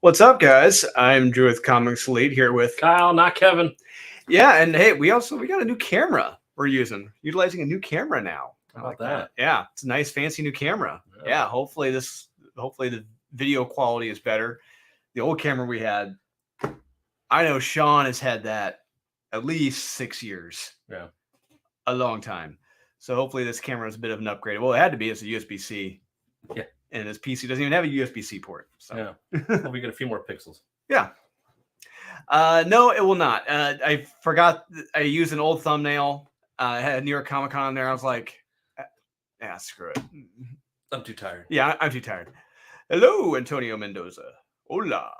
What's up, guys? I'm Drew with Comics Elite here with Kyle, not Kevin. yeah, and hey, we got a new camera we're utilizing a new camera now. How about that? Yeah, it's a nice, fancy new camera. Yeah, hopefully the video quality is better. The old camera we had, I know Sean has had that at least 6 years. Yeah, a long time. So hopefully this camera is a bit of an upgrade. Well, it had to be. It's a USB-C. Yeah. And this PC doesn't even have a USB-C port. So. Yeah. Well, we get a few more pixels. Yeah. No, it will not. I forgot. I used an old thumbnail. I had New York Comic Con there. I was like, yeah, screw it. I'm too tired. Yeah, I'm too tired. Hello, Antonio Mendoza. Hola.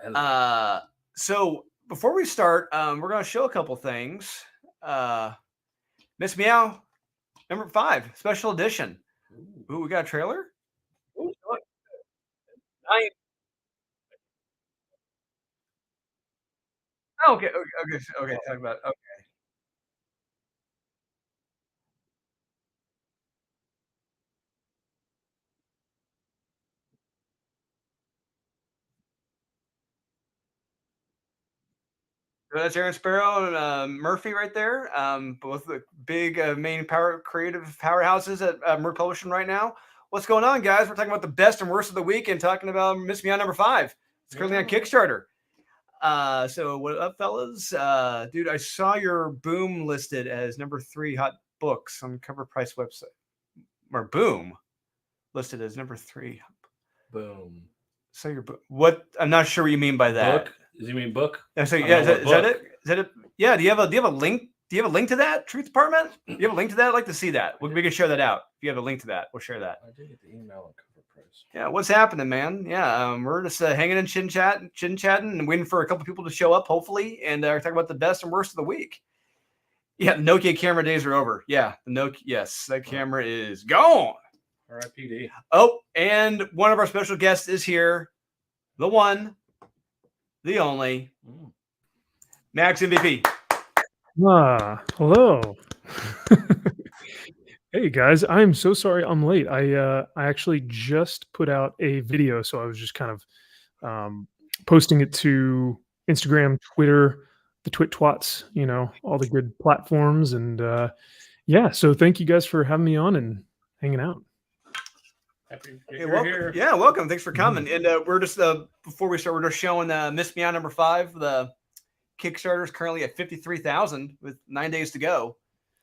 Hello. So before we start, we're going to show a couple things. Miss Meow, number 5, special edition. Ooh, we got a trailer? Ooh, nice. Oh, okay. Talk about okay. So that's Aaron Sparrow and Murphy right there. Both the big main creative powerhouses at Mer Publishing right now. What's going on, guys? We're talking about the best and worst of the week and talking about Miss Meow number 5. It's currently on Kickstarter. So what up, fellas? Dude, I saw your Boom listed as number 3 hot books on Cover Price website. Or Boom listed as number 3. Boom. So your book. What? I'm not sure what you mean by that. Book? Does you mean book? So yeah, is that it? Is that it? Yeah. Do you have a link? Do you have a link to that, Truth Department? Do you have a link to that? I'd like to see that. We can share that out. If you have a link to that, we'll share that. I did get the email on Cover Price. Yeah, what's happening, man? Yeah, we're just hanging and chatting, and waiting for a couple people to show up, hopefully, and we're talking about the best and worst of the week. Yeah, the Nokia camera days are over. Yeah, the Nokia. Yes, that camera is gone. R.I.P.D. Oh, and one of our special guests is here. The one, the only, Max MVP. Hello. Hey guys, I'm so sorry I'm late. I actually just put out a video, so I was just kind of posting it to Instagram, Twitter, the Twit Twats, all the good platforms, and yeah. So thank you guys for having me on and hanging out. Hey, welcome. Yeah, welcome. Thanks for coming. And we're just before we start, we're just showing Miss Meow number 5. The Kickstarter is currently at 53,000 with 9 days to go.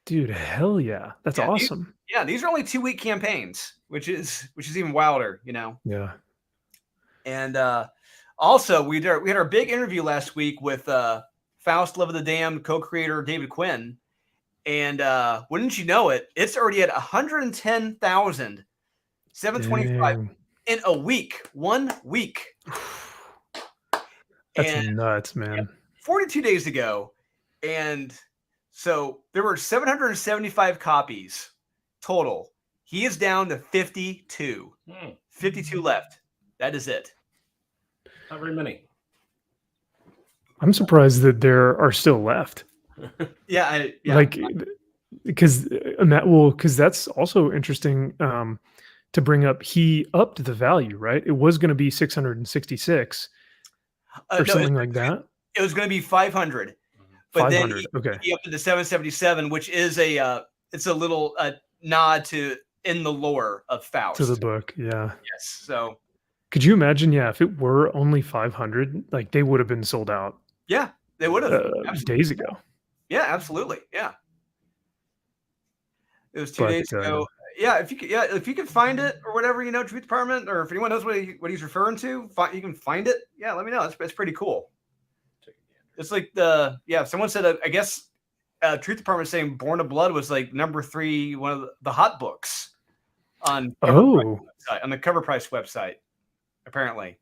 Dude, hell yeah, that's awesome. These are only 2-week campaigns, which is even wilder, Yeah. And also we had our big interview last week with Faust Love of the Damned co-creator David Quinn, and wouldn't you know it, it's already at 110,725 in a week, 1 week. That's nuts, man. 42 days to go, and so there were 775 copies total. He is down to 52. 52 left. That is it. Not very many. I'm surprised that there are still left. Yeah. Like, because that's also interesting to bring up. He upped the value, right? It was going to be 666 or something like that. It was going to be 500. But 500, then he upped it to 777, which is it's a little nod to in the lore of Faust. To the book, yeah. Yes. So could you imagine, if it were only 500, like they would have been sold out. Yeah, they would have days ago. Yeah, absolutely. Yeah. It was 2 days ago. Yeah, if you can find it or whatever, Truth Department, or if anyone knows what he's referring to, you can find it. Yeah, let me know. It's pretty cool. It's like someone said, I guess Truth Department saying Born of Blood was like number 3, one of the hot books on the Cover Price website, apparently.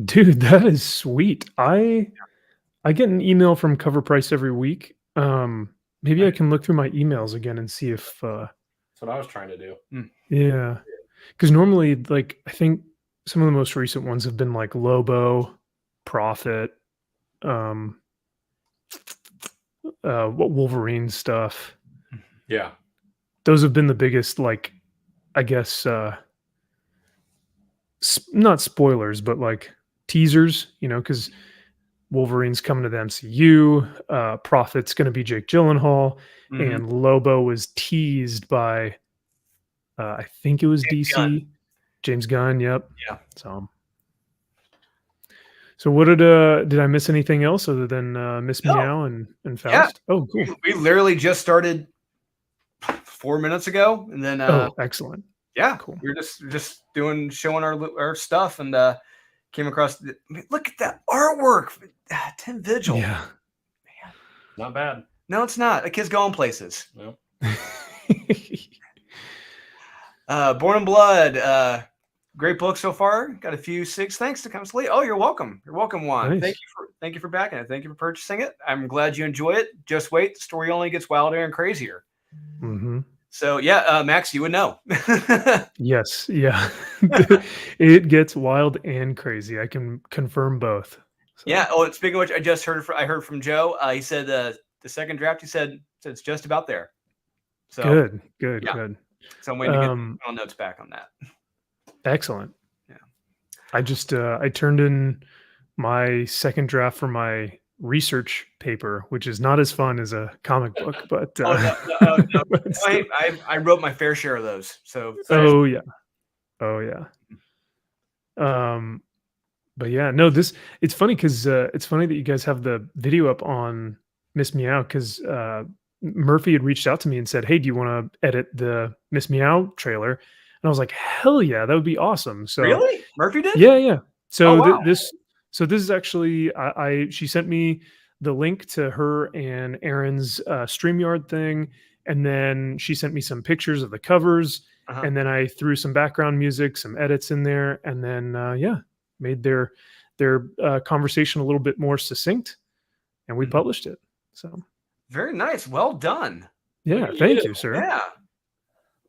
Dude, that is sweet. I get an email from Cover Price every week. Maybe I can look through my emails again and see if that's what I was trying to do. Yeah. Because normally, like, I think some of the most recent ones have been like Lobo, Prophet, Wolverine stuff. Yeah, those have been the biggest, like, I guess not spoilers, but like teasers, because Wolverine's coming to the MCU. Prophet's going to be Jake Gyllenhaal, Mhm. and Lobo was teased by, I think it was James DC, James Gunn. Yep. Yeah. So what did I miss anything else other than Miss No. Meow and Yeah. Faust? Oh, cool. We literally just started 4 minutes ago, and then Oh, excellent. yeah, Cool. we were just showing our stuff, and came across. Look at that artwork, Tim Vigil. Yeah. Not bad. No, it's not. The kid's going places. No. Born in Blood. Great book so far. Got a few 6. Thanks to come late. Oh, you're welcome. You're welcome, Juan. Nice. Thank you for backing it. Thank you for purchasing it. I'm glad you enjoy it. Just wait. The story only gets wilder and crazier. Mm-hmm. So yeah, Max, you would know. Yes. Yeah. It gets wild and crazy. I can confirm both. So. Yeah. Oh, speaking of which, I heard from Joe. He said the second draft. He said it's just about there. So Good. Yeah. So I'm waiting to get the notes back on that. Excellent. Yeah. I just I turned in my second draft for my research paper, which is not as fun as a comic book, but No. but still. I wrote my fair share of those. So Oh yeah. But yeah, no, it's funny because it's funny that you guys have the video up on Miss Meow, because Murphy had reached out to me and said, "Hey, do you want to edit the Miss Meow trailer?" And I was like, "Hell yeah, that would be awesome!" So really, Murphy did? Yeah. So wow. this is actually she sent me the link to her and Aaron's StreamYard thing, and then she sent me some pictures of the covers, and then I threw some background music, some edits in there, and then made their conversation a little bit more succinct, and we published it. So very nice. Well done. Yeah, thank you, sir. Yeah.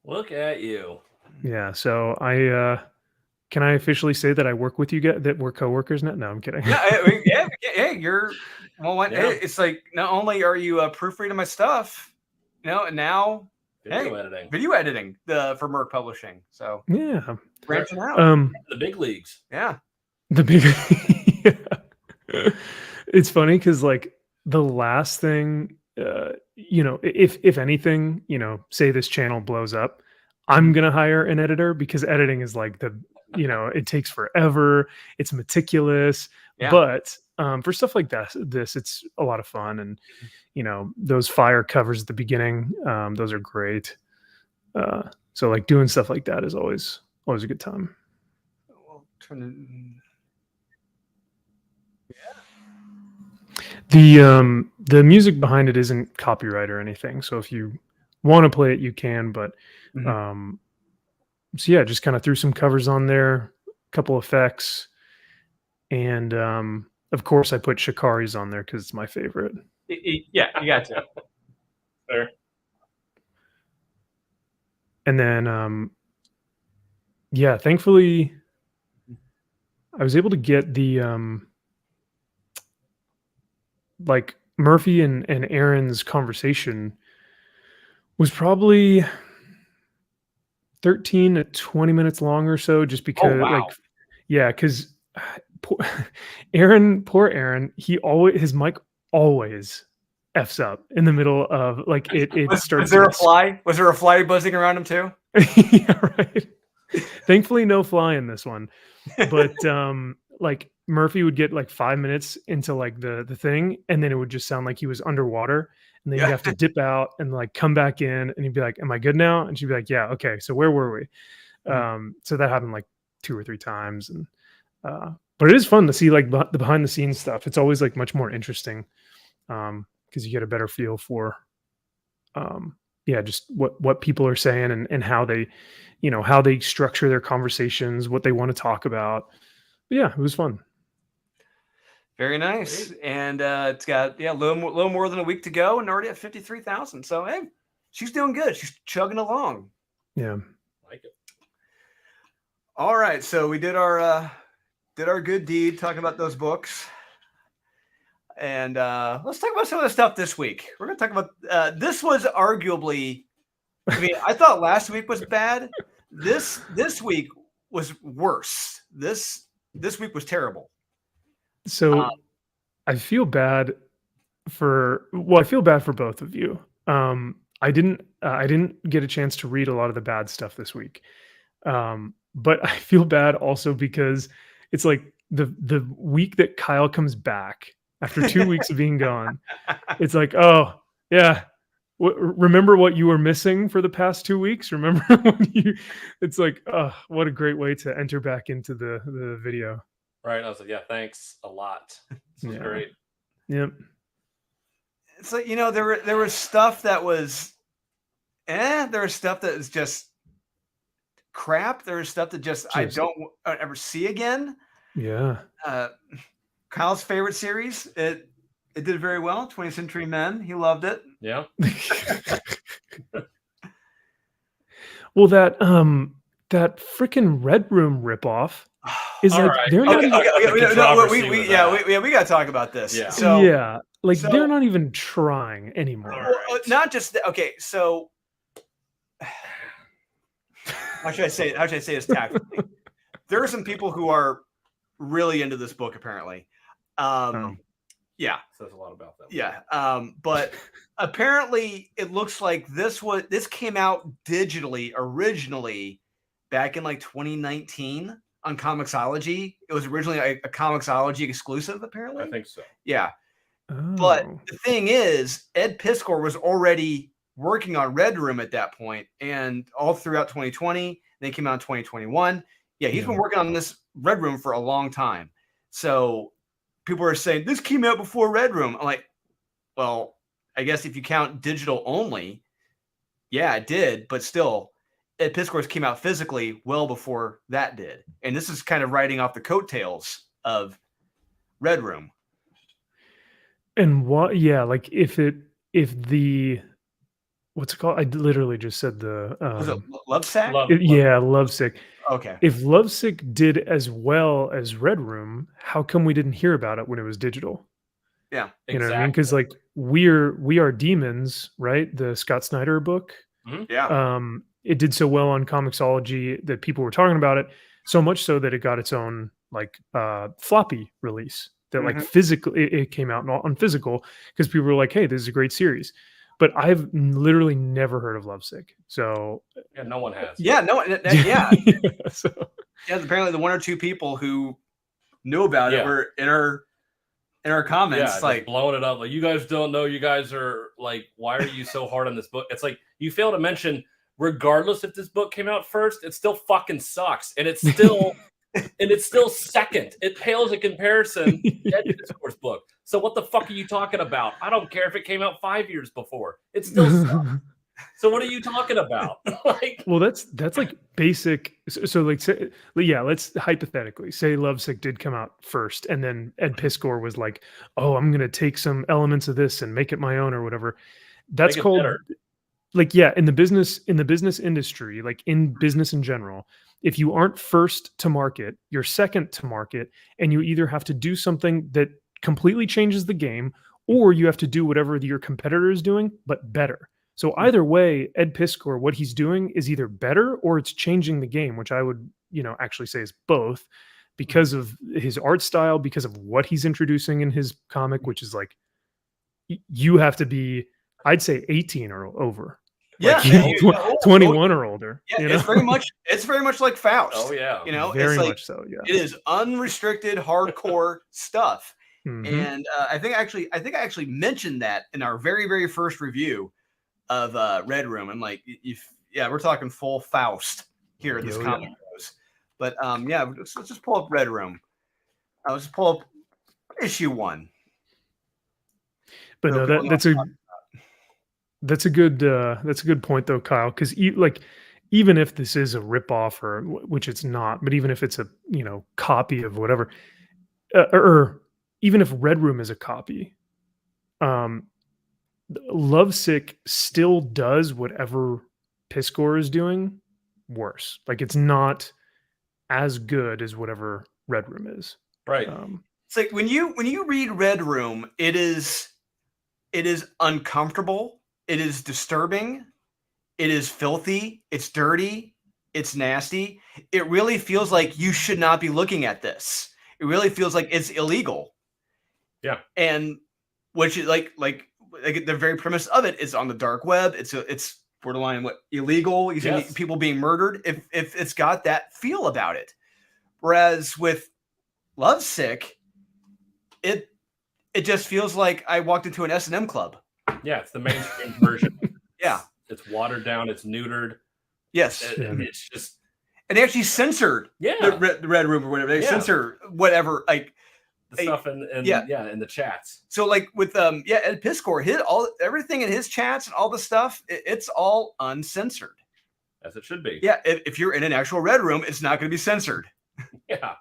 Look at you. Yeah. So can I officially say that I work with you guys, that we're coworkers now? No, I'm kidding. Yeah, you're it's like, not only are you proofreading my stuff, and now video editing for Merc Publishing. So yeah, branching out. The big leagues. Yeah. The big It's funny because like the last thing, if anything, say this channel blows up, I'm gonna hire an editor, because editing is like it takes forever. It's meticulous. Yeah. But for stuff like this, it's a lot of fun, and those fire covers at the beginning, those are great. So like doing stuff like that is always a good time. We'll turn The music behind it isn't copyright or anything, so if you want to play it, you can. But so yeah, just kind of threw some covers on there, a couple effects, and of course I put Shikari's on there because it's my favorite. Yeah, you got to. Fair. And then yeah, thankfully I was able to get the like Murphy and Aaron's conversation was probably 13 to 20 minutes long or so, just because because poor Aaron, his mic always F's up in the middle of like it starts. Was there a fly buzzing around him too? Yeah, right. Thankfully no fly in this one, but like Murphy would get like 5 minutes into like the thing, and then it would just sound like he was underwater, and then you'd have to dip out and like come back in, and he'd be like, "Am I good now?" And she'd be like, "Yeah, okay, so where were we?" So that happened like 2 or 3 times, and but it is fun to see like the behind the scenes stuff. It's always like much more interesting, because you get a better feel for just what people are saying, and how they how they structure their conversations, what they want to talk about. But yeah, it was fun. Very nice. Great. And it's got a little more than a week to go, and already at 53,000. So hey, she's doing good. She's chugging along. Yeah, like it. All right, so we did our good deed talking about those books, and let's talk about some of the stuff this week. We're going to talk about this was arguably. I mean, I thought last week was bad. This week was worse. This week was terrible. So I feel bad I feel bad for both of you. I didn't get a chance to read a lot of the bad stuff this week. But I feel bad also because it's like the week that Kyle comes back after 2 weeks of being gone, it's like, "Oh, yeah, remember what you were missing for the past 2 weeks? Remember when you" it's like, oh, what a great way to enter back into the video. Right. I was like, yeah, thanks a lot. This was Yeah. great. Yep. It's like, there was stuff that was there was stuff that was just crap. There was stuff that I don't ever see again. Yeah. Kyle's favorite series, it did very well. 20th Century Men, he loved it. Yeah. Well, that freaking Red Room ripoff is All like right. they're not Okay, even, we got to talk about this. Yeah. So yeah, like so- they're not even trying anymore. All right. not just okay. So how should I say this tactfully? There are some people who are really into this book, apparently. Yeah, Says a lot about them. yeah. But apparently, it looks like this came out digitally originally back in like 2019 on Comixology. It was originally a Comixology exclusive, apparently. I think so. Yeah. But Oh. the thing is, Ed Piskor was already working on Red Room at that point, and all throughout 2020, then it came out in 2021. Yeah, he's been working on this Red Room for a long time. So people are saying this came out before Red Room. I'm like, well, I guess if you count digital only, yeah, it did, but still, Ed Piskor's came out physically well before that did, and this is kind of riding off the coattails of Red Room. And what? Yeah, like if the what's it called? I literally just said the Was it Lovesack? yeah, Lovesick. Okay. If Lovesick did as well as Red Room, how come we didn't hear about it when it was digital? Yeah. You know what I mean? Because like we are demons, right? The Scott Snyder book. Yeah. It did so well on Comixology that people were talking about it, so much so that it got its own like floppy release. That like physically it came out on physical because people were like, "Hey, this is a great series." But I've literally never heard of Lovesick. So Yeah, no one has. Yeah. No. Yeah. so, Yeah. Apparently, the one or two people who knew about it were in our comments, Yeah, like just blowing it up. Like, you guys don't know. You guys are like, why are you so hard on this book? It's like you fail to mention, regardless if this book came out first, it still fucking sucks, and it's still second. It pales in comparison to Ed Piskor's book. So what the fuck are you talking about? I don't care if it came out 5 years before. It still sucks. So what are you talking about? Like, well, that's like basic. So like, say, yeah, let's hypothetically say Lovesick did come out first, and then Ed Piskor was like, "Oh, I'm gonna take some elements of this and make it my own," or whatever. That's Make it called better. like, yeah, in the business industry, like in business in general, if you aren't first to market, you're second to market, and you either have to do something that completely changes the game, or you have to do whatever your competitor is doing, but better. So either way, Ed Piskor, what he's doing is either better or it's changing the game, which I would, actually say is both, because of his art style, because of what he's introducing in his comic, which is like, you have to be, I'd say 18 or over. Yeah, Like 21 or older. Yeah, it's very much like Faust. Oh yeah, very it's like, much so. Yeah, it is unrestricted, hardcore stuff. Mhm. And I think I actually mentioned that in our very, very first review of Red Room. I'm like, we're talking full Faust here in this comic goes. But let's just pull up Red Room. Let's just pull up issue 1. But So no, that's a good point though, Kyle. Because even if this is a ripoff, or which it's not, but even if it's a copy of whatever, or even if Red Room is a copy, Lovesick still does whatever Piskor is doing worse. Like, it's not as good as whatever Red Room is. right. It's like when you read Red Room, it is uncomfortable, it is disturbing, it is filthy, it's dirty, it's nasty. It really feels like you should not be looking at this. It really feels like it's illegal Yeah. And which is like the very premise of it is on the dark web. It's borderline illegal. You see people being murdered. If it's got that feel about it, whereas with Lovesick, it just feels like I walked into an S&M club. Yeah, it's the mainstream version. Yeah, it's watered down. It's neutered. Yes, it's just. And they actually censored the Red Room or whatever. They censor whatever like the stuff in the chats. So like with Ed Piskor, everything in his chats and all the stuff, it's all uncensored. As it should be. Yeah, if you're in an actual Red Room, it's not going to be censored. Yeah.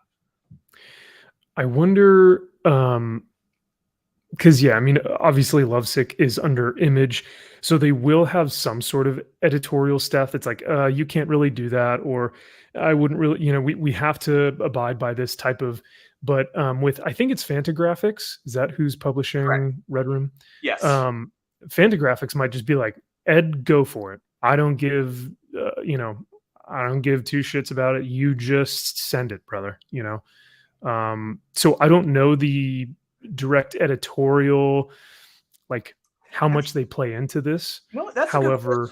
I wonder, because I mean, obviously Lovesick is under Image, so they will have some sort of editorial staff that's like, you can't really do that, or I wouldn't really, we have to abide by this type of. But with, I think it's Fantagraphics. Is that who's publishing Correct. Red Room? Yes. Fantagraphics might just be like, Ed, go for it. I don't give, I don't give two shits about it. You just send it, brother. So I don't know the direct editorial, like how much they play into this. That's however,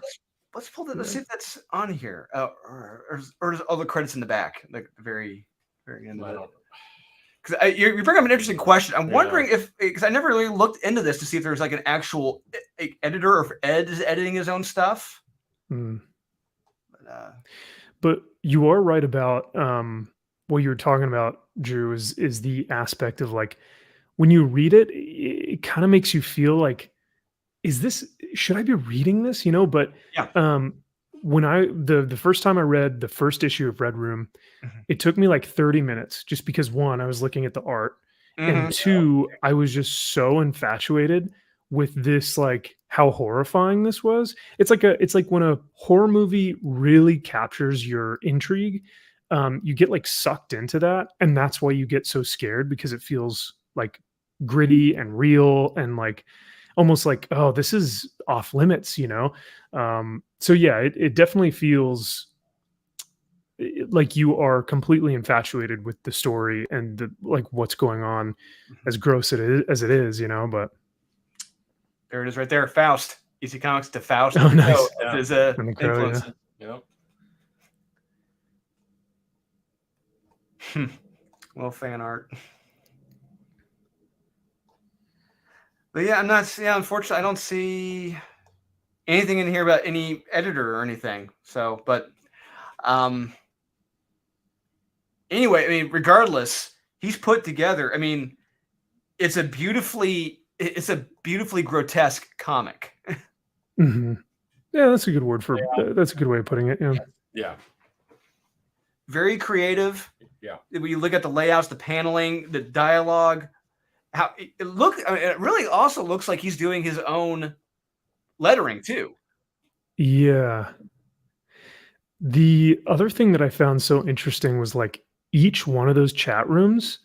let's pull that. Let's see if that's on here, or is all the credits in the back, like the very end of it. Because you bring up an interesting question. I'm wondering because I never really looked into this to see if there's like an actual editor or if Ed is editing his own stuff. But you are right about what you're talking about, Drew, is the aspect of like when you read it, it kind of makes you feel like, should I be reading this? But when the first time I read the first issue of Red Room, it took me like 30 minutes just because one, I was looking at the art, and two, I was just so infatuated with this, like how horrifying this was. It's like when a horror movie really captures your intrigue, you get like sucked into that, and that's why you get so scared, because it feels like gritty and real and like almost like, oh, this is off limits. So yeah, it definitely feels like you are completely infatuated with the story and like what's going on, as gross as it is, but there it is right there. Faust, EC Comics to Faust. Oh, nice. His influence. Well, fan art. But yeah, I'm not. Yeah, unfortunately, I don't see anything in here about any editor or anything. So, but anyway, I mean, regardless, he's put together. I mean, it's a beautifully grotesque comic. Yeah, that's a good word for. That's a good way of putting it. Yeah. Very creative. Yeah. When you look at the layouts, the paneling, the dialogue, how it really also looks like he's doing his own lettering too. Yeah. The other thing that I found so interesting was like each one of those chat rooms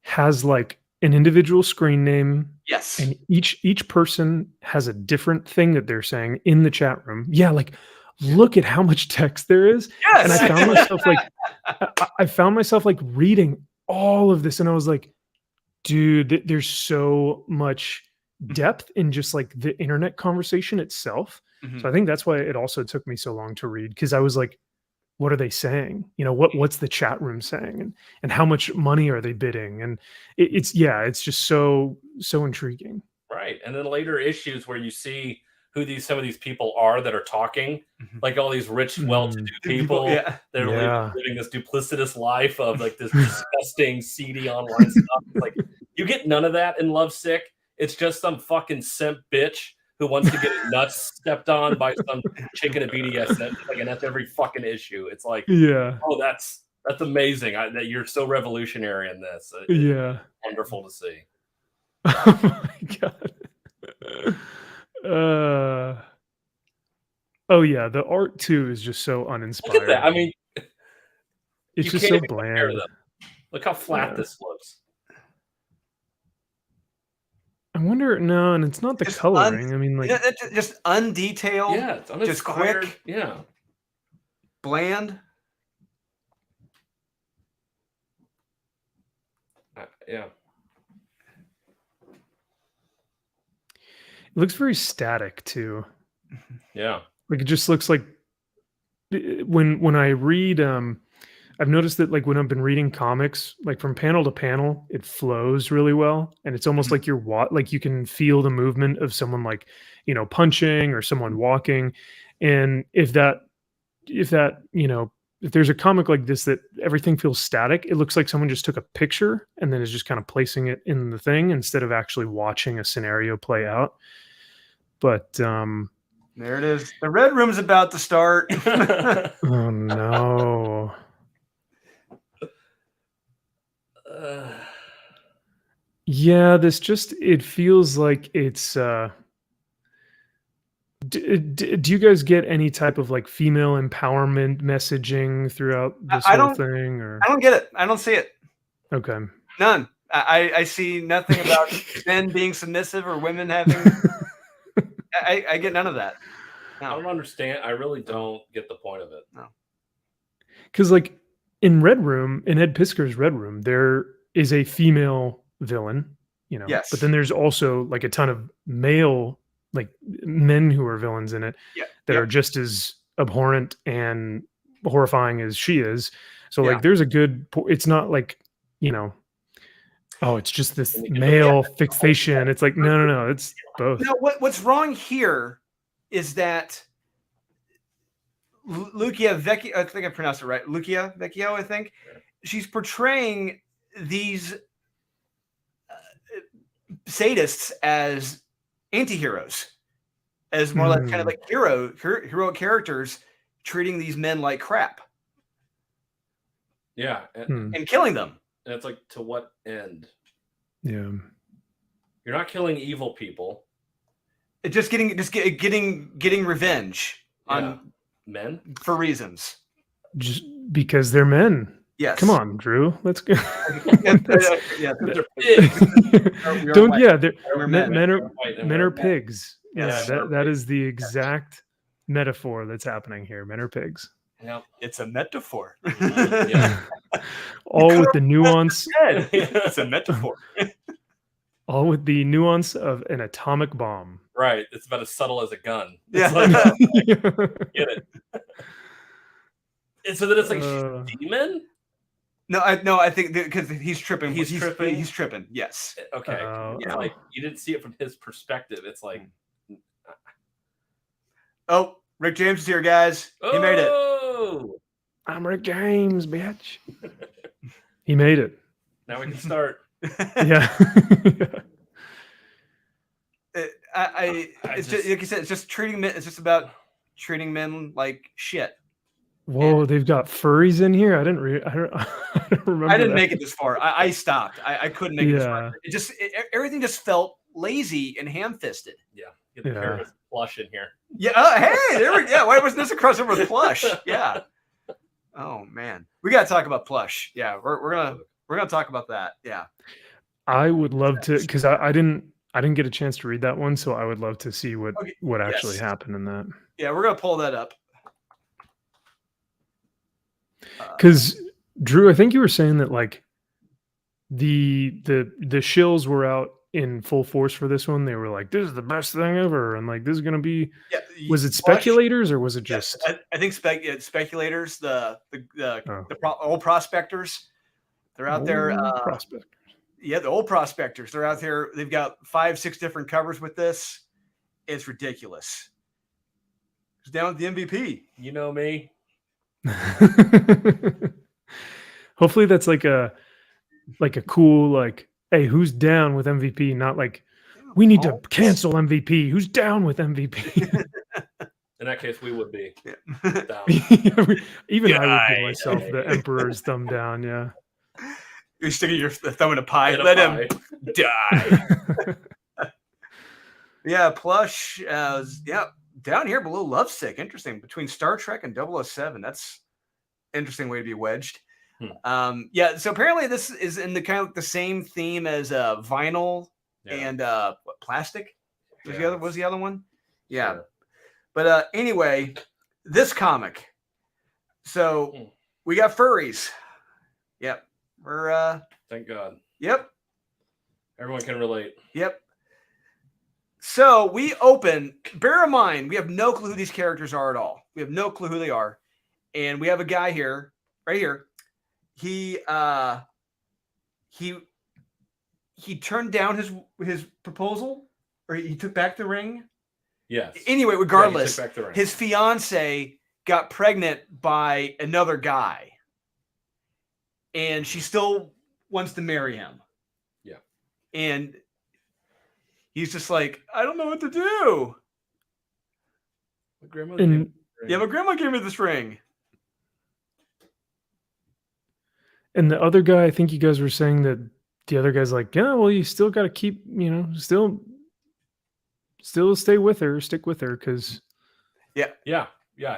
has like an individual screen name. Yes. And each person has a different thing that they're saying in the chat room. Yeah, like look at how much text there is. Yes. And I found myself like reading all of this, and I was like, dude, there's so much depth in just like the internet conversation itself. So I think that's why it also took me so long to read, because I was like, what are they saying? What's the chat room saying, and how much money are they bidding? And it's just so intriguing. Right. And then later issues where you see who some of these people are that are talking, like all these rich, well-to-do people that are living this duplicitous life of like this disgusting, seedy online stuff. Like you get none of that in Lovesick. It's just some fucking simp bitch who wants to get his nuts stepped on by some chicken at BDSM. Like, and that's every fucking issue. It's like, oh, that's amazing that you're so revolutionary in this. It's wonderful to see. Oh my god. Oh yeah, the art too is just so uninspired. Look at that. I mean, it's just so bland. Look how flat this looks. I wonder. No, and it's not the just coloring. I mean, like just undetailed. Yeah, it's uninspired. Just quick. Yeah, bland. Yeah. looks very static too. Yeah. Like it just looks like when I read I've noticed that like when I've been reading comics, like from panel to panel, it flows really well, and it's almost Mhm. like like you can feel the movement of someone like punching or someone walking, and if that if there's a comic like this that everything feels static, it looks like someone just took a picture and then is just kind of placing it in the thing instead of actually watching a scenario play out. But There it is. The red room's about to start. oh no. Yeah, it feels like it's do you guys get any type of like female empowerment messaging throughout this I whole don't. thing or I don't get it. I don't see it. okay. None. I see nothing about men being submissive or women having. I get none of that. I No. don't understand. I really don't get the point of it. No. Because like in Ed Pisker's Red Room, there is a female villain, Yes. but then there's also like a ton of male, like men who are villains in it Yeah. that Yep. are just as abhorrent and horrifying as she is. So Yeah. like there's a good, it's not like, oh, it's just this And you can- male fixation. It's like, no, it's both. No, what's wrong here is that Lucia Vecchio, I think I pronounced it right. Lucia Vecchio, I think. She's portraying these sadists as anti-heroes, as more like kind of like heroic characters treating these men like crap. Yeah. And killing them. And it's like, to what end? Yeah. You're not killing evil people. It's just getting revenge on men for reasons. Just because they're men. Yes. Come on, Drew. Let's go. Yeah, they're pigs. Don't. Yeah, men are pigs. pigs. Yes. Yeah, that is the exact metaphor that's happening here. Men are pigs. Yeah, it's a metaphor. Yeah. All with the nuance. It's a metaphor. All with the nuance of an atomic bomb. Right. It's about as subtle as a gun. Yeah. It's like, get it. And so then it's like she's a demon? No, I think because he's tripping. He's tripping? He's tripping. Yes. Okay. It's like you didn't see it from his perspective. It's like, oh, Rick James is here, guys. He made it. Oh, I'm Rick James, bitch. He made it. now we can start. Yeah. It's just like you said. It's just treating men. It's just about treating men like shit. Whoa, they've got furries in here. I don't remember. I didn't that. make it this far. I stopped. I couldn't make it this far. It just everything just felt lazy and ham-fisted. Yeah, get the pair of Plush in here. Yeah. Hey, there we go. Yeah, why wasn't this a crossover with Plush? Yeah. Oh man, we got to talk about Plush. Yeah, we're gonna talk about that. Yeah. I would love to, because I didn't get a chance to read that one, so I would love to see what actually happened in that. Yeah, we're gonna pull that up. Because Drew, I think you were saying that like the shills were out in full force for this one. They were like, "This is the best thing ever," and like, "This is gonna be." Yeah, was it speculators or was it just? I think speculators, the old prospectors. They're out there. Prospectors. Yeah, the old prospectors. They're out there. They've got 5-6 different covers with this. It's ridiculous. It's down with the MVP. You know me. Hopefully that's like a cool like, hey, who's down with MVP? Not like we need to cancel MVP. Who's down with MVP? In that case, we would be down. Even I would give myself the emperor's thumb down. Yeah. You're sticking your thumb in a pie. Let him die. Yeah, Plush. Down here below Lovesick. Interesting. Between Star Trek and 007. That's an interesting way to be wedged. Yeah. So apparently this is in the kind of the same theme as vinyl and plastic. What was the other one? Yeah. Sure. But anyway, this comic. So we got furries. Yep. We're thank God. Yep. Everyone can relate. Yep. So we open. Bear in mind, we have no clue who these characters are at all. We have no clue who they are, and we have a guy here, right here. He turned down his proposal, or he took back the ring. Yes. Anyway, regardless, yeah, he took back the ring. his fiance got pregnant by another guy, and she still wants to marry him. Yeah. And he's just like, I don't know what to do. My grandma my grandma gave me this ring. And the other guy, I think you guys were saying that the other guy's like, yeah, well, you still got to keep, still stay with her, stick with her, because yeah.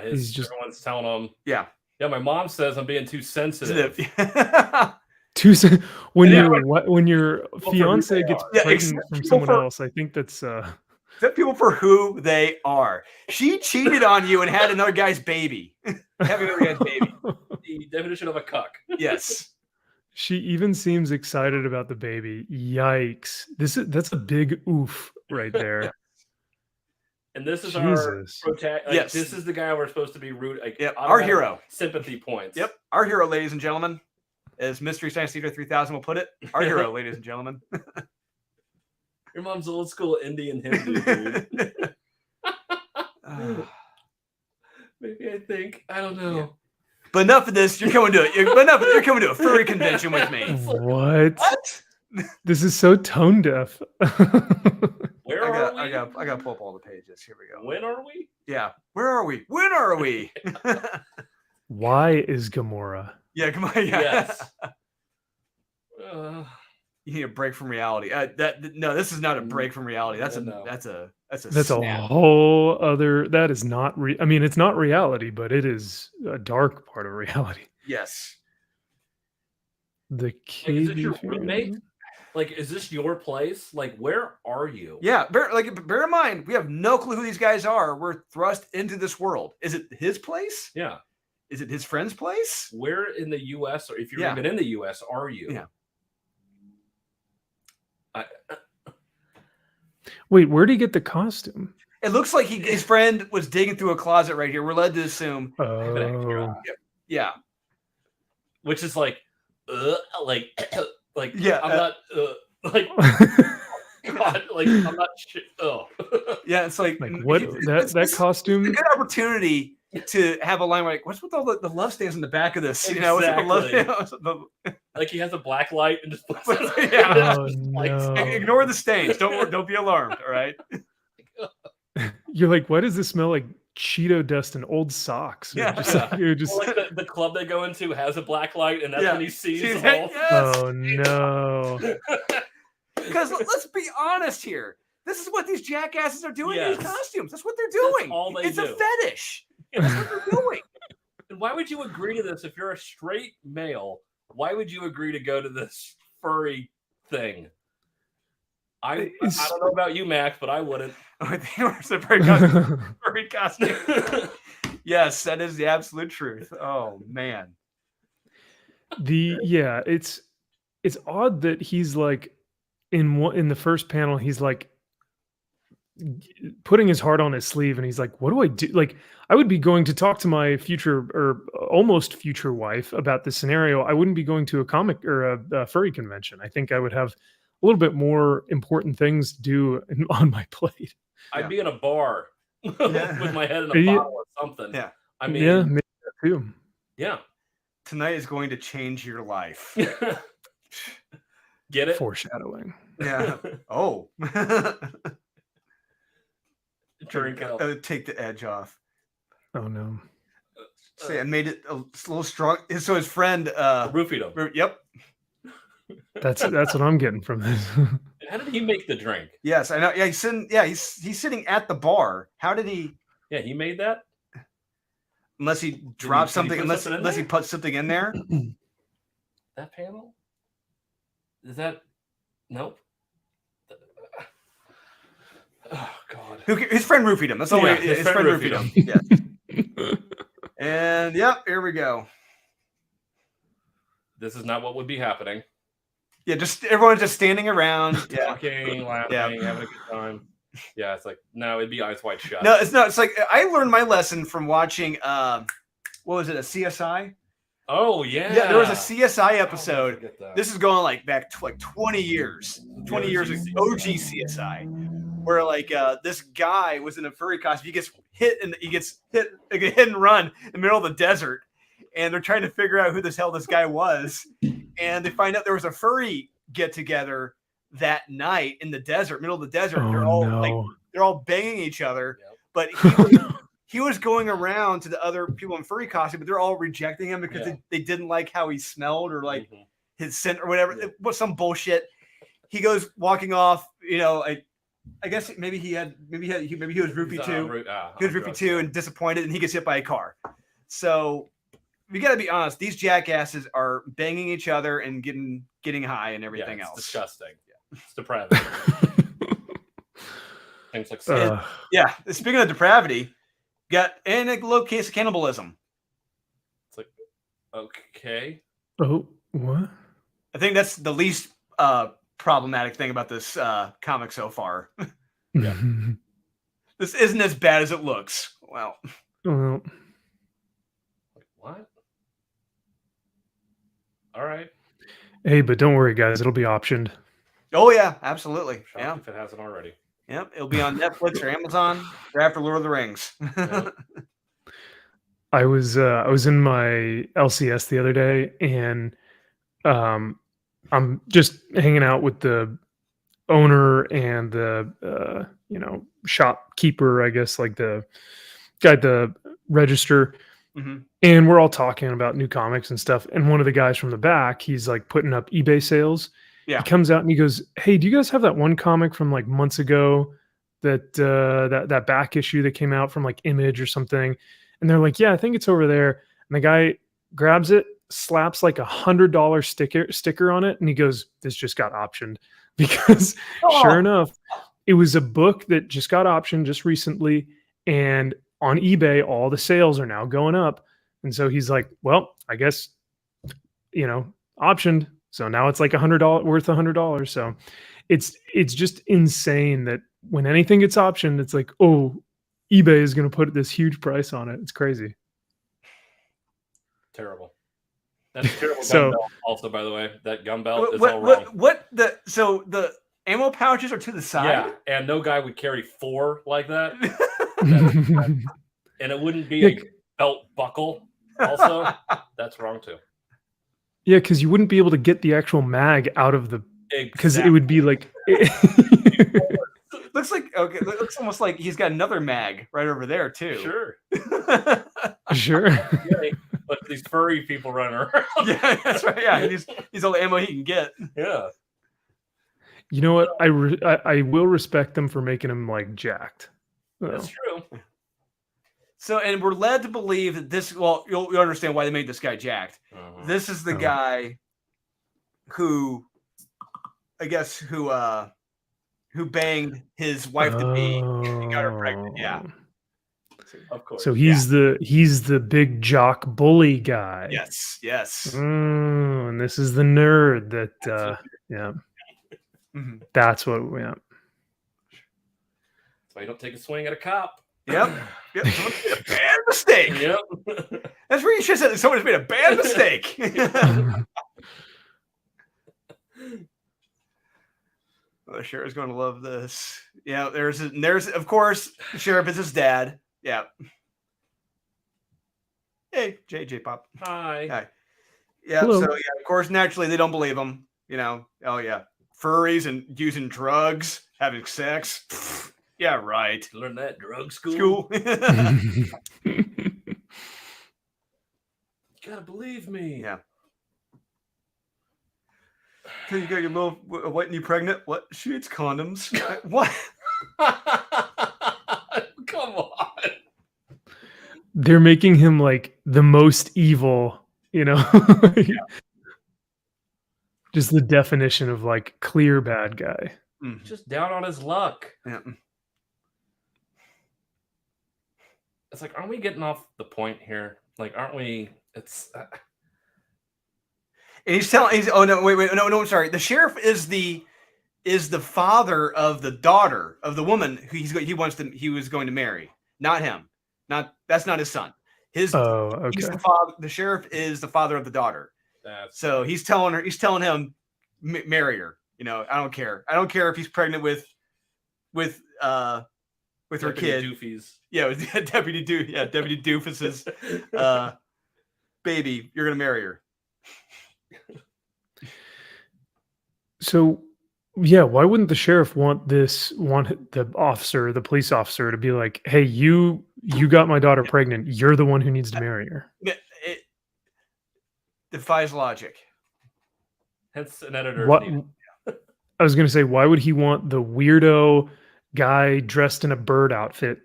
He's just everyone's telling him. Yeah. My mom says I'm being too sensitive. When your fiance gets pregnant from someone else, I think that's Set people for who they are. She cheated on you and had another guy's baby. Having another guy's baby. The definition of a cuck. Yes. She even seems excited about the baby. Yikes! That's a big oof right there. And this is Jesus. our protect. Yes. This is the guy we're supposed to be our hero. Sympathy points. Yep. Our hero, ladies and gentlemen, as Mystery Science Theater 3000 will put it. Our hero, ladies and gentlemen. Your mom's old school Indian Hindu, dude. Maybe I think. I don't know. Yeah. But enough of this. You're coming to it. You're coming to a furry convention with me. What? This is so tone deaf. Where are we? I got to pull up all the pages. Here we go. When are we? Yeah. Where are we? When are we? Why is Gamora? Yeah, come on. Yeah. Yes. You need a break from reality. No, this is not a break from reality. That's a whole other. That is not. I mean, it's not reality, but it is a dark part of reality. Yes. The kid. Is it your roommate? Like, is this your place? Like, where are you? Yeah, bear in mind, we have no clue who these guys are. We're thrust into this world. Is it his place? Yeah. Is it his friend's place? Where in the U.S. or if you're even in the U.S. are you? Yeah. Wait, where did he get the costume? It looks like his friend was digging through a closet right here. We're led to assume. Oh. Yeah. Which is like, yeah. I'm not like. God, like I'm not. Yeah, it's like what that costume. It's a good opportunity to have a line like, "What's with all the love stands in the back of this?" Exactly. You know, what's with the love? Like he has a black light and just puts Oh, no. Ignore the stains. Don't be alarmed. All right. You're like, why does this smell like Cheeto dust and old socks? Yeah. You're just like the club they go into has a black light, and that's when he sees all. Yes. Oh no. Because let's be honest here. This is what these jackasses are doing in these costumes. That's what they're doing. That's all it's do. A fetish. That's what they're doing. And why would you agree to this if you're a straight male? Why would you agree to go to this furry thing? I don't know about you, Max, but I wouldn't. It's a furry costume. Yes, that is the absolute truth. Oh man. It's odd that he's like in the first panel, he's like putting his heart on his sleeve, and he's like, what do I do? Like, I would be going to talk to my future or almost future wife about this scenario. I wouldn't be going to a comic or a furry convention. I think I would have a little bit more important things to do on my plate. I'd be in a bar with my head in a bottle or something. Yeah. I mean, yeah, maybe that too. Yeah. Tonight is going to change your life. Get it? Foreshadowing. Yeah. Oh. Drink up. Take the edge off. Oh no. See, I made it a little strong. So his friend roofied him. Yep. That's what I'm getting from this. How did he make the drink? Yes, I know. Yeah, he's sitting at the bar. How did he? Yeah, he made that. Unless he dropped something. Unless he put something in there. That panel. Is that? Nope. Oh God. His friend roofied him. That's all. His friend roofied him. Yeah. And yep, here we go. This is not what would be happening. Yeah, just everyone's just standing around, talking, laughing, having a good time. Yeah, it's like no, it'd be Eyes Wide Shut. No, it's not. It's like I learned my lesson from watching. What was it? A CSI? Oh yeah. Yeah, there was a CSI I'll never episode. forget that. This is going like back like 20 years. 20 years ago. OG CSI. Where like this guy was in a furry costume. He gets hit and like a hit and run in the middle of the desert, and they're trying to figure out who the hell this guy was. And they find out there was a furry get together that night in the desert, middle of the desert. They're all banging each other, but he was going around to the other people in furry costume, but they're all rejecting him because they didn't like how he smelled or like his scent or whatever. It was some bullshit. He goes walking off. You know, I guess maybe he was roopy too. He was roopy too and disappointed, and he gets hit by a car. So we got to be honest. These jackasses are banging each other and getting high and everything else. Disgusting. Yeah. It's depravity. Things like yeah. Speaking of depravity, got and a low case of cannibalism. It's like okay. Oh, what? I think that's the least problematic thing about this comic so far. Yeah. This isn't as bad as it looks. Well, Well, Like, what? All right. hey, but don't worry, guys. It'll be optioned. oh yeah, absolutely. Shocked Yeah, if it hasn't already. yep. It'll be on Netflix or Amazon right after Lord of the Rings. Yeah. I was in my LCS the other day, and I'm just hanging out with the owner and the shopkeeper, I guess, like the guy at the register. Mhm. And we're all talking about new comics and stuff. And one of the guys from the back, he's like putting up eBay sales. Yeah. He comes out and he goes, "Hey, do you guys have that one comic from like months ago that that back issue that came out from like Image or something?" And they're like, "Yeah, I think it's over there." And the guy grabs it, slaps like $100 sticker on it, and he goes, "This just got optioned." Because sure enough, it was a book that just got optioned just recently, and on eBay, all the sales are now going up. And so he's like, "Well, I guess, optioned. So now it's like $100 worth $100." So it's just insane that when anything gets optioned, it's like, oh, eBay is going to put this huge price on it. It's crazy. Terrible. That's a terrible So- gun belt also, by the way. That gun belt is all wrong. So the ammo pouches are to the side? Yeah, and no guy would carry 4 like that. And it wouldn't be Yeah. a belt buckle also. That's wrong too. Yeah, because you wouldn't be able to get the actual mag out of the, because it Exactly. would be like, Looks like it looks almost like he's got another mag right over there too. Sure. sure. Yeah, but these furry people running around. Yeah, that's right. Yeah, he's all the ammo he can get. Yeah. You know what? I will respect them for making him like jacked. That's true. So, and we're led to believe that this. Well, you'll understand why they made this guy jacked. Uh-huh. This is the Oh. guy who, I guess, who banged his wife to be and got her pregnant. Yeah. Of course. So he's the big jock bully guy. Yes. Yes. And this is the nerd that yeah. Mhm. That's what yeah. That's why you don't take a swing at a cop. Yep. Yep. Someone made a bad mistake. Yep. That's where you should have said someone's made a bad mistake. Oh, the sheriff's going to love this. Yeah, there's of course, the sheriff is his dad. Yeah. Hey, JJ Pop. Hi. Hi. Yeah, Hello. so yeah, of course, naturally they don't believe him. Oh yeah, furries and using drugs, having sex. Pfft, yeah, right. Learn that drug school. School. You gotta believe me. Yeah. So you got your little what? And you pregnant? What? She eats condoms. What? Come on. They're making him like the most evil, Just the definition of like clear bad guy. Mm. Just down on his luck. Yeah. It's like, aren't we getting off the point here? Like, aren't we? It's And he's telling. Oh no! Wait! No! I'm sorry. The sheriff is the is the father of the daughter of the woman who he was going to marry, not him. That's not his son. He's okay. the father. The sheriff is the father of the daughter. So he's telling him, marry her. You know, I don't care. I don't care if he's pregnant with her kid. Doofies. Yeah, with Deputy Doofus's baby. You're gonna marry her. So, yeah, why wouldn't the sheriff want the police officer to be like, "Hey, you got my daughter pregnant. You're the one who needs to marry her." It defies logic. Hence an editor. What I was going to say, why would he want the weirdo guy dressed in a bird outfit?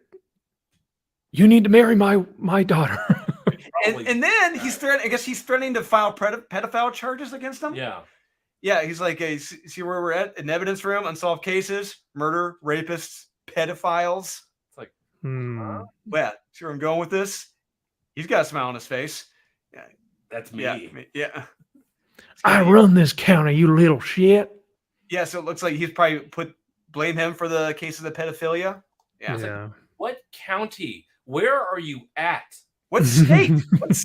You need to marry my daughter. and then he's threatening. I guess he's threatening to file pedophile charges against him. Yeah. Yeah, he's like, hey, see where we're at? An evidence room, unsolved cases, murder, rapists, pedophiles. It's like, yeah, see where I'm going with this? He's got a smile on his face. Yeah, that's me. Yeah. I run this county, you little shit. Yeah, so it looks like he's probably blame him for the cases of pedophilia. Yeah. Like, what county? Where are you at? What state? This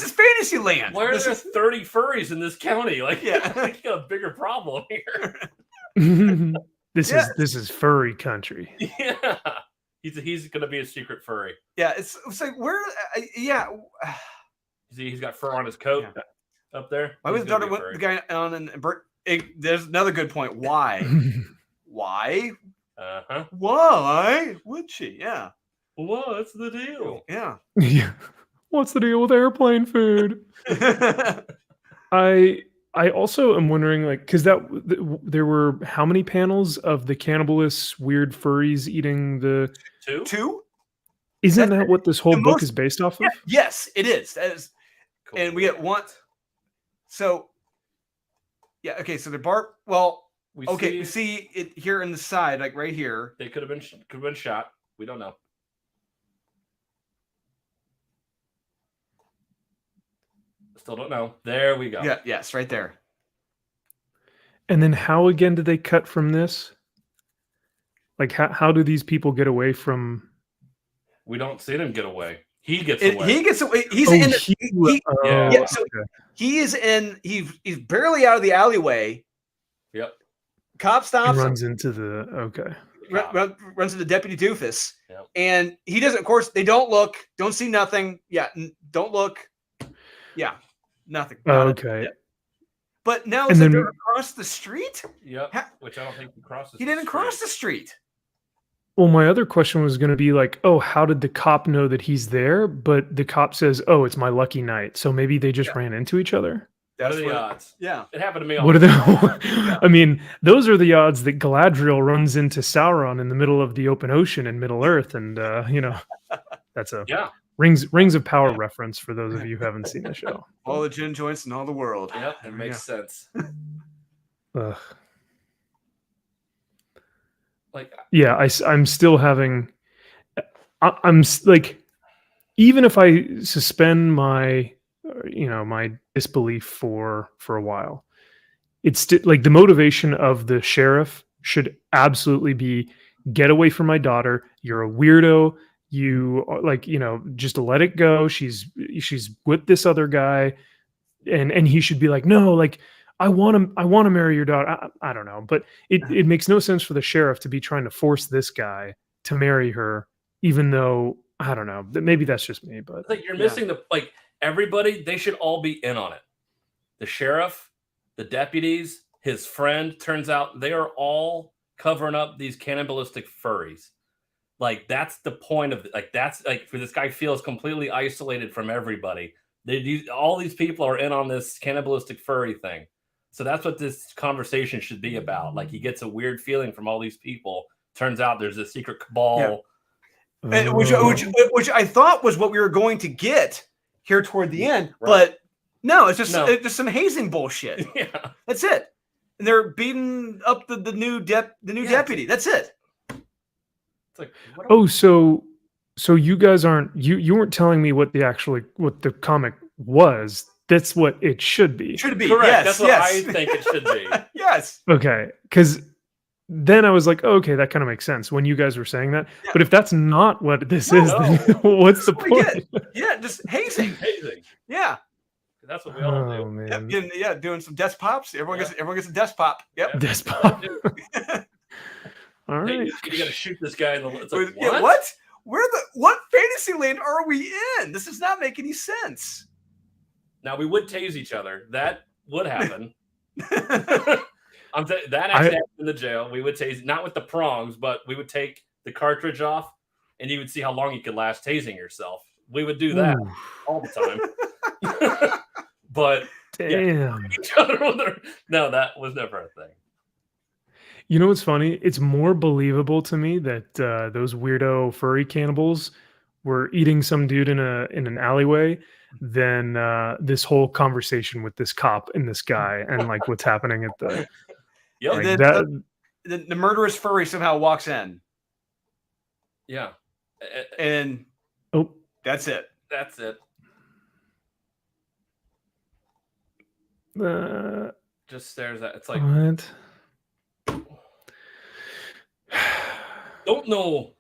is fantasy land. Why are there 30 furries in this county? Like, yeah, like you got a bigger problem here. This is furry country. Yeah, he's gonna be a secret furry. Yeah, it's like where? Yeah, he's got fur on his coat up there. Why was the guy on and there's another good point. Why? Why? Why would she? Yeah. What's the deal? Yeah. Yeah. What's the deal with airplane food? I also am wondering, like, because there were how many panels of the cannibalists, weird furries eating the two? Isn't that what this whole book is based off of? Yes, it is. That is, cool. And we get one. So, yeah. Okay. So the bar. Well. We see it here in the side, like right here. They could have been shot. We don't know. Still don't know. There we go. Yeah. Yes. Right there. And then how again did they cut from this? Like how do these people get away from? We don't see them get away. He gets away. He gets away. He's in. So he is in. He's barely out of the alleyway. Yep. Cop stops. Runs into the runs into Deputy Doofus. Yep. And he doesn't. Of course, they don't look. Don't see nothing. Yeah. Don't look. Yeah. Nothing. Okay. But now it's like they're across the street. Yep. Which I don't think he crosses. He didn't cross the street. Well, my other question was going to be like, oh, how did the cop know that he's there? But the cop says, oh, it's my lucky night. So maybe they just ran into each other. What are the odds? Yeah. It happened to me. What are the? I mean, those are the odds that Galadriel runs into Sauron in the middle of the open ocean in Middle Earth, and that's a Rings of Power reference for those of you who haven't seen the show. All the gin joints in all the world. Yep, it makes sense. Ugh. Like, yeah, I'm still having. I'm like, even if I suspend my, my disbelief for a while, it's still like the motivation of the sheriff should absolutely be get away from my daughter. You're a weirdo. You like, just let it go. She's with this other guy, and he should be like, no, like I want to marry your daughter. I don't know, but it makes no sense for the sheriff to be trying to force this guy to marry her, even though I don't know. Maybe that's just me, but like you're missing everybody. They should all be in on it. The sheriff, the deputies, his friend. Turns out they are all covering up these cannibalistic furries. Like that's the point of that's for this guy feels completely isolated from everybody. All these people are in on this cannibalistic furry thing. So that's what this conversation should be about. Like he gets a weird feeling from all these people. Turns out there's a secret cabal. Yeah. Which I thought was what we were going to get here toward the end, but no, it's just some hazing bullshit. Yeah, that's it. And they're beating up the new deputy. That's it. It's like, so you guys aren't you weren't telling me what the comic was. that's what it should be. Should be. Correct. Yes, That's what yes. I think it should be. Yes. Okay, because then I was like, oh, okay, that kind of makes sense when you guys were saying that. Yeah. But if that's not what this No. is, then what's the That's what we point? Yeah, just hazing. Hazing. Yeah. That's what we all Oh do. man, Yeah, doing some desk pops. Everyone gets a desk pop. Yep. despot. All Hey, right. you got to shoot this guy in the. It's like, Yeah, what? What fantasy land are we in? This does not make any sense. Now we would tase each other. That would happen. That actually happened in the jail. We would tase, not with the prongs, but we would take the cartridge off, and you would see how long you could last tasing yourself. We would do that all the time. But Damn. No, that was never a thing. You know what's funny? It's more believable to me that those weirdo furry cannibals were eating some dude in an alleyway than this whole conversation with this cop and this guy and like what's happening at the. Yep. Like And that, the murderous furry somehow walks in, Yeah. and oh, that's it. That's it. Just stares at. It's like, what? don't know.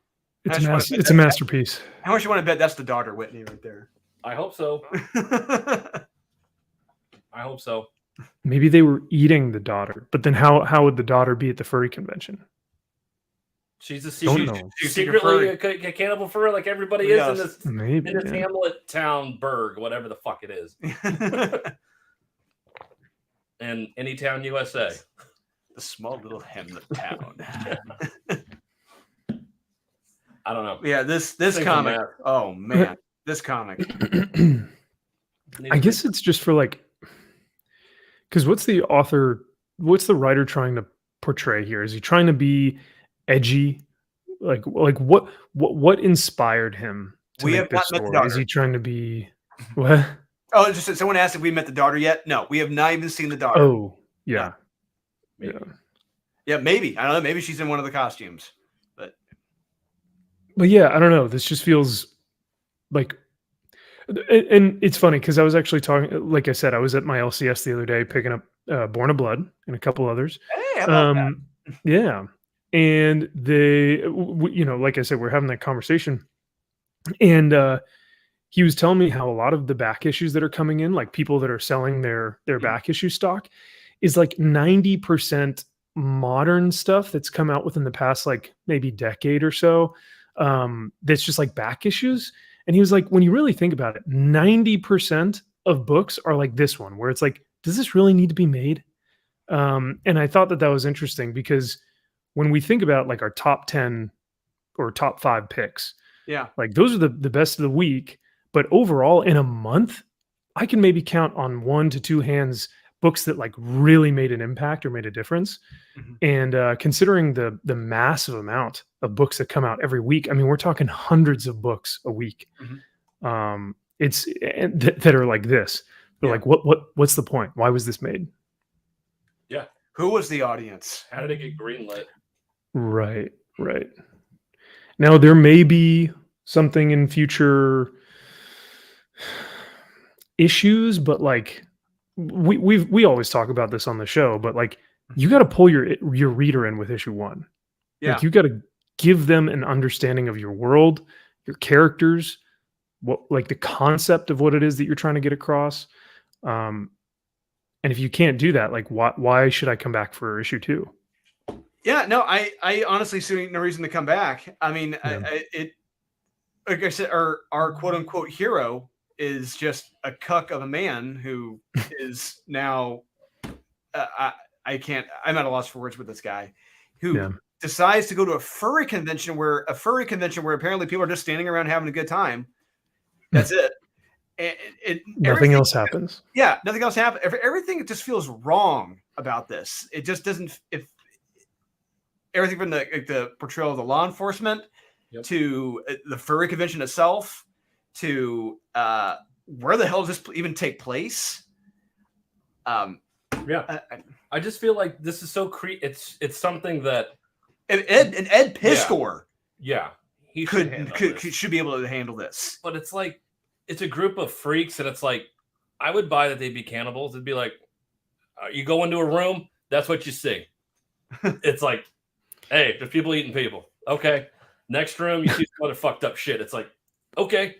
It's a masterpiece. How much you want to bet that's the daughter, Whitney, right there? I hope so. I hope so. Maybe they were eating the daughter, but then how would the daughter be at the furry convention? She's Don't know. she's secretly a cannibal furry like everybody is in this Maybe in this Hamlet town burg, whatever the fuck it is. In any town USA. The small little Hamlet town. I don't know. Yeah, this comic. Oh man, this comic. I guess it's just for like, because what's the writer trying to portray here? Is he trying to be edgy? Like what inspired him to We make have this not met the story? Is daughter. he trying to be what? Oh, just someone asked if we met the daughter yet. No, we have not even seen the daughter. Oh, yeah. Maybe. Yeah. Yeah, maybe. I don't know. Maybe she's in one of the costumes. But yeah, I don't know. This just feels like, and it's funny because I was actually talking, like I said, I was at my LCS the other day picking up Born of Blood and a couple others. Hey, how about that? Yeah. And like I said, we're having that conversation. And he was telling me how a lot of the back issues that are coming in, like people that are selling their back issue stock, is like 90% modern stuff that's come out within the past like maybe decade or so. That's just like back issues. And he was like, when you really think about it, 90% of books are like this one, where it's like, does this really need to be made? And I thought that was interesting because when we think about like our top 10 or top 5 picks, Yeah. like those are the best of the week. But overall, in a month, I can maybe count on 1 to 2 hands books that like really made an impact or made a difference. Mhm. And considering the massive amount of books that come out every week, I mean, we're talking hundreds of books a week. Mhm. That are like this. They're Yeah. like, what's the point? Why was this made? Yeah. Who was the audience? How did it get greenlit? Right. Now there may be something in future issues, but like we always talk about this on the show, but like you got to pull your reader in with issue 1. Yeah. Like you got to give them an understanding of your world, your characters, what like the concept of what it is that you're trying to get across. And if you can't do that, like why should I come back for issue 2? Yeah, no, I honestly see no reason to come back. I mean, Yeah. Like I said, our quote unquote hero is just a cuck of a man who is now, I'm at a loss for words with this guy who decides to go to a furry convention where apparently people are just standing around having a good time. That's it. And Nothing else happens. Yeah, nothing else happens. Everything just feels wrong about this. It just doesn't. If everything from the portrayal of the law enforcement to the furry convention itself to where the hell does this even take place? I just feel like this is so it's something that Ed Piskor he should be able to handle this. But it's like it's a group of freaks, and it's like I would buy that they'd be cannibals. It'd be like, you go into a room, that's what you see. It's like, hey, there's people eating people. Okay. Next room, you see some other fucked up shit. It's like, okay,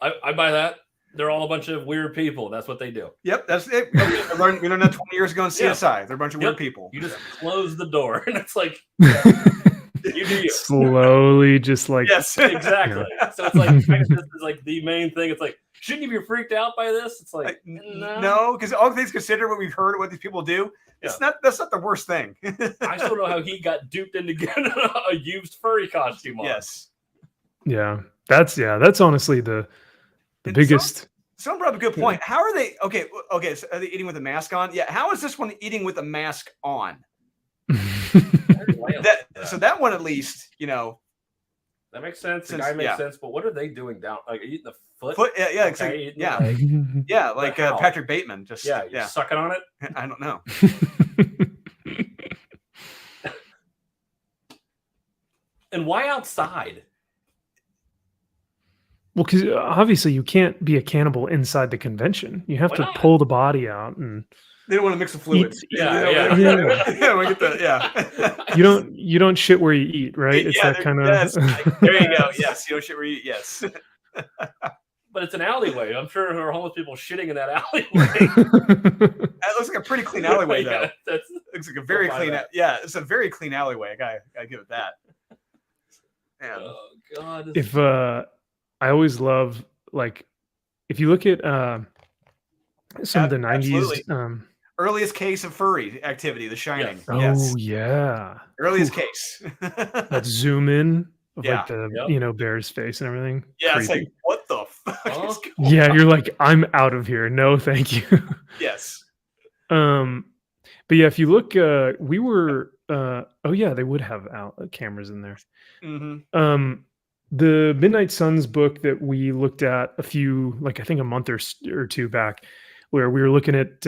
I buy that. They're all a bunch of weird people. That's what they do. Yep, that's it. We learned that 20 years ago in CSI. They're a bunch of weird people. You just close the door, and it's like, you do you. Slowly, just like Yes, exactly. Yeah. So it's like, this is like the main thing. It's like, shouldn't you be freaked out by this? It's like no, because all things considered, what we've heard of what these people do, it's not. That's not the worst thing. I still don't know how he got duped into getting a used furry costume on. Yes. Yeah, that's honestly the biggest. Someone brought up a good point. How are they? Okay. So are they eating with a mask on? Yeah. How is this one eating with a mask on? So that one, at least, that makes sense. The guy makes sense. But what are they doing down? Like eating the foot? Yeah. Okay, Yeah. Like Patrick Bateman. Just sucking on it. I don't know. And why outside? Well, because obviously you can't be a cannibal inside the convention. You have to pull the body out, and they don't want to mix the fluids. Yeah. You don't shit where you eat, right? It's that kind of. Yes. There you go. Yes, you don't shit where you eat. Yes. But it's an alleyway. I'm sure there are homeless people shitting in that alleyway. That looks like a pretty clean alleyway, though. That looks like a very clean. Yeah, it's a very clean alleyway. I gotta give it that. Man. Oh God. If I always love, like, if you look at some of the 90s. Earliest case of furry activity, The Shining. Yes. Oh, yeah. Earliest case. That zoom in of like the bear's face and everything. Yeah, Creepy. it's like, what the fuck is going on? Yeah, you're like, I'm out of here. No, thank you. Yes. But yeah, if you look, we were they would have cameras in there. Mm-hmm. The Midnight Suns book that we looked at I think a month or two back, where we were looking at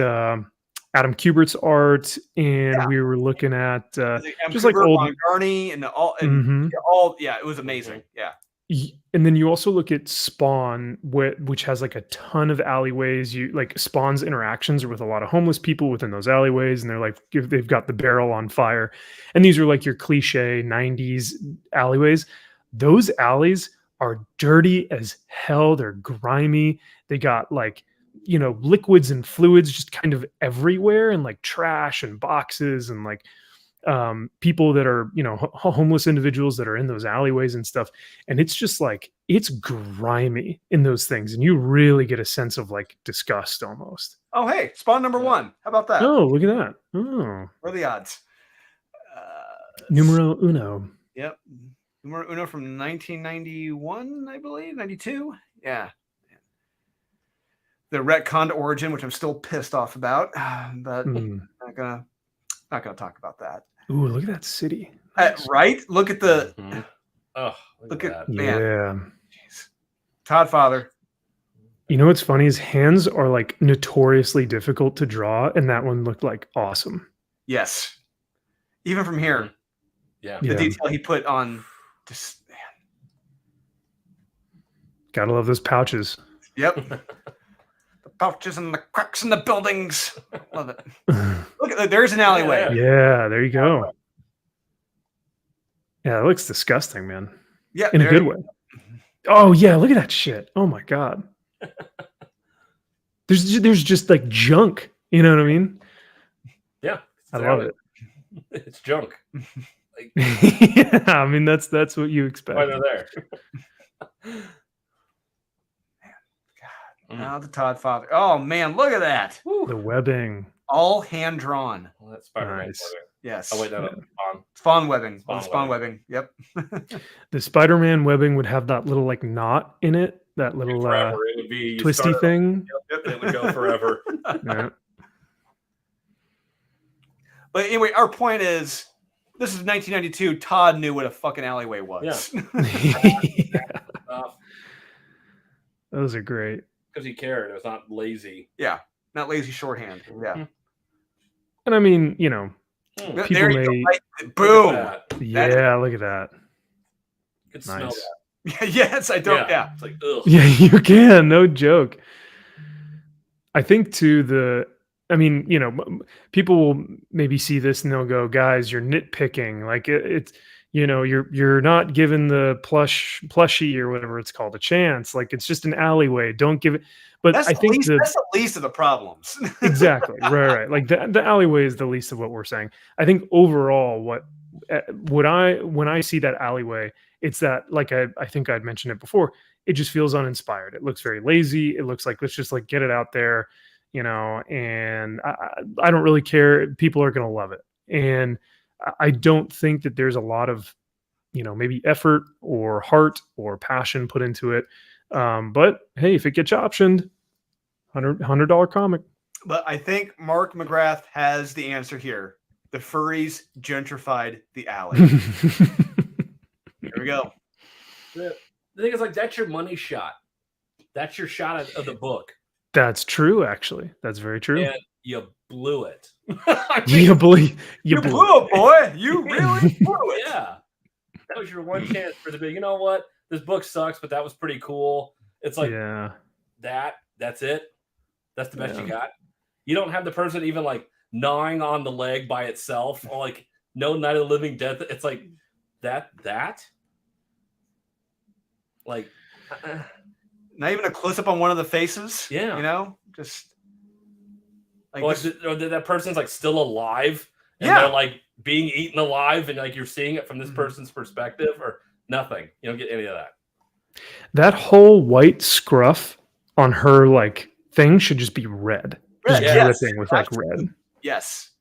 Adam Kubert's art, and we were looking at just like old Garney and all, it was amazing. Yeah. And then you also look at Spawn, which has like a ton of alleyways. Spawn's interactions are with a lot of homeless people within those alleyways, and they're like, they've got the barrel on fire, and these are like your cliche 90s alleyways. Those alleys are dirty as hell. They're grimy. They got like, liquids and fluids just kind of everywhere, and like trash and boxes, and like people that are, homeless individuals that are in those alleyways and stuff. And it's just like, it's grimy in those things. And you really get a sense of like disgust almost. Oh, hey, Spawn number 1. How about that? Oh, look at that. Oh, what are the odds? Numero uno. Yep. Numero uno from 1991, I believe, 92. Yeah. The retconned origin, which I'm still pissed off about, but not gonna talk about that. Ooh, look at that city. Right? Look at the. Mm-hmm. Oh, look at that. Man. Yeah. Jeez. Todd Father. You know what's funny is hands are like notoriously difficult to draw, and that one looked like awesome. Yes. Even from here. Yeah. The detail he put on. Just, man. Gotta love those pouches. Yep. The pouches and the cracks in the buildings. Love it. Look at there's an alleyway. Yeah, there you go. Yeah, it looks disgusting, man. Yeah, in a good way. Oh yeah, look at that shit. Oh my God. There's just like junk. You know what I mean? Yeah, I love it. It's junk. Yeah, I mean that's what you expect. Why they're there. Now the Todd Father. Oh man, look at that. Woo. The webbing. All hand drawn. Well, that's Spider-Man nice. webbing. Yes. Oh wait, no, Spawn. Spawn webbing. Spawn webbing. Yep. The Spider-Man webbing would have that little like knot in it. That little it would be twisty thing. Yep, it would go forever. Yeah. But anyway, our point is, this is 1992. Todd knew what a fucking alleyway was. Yeah. Those are great. Because he cared. It was not lazy. Yeah. Not lazy shorthand. Yeah. And I mean, people there you may... go. Right. Boom. Yeah, look at that. You can smell that. Yes, I don't. Yeah. It's like, ugh. Yeah, you can. No joke. I think too, I mean, people will maybe see this and they'll go, "Guys, you're nitpicking. Like it's, you're not giving the plushie or whatever it's called a chance. Like it's just an alleyway. Don't give it." But That's I the think least. That's the least of the problems. exactly right. Like the alleyway is the least of what we're saying. I think overall, when I see that alleyway, it's that, like I think I'd mentioned it before. It just feels uninspired. It looks very lazy. It looks like let's just like get it out there, And I don't really care. People are gonna love it, and I don't think that there's a lot of maybe effort or heart or passion put into it. But hey, if it gets optioned, $100 comic. But I think Mark McGrath has the answer here. The furries gentrified the alley. Here we go. The thing is, like, that's your money shot. That's your shot of the book. That's true, actually. That's very true. And you blew it. You blew it, boy. You really blew it. Yeah. That was your one chance for the big, you know what? This book sucks, but that was pretty cool. It's like, that's it. That's the best you got. You don't have the person even like gnawing on the leg by itself, or like no Night of the Living Dead. It's like that. Like, not even a close up on one of the faces. Yeah. Just like that person's like still alive, and they're like being eaten alive, and like you're seeing it from this person's perspective, or nothing. You don't get any of that. That whole white scruff on her like thing should just be red. Just dripping with like red. Yes.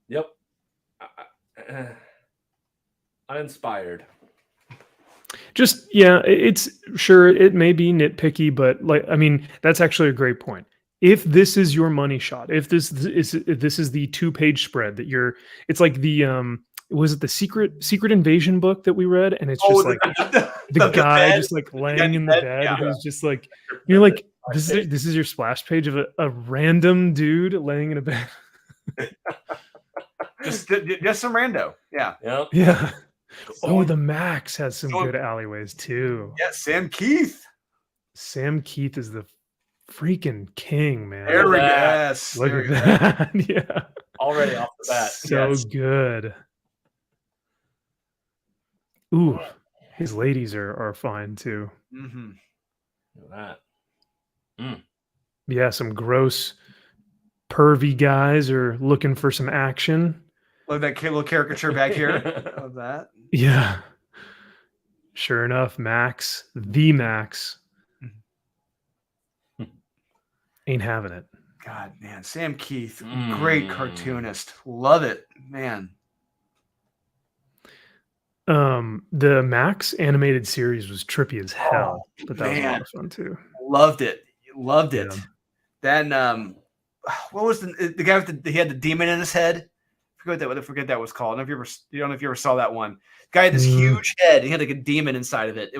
Yep. Uninspired. Just it's sure it may be nitpicky, but like I mean that's actually a great point. If this is your money shot, if this is the 2-page spread that it's like the was it the secret invasion book that we read, and it's just like the guy just like laying in the bed who's just like you're like this is your splash page of a random dude laying in a bed. just some rando. Yeah. Oh, the Max has some good alleyways too. Yeah, Sam Keith. Sam Keith is the freaking king, man. There we go. Look at that. Yeah. Already off the bat. So good. Ooh, his ladies are fine too. Mm-hmm. Look at that. Yeah, some gross, pervy guys are looking for some action. Look at that little caricature back here of that. Yeah. Sure enough, Max, the Max, ain't having it. God, man. Sam Keith, great cartoonist. Love it, man. The Max animated series was trippy as hell, but that was a lot of fun too. Loved it. Then, what was the guy with he had the demon in his head? I forget that was called. I don't know if you ever saw that one. Guy had this huge head. He had like a demon inside of it.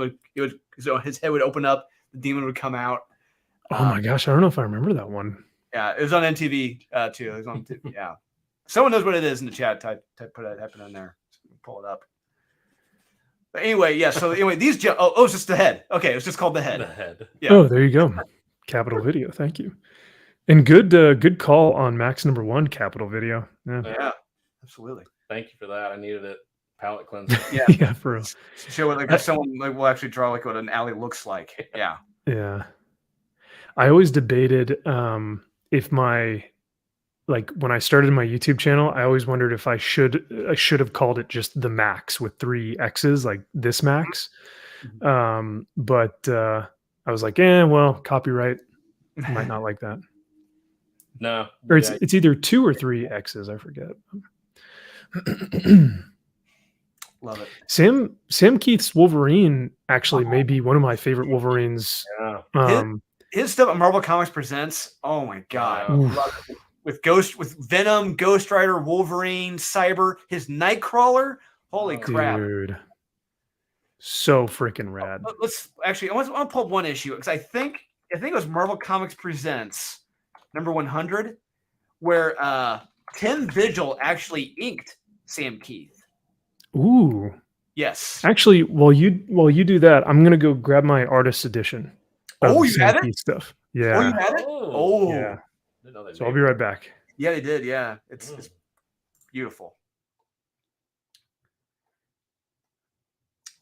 So his head would open up. The demon would come out. Oh my gosh, I don't know if I remember that one. Yeah, it was on MTV too. It was on TV. Yeah, someone knows what it is in the chat. Type it in there. Pull it up. But anyway, yeah. So anyway, these it's just the head. Okay, it was just called the head. The head. Yeah. Oh, there you go. Capital Video. Thank you. And good call on Max #1 Capital Video. Yeah, absolutely. Thank you for that. I needed it. Palette cleanser. Yeah, for real. Show it like someone like will actually draw like what an alley looks like. Yeah. Yeah. I always debated if when I started my YouTube channel, I always wondered if I should have called it just the Max with 3 X's, like this Max. But I was like, well, copyright. I might not like that. No. Or it's either 2 or 3 X's, I forget. Love it. Sam Keith's Wolverine actually may be one of my favorite Wolverines. Yeah. His stuff at Marvel Comics Presents. Oh my god. Love it. With Venom, Ghost Rider, Wolverine, Cyber, his Nightcrawler. Holy crap. Dude. So freaking rad. I want to pull up one issue because I think it was Marvel Comics Presents number 100 where Tim Vigil actually inked Sam Keith. Ooh. Yes. Actually, while you do that, I'm gonna go grab my artist edition. Oh, of you had Sam it? Keith stuff. Oh, you Yeah. had it? Oh, Oh, Yeah. didn't know they So I'll made be one. right back. yeah, they did. Yeah, it's beautiful.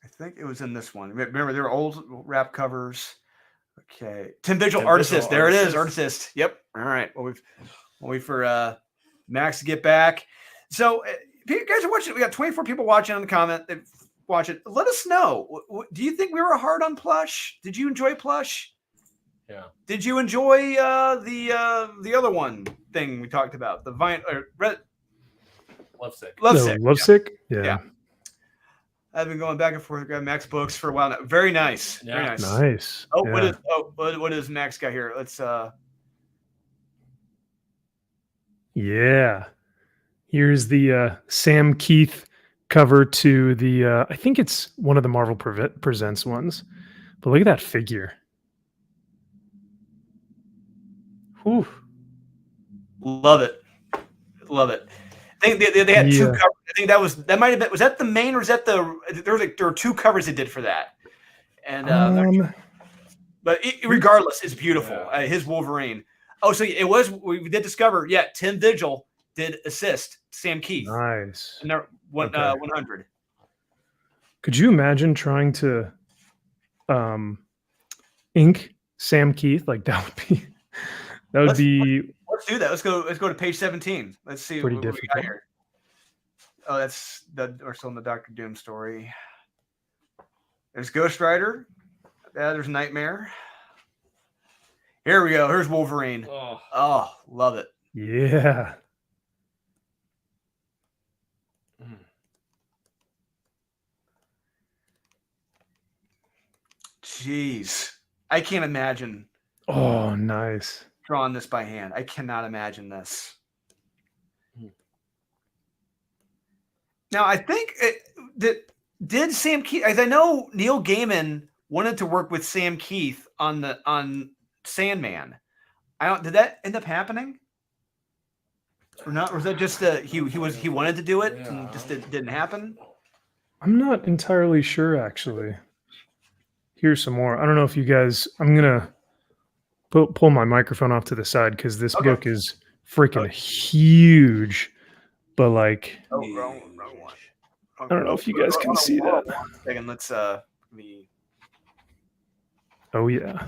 I think it was in this one. Remember, there were old wrap covers. Okay, Tim Vigil, Tim Artist. Vigil, There it is, Artist. Artist. Yep. All right. Well, we'll wait for Max to get back. So, if you guys are watching, we got 24 people watching on the comment. That watch it. Let us know. Do you think we were hard on Plush? Did you enjoy Plush? Yeah. Did you enjoy the other one thing we talked about? The Vine or Red Lovesick. Lovesick. Lovesick? Yeah. Yeah. I've been going back and forth with Max books for a while now. Very nice. Yeah. Very nice. Nice. Oh, Yeah. what is Max got here? Let's Yeah. Here's the Sam Keith cover to the I think it's one of the Marvel Presents ones. But look at that figure. Whew. love it. Love it. I think they had two Yeah. covers. I think that might have been, was that the main or was that there were two covers they did for that. And but regardless, it's beautiful. Yeah. His Wolverine. Oh, so it was, we did discover, yeah, Tim Vigil did assist Sam Keith. Nice. And they're 100. Could you imagine trying to ink Sam Keith? Like that would be Let's do that. Let's go to page 17. Let's see pretty what we difficult. got here. Oh, we're still in the Doctor Doom story. There's Ghost Rider. There's Nightmare. Here we go. Here's Wolverine. Oh, love it. Yeah. Jeez. I can't imagine Oh, nice. drawing this by hand. I cannot imagine this. Now, I think did Sam Keith, as I know Neil Gaiman wanted to work with Sam Keith on Sandman. Did that end up happening? Or not? Or was that just he wanted to do it and just didn't happen? I'm not entirely sure actually. Here's some more. I don't know if you guys, I'm gonna pull my microphone off to the side because this book is freaking huge. But like, wrong one. I don't know if you guys can see that. Second, let's Oh yeah.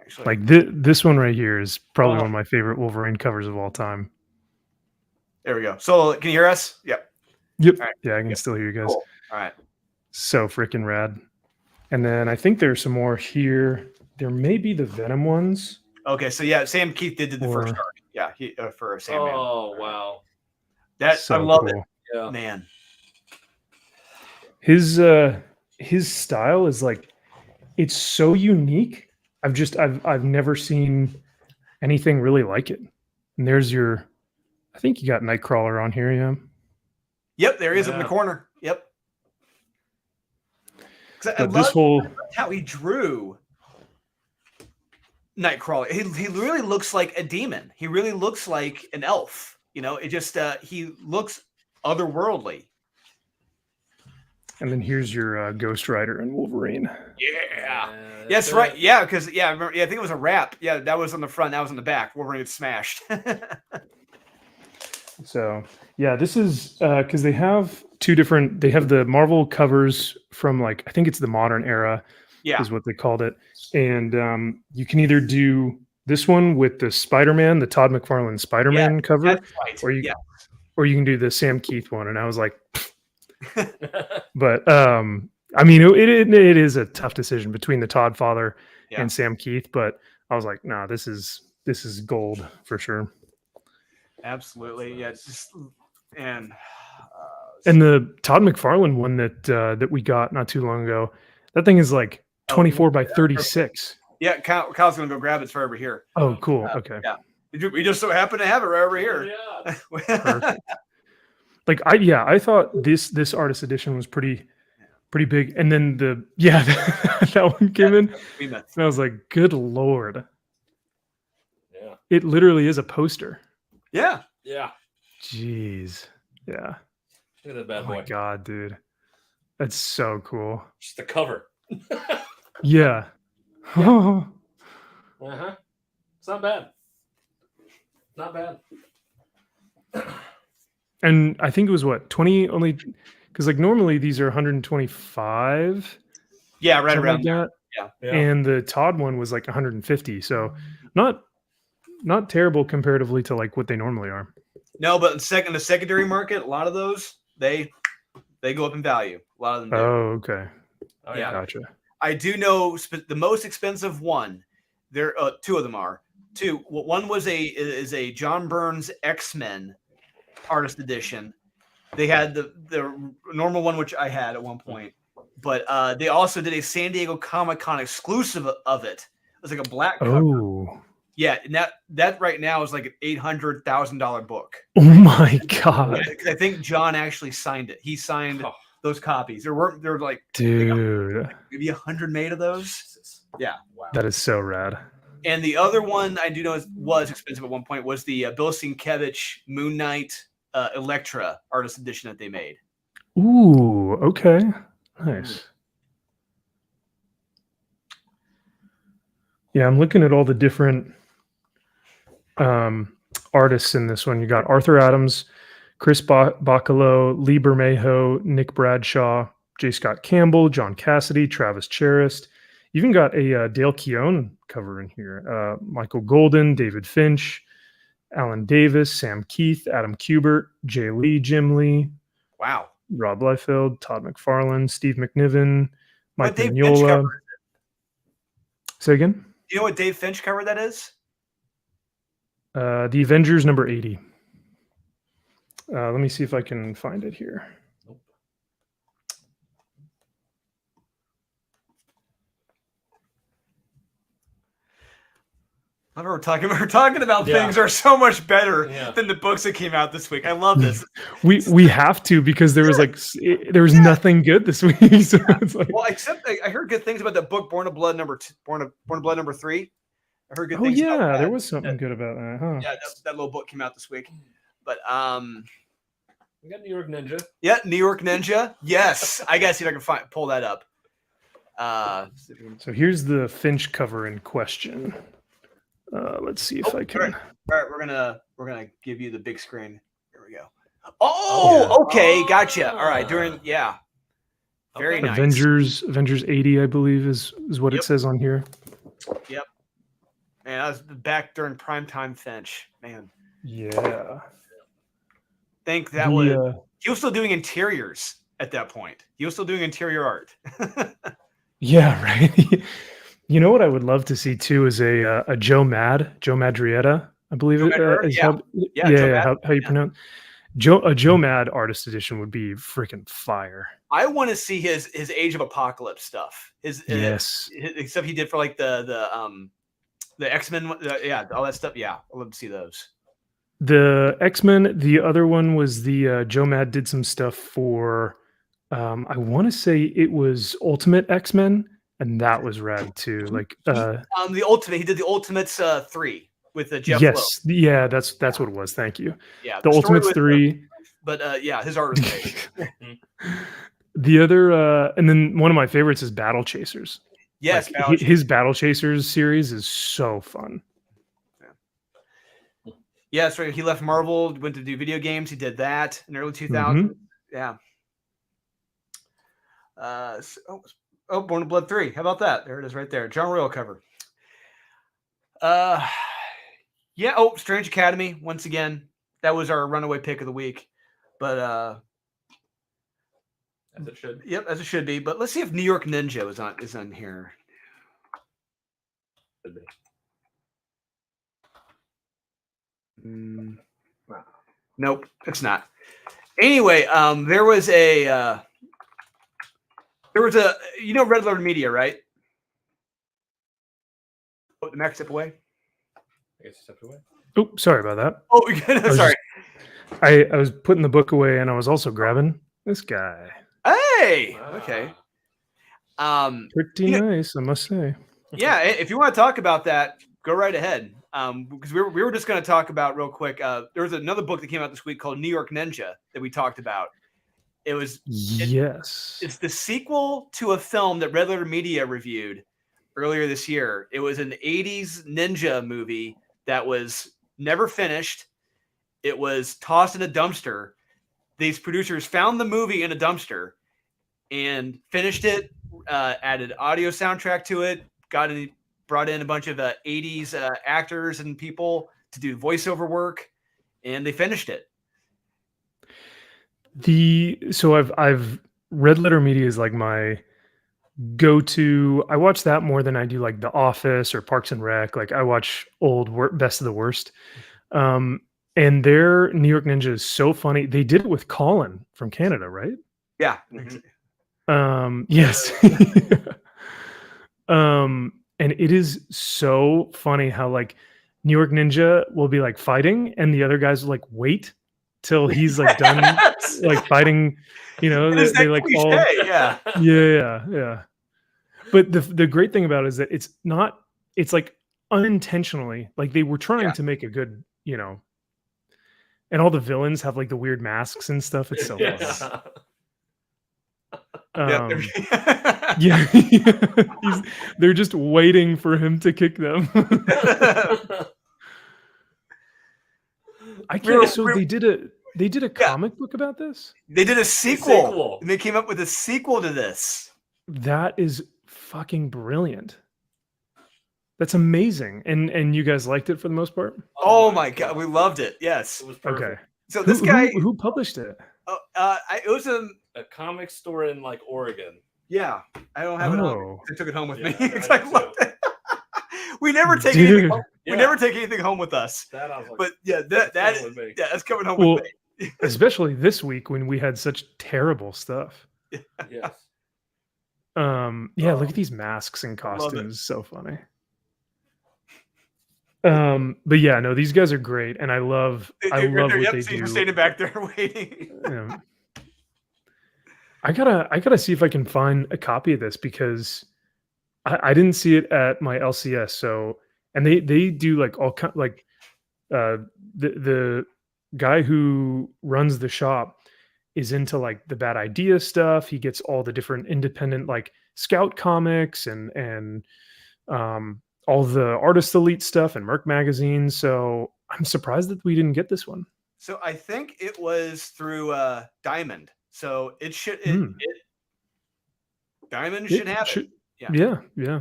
actually, Like this one right here is probably one of my favorite Wolverine covers of all time. there we go. So can you hear us? Yep. Yep. All right. Yeah, I can still hear you guys. Cool. All right. So freaking rad. And then I think there's some more here. There may be the Venom ones. Okay, so yeah, Sam Keith did the first arc. Yeah, he for Sandman. Oh wow. That So I love cool. it. Yeah. Man. His style is like, it's so unique. I've never seen anything really like it. And there's your, I think you got Nightcrawler on here, yeah. Yep, there he is in the corner. Yep. I But this love how he drew Nightcrawler. He really looks like a demon. He really looks like an elf. You know, it just he looks otherworldly. And then here's your Ghost Rider and Wolverine. Yeah. Yes, right. Yeah, because I remember, I think it was a wrap. Yeah, that was on the front, that was on the back. Wolverine gets smashed. So yeah, this is because they have two different. They have the Marvel covers from like, I think it's the modern era, is what they called it. And you can either do this one with the Spider-Man, the Todd McFarlane Spider-Man cover, that's right. or you can do the Sam Keith one. And I was like, but I mean, it is a tough decision between the Todd father and Sam Keith. But I was like, nah, this is gold for sure. Absolutely, yeah. It's just, and the Todd McFarlane one that we got not too long ago, that thing is like 24 by 36. Yeah, Kyle's gonna go grab it. It's right over here. Oh, cool. Okay. Yeah, we just so happen to have it right over here. Perfect. Like I thought this artist edition was pretty big, and then that one came in, and I was like, good lord. Yeah. It literally is a poster. Yeah. Yeah. Jeez. Yeah. Look at that bad Oh boy. my god, dude. That's so cool. Just the cover. Yeah. Uh huh. It's not bad. Not bad. And I think it was what 20 only, because like normally these are 125. Yeah, right Something around like there. that. Yeah. And the Todd one was like 150. So not terrible comparatively to like what they normally are. No, but the secondary market, a lot of those they go up in value. A lot of them do. Oh, okay. Oh, Yeah. Gotcha. I do know the most expensive one. There, two of them are. Two. One was a John Burns X-Men artist edition. They had the normal one, which I had at one point, but they also did a San Diego Comic-Con exclusive of it. It was like a black cover. Oh. Yeah, and that right now is like an $800,000 book. Oh my God. Yeah, 'cause I think John actually signed it. He signed those copies. There were like Dude, maybe 100 made of those. Yeah, Wow. that is so rad. And the other one I do know was expensive at one point was the Bill Sienkiewicz Moon Knight Elektra artist edition that they made. Ooh, okay. Nice. Yeah, I'm looking at all the different artists in this one. You got Arthur Adams, Chris Bacalo, Lee Bermejo, Nick Bradshaw, J. Scott Campbell, John Cassidy, Travis Charest. You even got a Dale Keown cover in here. Michael Golden, David Finch, Alan Davis, Sam Keith, Adam Kubert, Jay Lee, Jim Lee. Wow. Rob Liefeld, Todd McFarlane, Steve McNiven, Mike Dave Finch Mignola. cover is it? Say again? Do you know what Dave Finch cover that is? The Avengers number 80. Let me see if I can find it here. Nope. We're talking about things that are so much better Yeah. than the books that came out this week. I love this. We have to, because there was like there was nothing good this week. So it's like, Well, except I heard good things about the book Born of Blood number 3. I heard good oh things. yeah, about there that. was something good about that, huh? Yeah, that little book came out this week. But We got New York Ninja. yeah, New York Ninja. Yes, I gotta see if I can pull that up. So here's the Finch cover in question. Let's see if I can. All right, we're gonna give you the big screen. Here we go. Oh, okay, gotcha. All right, very nice. Avengers 80, I believe, is what it says on here. Yep. Man, that was back during primetime Finch. Man, Yeah. think that was he was still doing interiors at that point. He was still doing interior art. Yeah, right. You know what I would love to see too is a Joe Madrietta, I believe Joe it Madrietta? is. Yeah. How you pronounce Joe Mad artist edition would be freaking fire. I want to see his Age of Apocalypse stuff. His stuff he did for like the X-Men, all that stuff. Yeah, I'd love to see those. The X-Men. The other one was the Joe Mad did some stuff for. I want to say it was Ultimate X-Men, and that was rad too. Like the Ultimate. He did the Ultimates 3 with the Jeff Yes, Lowe. yeah, that's what it was. Thank you. Yeah, the Ultimates 3. But yeah, his art was great. The other, and then one of my favorites is Battle Chasers. Yes, like, his Battle Chasers series is so fun. Yeah, that's right. He left Marvel, went to do video games. He did that in the early 2000s. Yeah. Born of Blood 3. How about that? There it is right there. John Royal cover. Yeah. Oh, Strange Academy. Once again, that was our runaway pick of the week. But as it should. Yep, as it should be. But let's see if New York Ninja is on here. Should be. Nope, it's not. Anyway, there was a Red Letter Media, right? Oh, the Mac step away. I guess you stepped away. Oh, sorry about that. Oh, sorry. I was putting the book away, and I was also grabbing this guy. Hey, okay. Pretty nice, I must say. Yeah, if you want to talk about that, go right ahead. Because we were just going to talk about real quick. There was another book that came out this week called New York Ninja that we talked about. It's the sequel to a film that Red Letter Media reviewed earlier this year. It was an 80s ninja movie that was never finished. It was tossed in a dumpster. These producers found the movie in a dumpster and finished it, added audio soundtrack to it, brought in a bunch of 80s actors and people to do voiceover work, and they finished it. So I've Red Letter Media is like my go-to. I watch that more than I do like The Office or Parks and Rec. Like I watch old Best of the Worst. And their New York Ninja is so funny. They did it with Colin from Canada, right? Yeah. Yes. And it is so funny how like New York Ninja will be like fighting and the other guys will like wait till he's like done like fighting, you know, they like cliche, all yeah. yeah. But the great thing about it is that it's like unintentionally, like they were trying to make a good, you know, and all the villains have like the weird masks and stuff. It's so funny. Yeah. They're just waiting for him to kick them. I can't. So they did a comic book about this. They did a sequel. And they came up with a sequel to this. That is fucking brilliant. That's amazing. And you guys liked it for the most part? Oh my God, we loved it. Yes. It was perfect. Okay. So this guy who published it? It was a comic store in like Oregon. Yeah, I don't have it on. I took it home with me. We never take anything home. We never take anything home with us. That I was like, but yeah, that's coming home with me. Especially this week when we had such terrible stuff. Yes. Look at these masks and costumes. So funny. But yeah, no, these guys are great, and I love what they do. You're standing back there waiting. I gotta see if I can find a copy of this because I didn't see it at my LCS. So, and they do like all kind like the guy who runs the shop is into like the Bad Idea stuff. He gets all the different independent like Scout comics and all the Artist Elite stuff and Merc magazine. So I'm surprised that we didn't get this one. So I think it was through Diamond. So it should Diamond should have it. Yeah. Mm-hmm.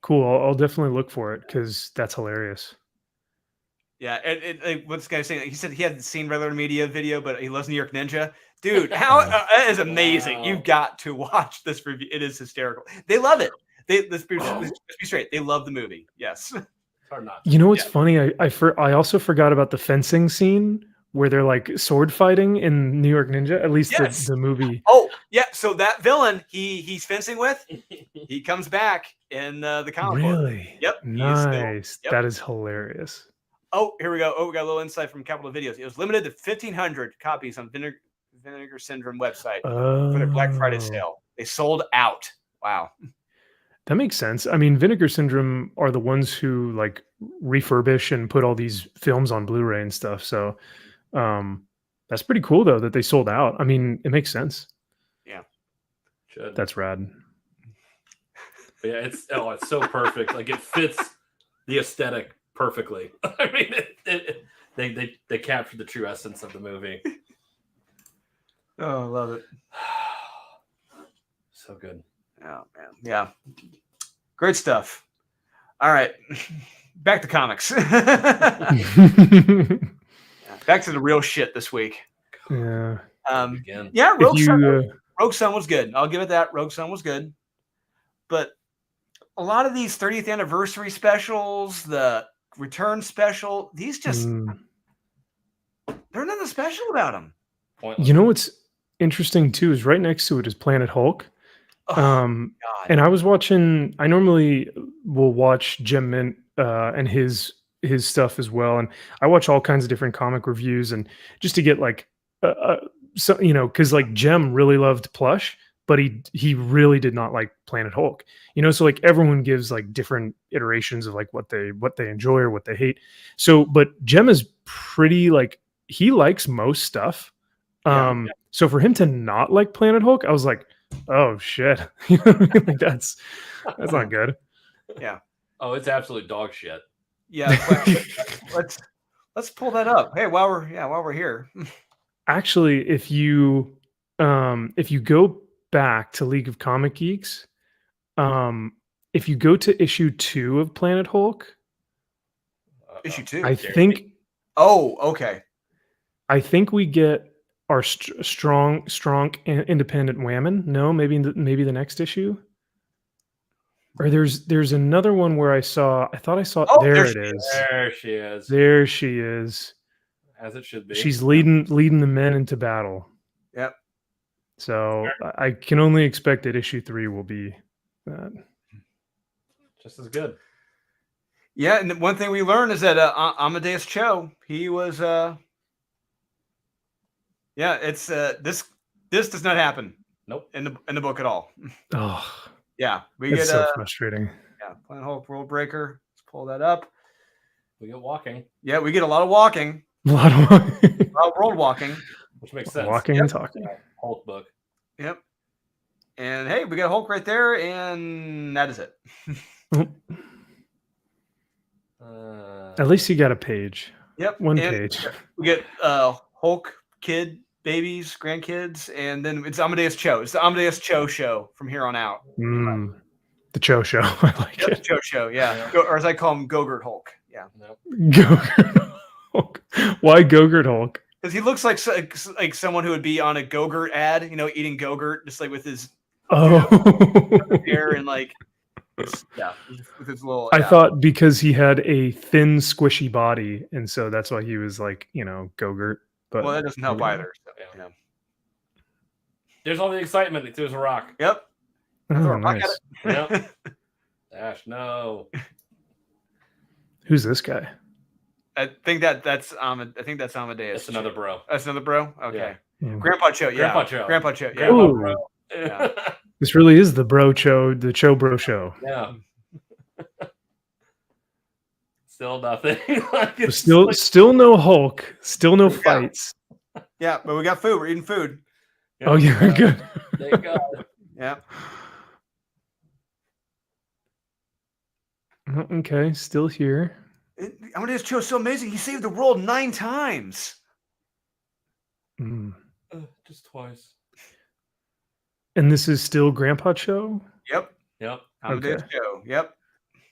Cool. I'll definitely look for it because that's hilarious. Yeah, and what's this guy saying? He said he hadn't seen Red Letter Media video, but he loves New York Ninja. Dude, how that is amazing! Wow. You've got to watch this review. It is hysterical. They love it. Let's be straight. They love the movie. Yes. You know what's funny? I also forgot about the fencing scene where they're like sword fighting in New York Ninja. At least the movie. Oh yeah. So that villain he's fencing with, he comes back in the comic book. Really? Yep. Nice. That is hilarious. Oh, here we go. Oh, we got a little insight from Capital Videos. It was limited to 1,500 copies on Vinegar Syndrome website for their Black Friday sale. They sold out. Wow. That makes sense. I mean, Vinegar Syndrome are the ones who like refurbish and put all these films on Blu-ray and stuff. So that's pretty cool though that they sold out. I mean, it makes sense. Yeah. That's rad. But yeah, it's so perfect. Like it fits the aesthetic perfectly. I mean, they captured the true essence of the movie. Oh, I love it. So good. Oh man, yeah, great stuff. All right, back to comics. Back to the real shit this week. Yeah. Yeah, Rogue Sun was good. I'll give it that. Rogue Sun was good, but a lot of these 30th anniversary specials, the return special, these just there's nothing special about them. You know what's interesting too is right next to it is Planet Hulk. And I was watching. I normally will watch Gem Mint and his stuff as well, and I watch all kinds of different comic reviews, and just to get like, so you know, because like Gem really loved Plush, but he really did not like Planet Hulk. You know, so like everyone gives like different iterations of like what they enjoy or what they hate. So, but Gem is pretty like he likes most stuff. So for him to not like Planet Hulk, I was like, oh shit. You know what I mean? Like, that's not good. Yeah. Oh, it's absolute dog shit. Yeah. Let's pull that up. Hey, while we're here. Actually, if you go back to League of Comic Geeks, if you go to issue 2 of Planet Hulk, Issue 2. I think Oh, okay. we get our strong independent whammon. No, maybe the next issue. Or there's another one where I thought I saw Oh, there there it she is. There she is. There she is. As it should be. She's leading the men into battle. Yep. So I can only expect that issue 3 will be that. Just as good. Yeah, and one thing we learned is that Amadeus Cho, he was it's this does not happen. Nope. In the book at all. Oh, Yeah, we it's get so frustrating. Yeah, Planet Hulk World Breaker. Let's pull that up. We get walking. Yeah, we get a lot of walking. A lot of A lot of world walking. Which makes sense. walking and talking. Hulk book. Yep. And hey, we got Hulk right there, and that is it. At least you got a page. Yep. One and page. We get Hulk kid, babies, grandkids, and then it's Amadeus Cho. It's the Amadeus Cho show from here on out. The Cho show. I like it. Cho show, yeah. Or as I call him, Gogurt Hulk. Yeah. Nope. Gogurt Hulk. Why Gogurt Hulk? Because he looks like someone who would be on a Gogurt ad, eating Gogurt, just like with his hair and like, with his little. I thought because he had a thin, squishy body, and so that's why he was like, Gogurt. But well, that doesn't help either. So, yeah. There's all the excitement. He throws a rock. Yep. Oh, nice. Yep. Dash, no. Who's this guy? I think that's Amadeus. That's another bro. That's another bro. Okay. Yeah. Grandpa Cho. Yeah. Grandpa Cho. Yeah. Ooh. Bro. Yeah. This really is the Cho Bro show. Yeah. Still nothing. Still no Hulk. Still no fights. Yeah, but we got food. We're eating food. Oh yeah, good. Thank God. Yeah. Okay, still here. Amadeus Cho is so amazing. He saved the world 9 times. Just twice. And this is still Grandpa Cho? Yep. Amadeus Cho. Yep.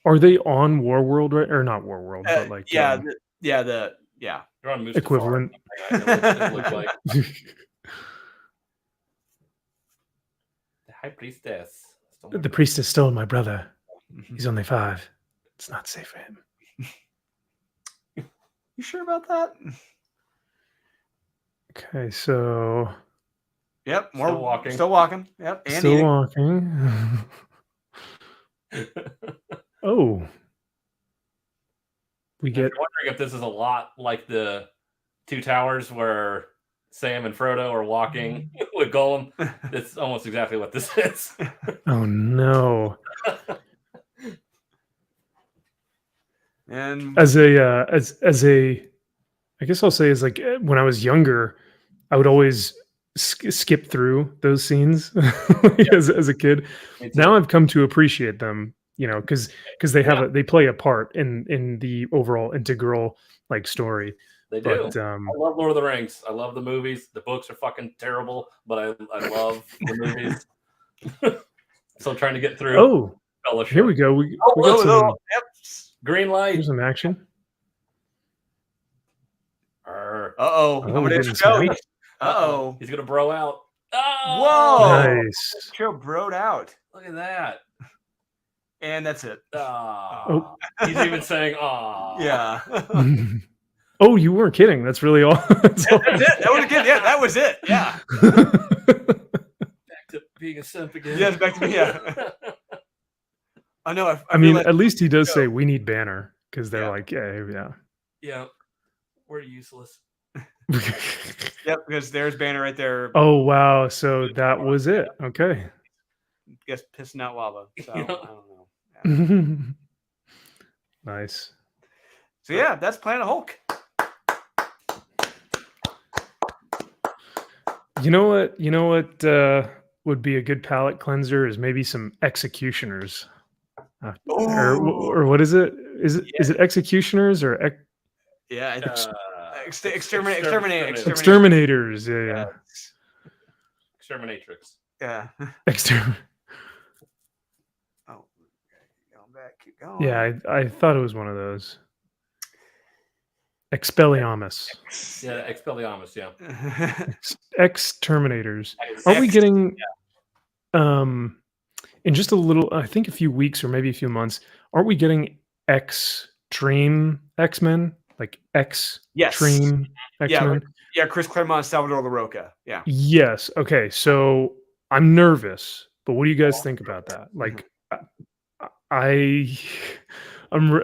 Are they on War World or not War World, but like they're on Moose equivalent. It looks like. The High Priestess. The priestess stole my brother. He's only 5. It's not safe for him. You sure about that? Okay, so yep, Still walking. Still walking. Yep, and still eating. walking. Oh, we get. I'm wondering if this is a lot like the Two Towers where Sam and Frodo are walking with Gollum. It's almost exactly what this is. Oh no! And As a, I guess I'll say, as like when I was younger, I would always skip through those scenes as a kid. Now I've come to appreciate them, because they they play a part in the overall integral like story. They do. But, I love Lord of the Rings. I love the movies. The books are fucking terrible, but I love the movies. So I'm trying to get through. Oh, Fellowship. here we go. We got some, green light. here's some action. Uh-oh. Amadeus Cho. Uh-oh. He's gonna bro out. Oh! Whoa. Nice. Cho broed out. Look at that. And that's it. Oh. He's even saying, "Ah." Yeah. Oh, you weren't kidding. That's really all. That's all. That's it. That was good. Yeah, that was it. Yeah. Back to being a simp again. Yeah, back to me. Yeah. I know. I mean, at least he does say we need Banner because they're like, yeah. Yeah. We're useless. Yep, because there's Banner right there. Oh wow! So that was it. Okay. Guess pissing out lava. So I don't know. Yeah. Nice. So yeah, that's Planet Hulk. You know what? would be a good palate cleanser is maybe some executioners. Or what is it? Is it executioners or Yeah, Exterminatrix. exterminators? Yeah. Exterminatrix. Yeah. Oh, going back, keep going. Yeah, I thought it was one of those. Expelliarmus. Yeah, Expelliarmus. Yeah. Exterminators. Aren't we getting in just a little, I think a few weeks or maybe a few months, aren't we getting Extreme X-Men? Like Extreme X-Men? Yeah, Chris Claremont, Salvador LaRocca. Yeah. Yes. Okay. So I'm nervous, but what do you guys think about that? Like,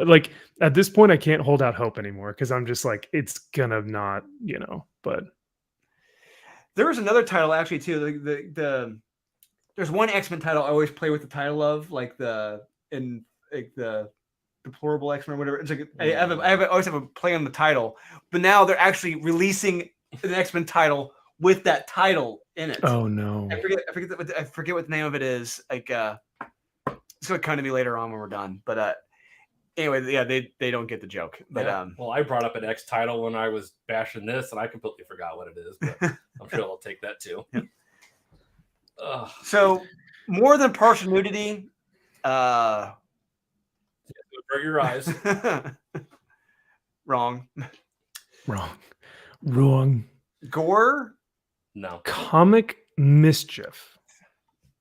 like at this point, I can't hold out hope anymore because I'm just like, it's gonna not, but there was another title actually too. There's one X-Men title I always play with the title of, like the Deplorable X-Men or whatever. It's like I always have a play on the title, but now they're actually releasing an X-Men title with that title in it. Oh no. I forget what the name of it is. Like it's gonna come to me later on when we're done. But anyway, yeah, they don't get the joke. But well, I brought up an X title when I was bashing this, and I completely forgot what it is. But I'm sure they'll take that too. Yeah. So more than partial nudity. Burn your eyes. Wrong. Gore. No. Comic mischief.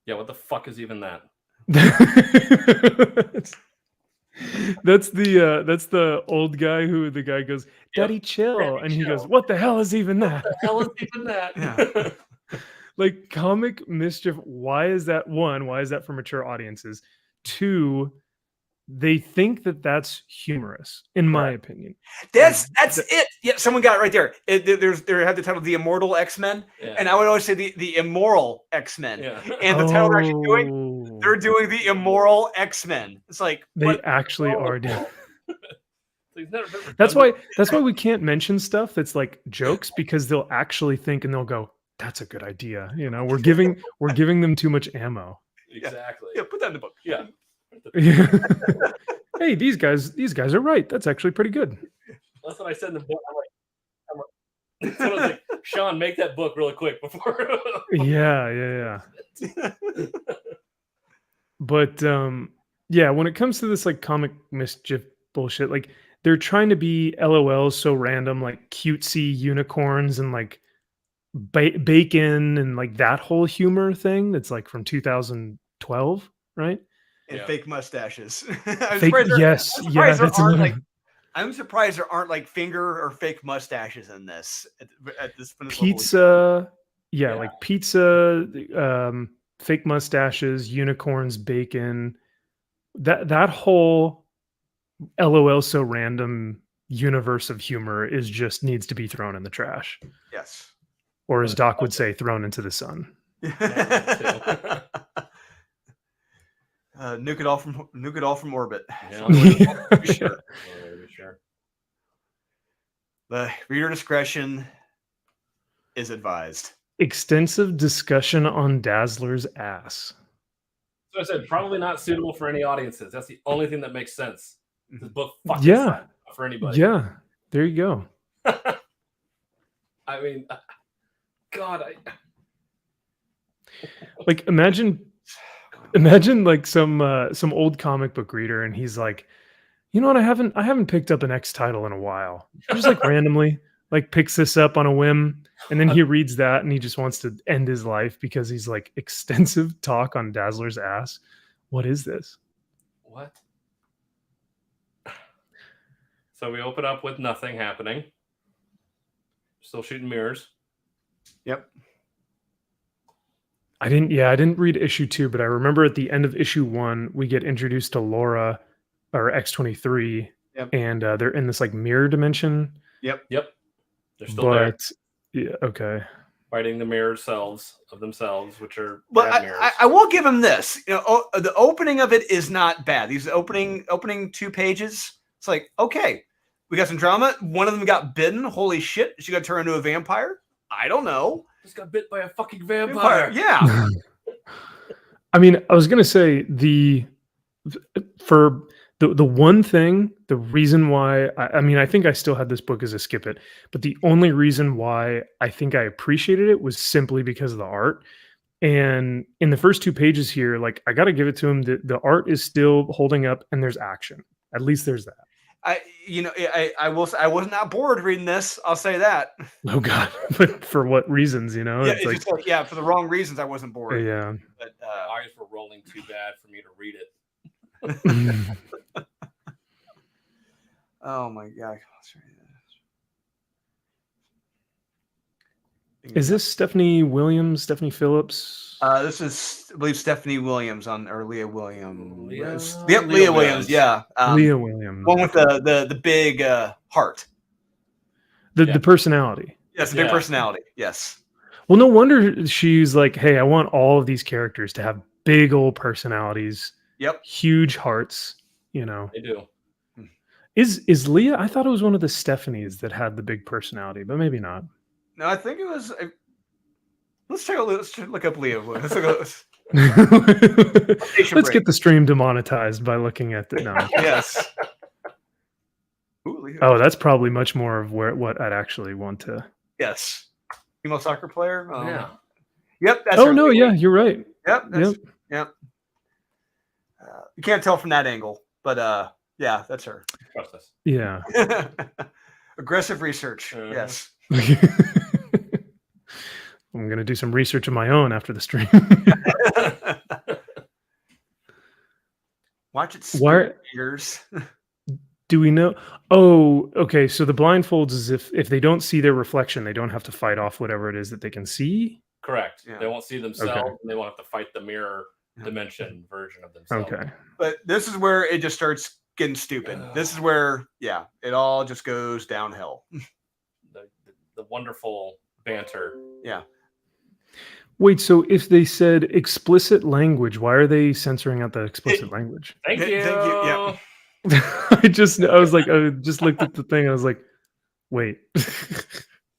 Yeah, what the fuck is even that? That's the old guy who the guy goes, Daddy chill. Daddy and he chill. goes, what the hell is even that? What the hell is even that? Yeah. Like comic mischief, why is that? One, why is that for mature audiences? Two, they think that that's humorous, in my opinion. That's it. Yeah, someone got it right there. They had the title "The Immortal X-Men," and I would always say the Immoral X-Men. Yeah. And the title they're actually doing, they're doing the Immoral X-Men. It's like they actually are doing. That's why we can't mention stuff that's like jokes, because they'll actually think and they'll go, that's a good idea. We're giving them too much ammo. Exactly. Yeah, put that in the book. Yeah. Hey, these guys are right. That's actually pretty good. That's what I said in the book. I was like, Sean, make that book really quick before. Yeah. But yeah, when it comes to this like comic mischief bullshit, like they're trying to be LOLs so random, like cutesy unicorns and like bacon and like that whole humor thing that's like from 2012, right? And Yeah. fake mustaches. I'm surprised there aren't like finger or fake mustaches in this at this pizza. Yeah, like pizza, fake mustaches, unicorns, bacon. That whole LOL so random universe of humor just needs to be thrown in the trash. Yes. Or as Doc would say, thrown into the sun. Nuke it all from orbit. Yeah, sure. The reader discretion is advised. Extensive discussion on Dazzler's ass. So I said, probably not suitable for any audiences. That's the only thing that makes sense. This book fucking sucks for anybody. Yeah, there you go. I mean, God, like imagine like some old comic book reader, and he's like, you know what, I haven't picked up an X title in a while. Just like randomly like picks this up on a whim, and then he reads that and he just wants to end his life because he's like, extensive talk on Dazzler's ass. What is this? What? So we open up with nothing happening. Still shooting mirrors. Yep. I didn't read issue 2, but I remember at the end of issue 1, we get introduced to Laura or X-23, and they're in this like mirror dimension. Yep. They're still there. Yeah, okay. Fighting the mirror selves of themselves, which are bad mirrors. I will give them this. The opening of it is not bad. These opening 2 pages, it's like, okay, we got some drama. One of them got bitten. Holy shit. She got turned into a vampire. I don't know. Just got bit by a fucking vampire. Yeah. I mean, I was gonna say for the one thing, the reason why I mean, I think I still had this book as a skip it, but the only reason why I think I appreciated it was simply because of the art. And in the first 2 pages here, like I got to give it to him. The art is still holding up, and there's action. At least there's that. I was not bored reading this. I'll say that. Oh God, but for what reasons? You know, Yeah, it's it's like just like, yeah, for the wrong reasons, I wasn't bored. yeah. But Eyes were rolling too bad for me to read it. oh my God. Is this Stephanie Williams, Stephanie Phillips? This is, I believe, Stephanie Williams or Leah Williams. Leah Yep, Leah Williams. Williams. Yeah, Leah Williams. one with the big heart. The personality. Yes, the big personality. Yes. Well, no wonder she's like, hey, I want all of these characters to have big old personalities. Yep. Huge hearts. You know, They do. Is Leah? I thought it was one of the Stephanies that had the big personality, but maybe not. No, I think it was. Let's look up Leah. Let's get the stream demonetized by looking at it now. Yes. Ooh, Leah. Oh, that's probably much more of what I'd actually want to. Yes. Female soccer player. Yeah. Yep. That's oh her. no, yeah, you're right. Yep. Yep. You can't tell from that angle, but yeah, that's her. Trust us. Yeah. Aggressive research. Yes. I'm gonna do some research of my own after the stream. Watch it. Why fingers. do we know? Oh, okay. So the blindfolds is if they don't see their reflection, they don't have to fight off whatever it is that they can see. Correct. Yeah. They won't see themselves, Okay. and they won't have to fight the mirror dimension version of themselves. Okay. But this is where it just starts getting stupid. This is where, yeah, it all just goes downhill. The wonderful banter. Yeah. Wait, so if they said explicit language, why are they censoring out the explicit language? Thank you. Yeah. I just looked at the thing and I was like, wait.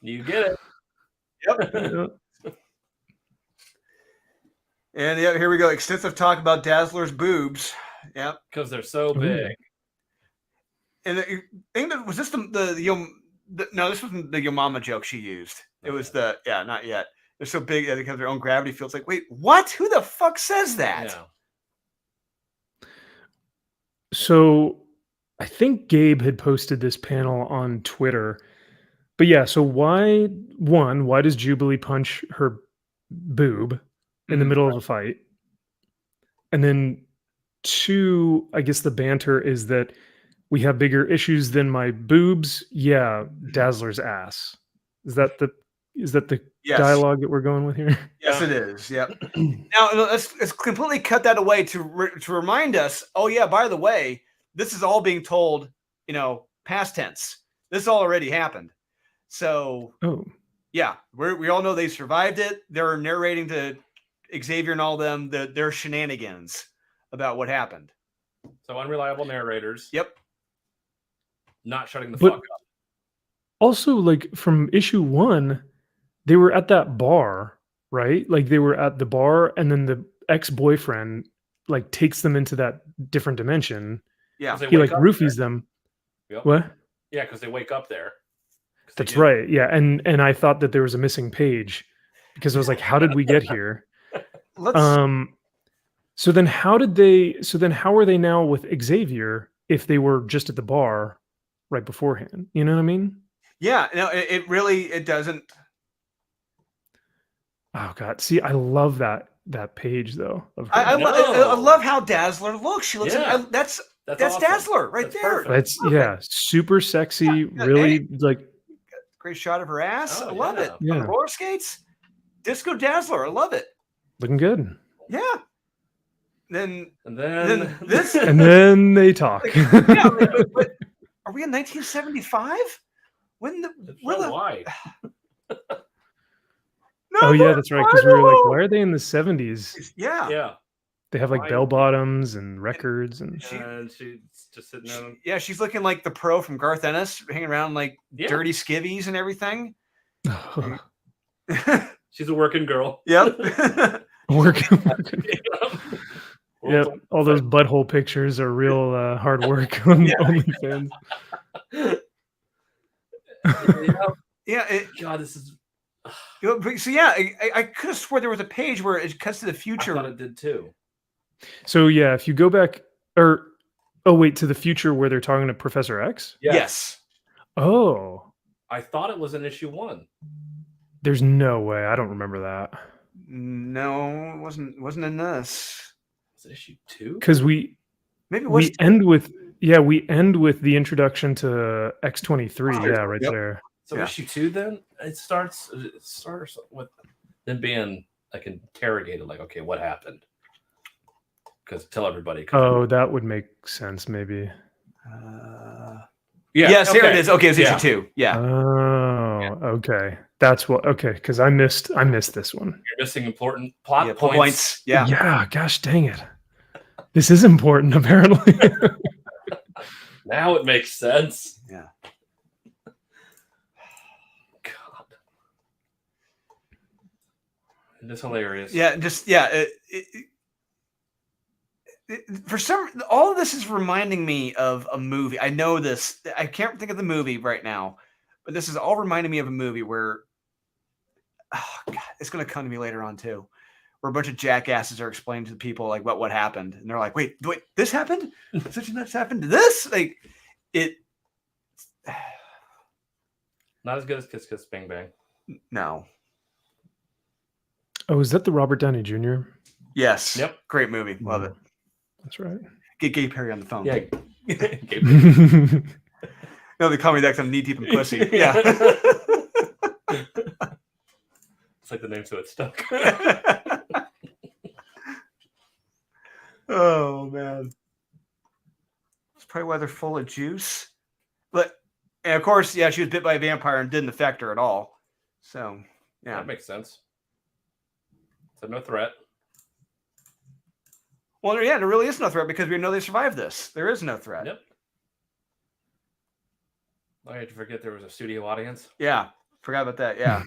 You get it. Yep. And yeah, here we go. Extensive talk about Dazzler's boobs. Yep. Because they're so big. And the thing that was this no, this wasn't the Yo Mama joke she used. It was not yet. They're so big that it becomes their own gravity field. It's like, wait, what? Who the fuck says that? Yeah. So I think Gabe had posted this panel on Twitter. But yeah, so why does Jubilee punch her boob in the middle of a fight? And then 2, I guess the banter is that we have bigger issues than my boobs. Yeah, Dazzler's ass. Is that the Yes. dialogue that we're going with here? Yes, it is. Yep. Now let's completely cut that away to remind us. Oh yeah, by the way, this is all being told, past tense. This all already happened. So yeah, we all know they survived it. They're narrating to Xavier and all them their shenanigans about what happened. So unreliable narrators. Yep. Not shutting the fuck up. Also, like from issue 1, they were at that bar, right? Like they were at the bar, and then the ex-boyfriend like takes them into that different dimension. Yeah, he like roofies them. Yep. What? Yeah, because they wake up there. That's right. Yeah, and I thought that there was a missing page because I was like, how did we get here? So then how are they now with Xavier if they were just at the bar right beforehand? You know what I mean? Yeah, no, it doesn't. Oh God! See, I love that page though. Of her. I love how Dazzler looks. She looks. Yeah. That's awesome. Dazzler right That's there. perfect. That's super sexy. Really like great shot of her ass. Oh, I love it. Yeah. On the roller skates, Disco Dazzler. I love it. looking good. Yeah. And then this, and then they talk. Yeah, but are we in 1975? Why? Oh yeah, that's right. Because we were like, why are they in the 70s? Yeah. Yeah. They have like bell bottoms and records and she's just sitting down. Yeah, she's looking like the pro from Garth Ennis, hanging around like dirty skivvies and everything. She's a working girl. Yep. Yeah, all those butthole pictures are real hard work on OnlyFans. God, this is. So yeah, I could have swore there was a page where it cuts to the future. I thought it did too. So yeah, if you go back, or to the future where they're talking to Professor X. Yes. Oh, I thought it was in issue 1. there's no way. I don't remember that. No, it wasn't in this. Was it issue 2? Because we end with the introduction to X-23. Yeah, right there. So issue 2, then it starts with them being like interrogated, like, okay, what happened? Because tell everybody. Oh, that would make sense, maybe. Yes, here it is. Okay, it's issue 2. Yeah. Oh, okay. That's what. Okay, because I missed this one. You're missing important plot points. Yeah. Yeah. Gosh, dang it. This is important, apparently. Now it makes sense. Yeah. God. It is hilarious. Yeah. For all of this is reminding me of a movie. I know this. I can't think of the movie right now, but this is all reminding me of a movie where, oh God, it's going to come to me later on too, where a bunch of jackasses are explaining to the people like what happened, and they're like, "Wait, this happened? Such and such happened to this?" Like it. Not as good as Kiss Kiss Bang Bang. No. Oh, is that the Robert Downey Jr.? Yes. Yep. Great movie. Love it. That's right. Get Gay Perry on the phone. Yeah. No, they call me that because I'm knee deep in pussy. Yeah. It's like the name, so it's stuck. Oh man. That's probably why they're full of juice. And of course, yeah, she was bit by a vampire and didn't affect her at all. So yeah. That makes sense. So no threat. Well, yeah, there really is no threat because we know they survived this. There is no threat. Yep. I had to forget there was a studio audience. Yeah, forgot about that. Yeah.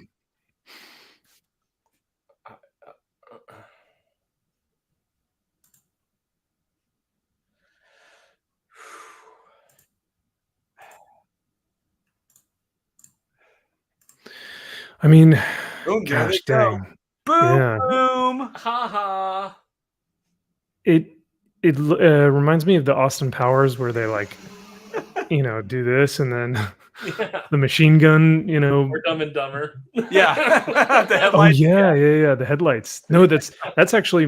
I mean, Boom, gosh dang. Boom, boom. Ha ha. It reminds me of the Austin Powers where they like, do this and then the machine gun, Or Dumb and Dumber. Yeah. The headlights. Oh yeah. The headlights. No, that actually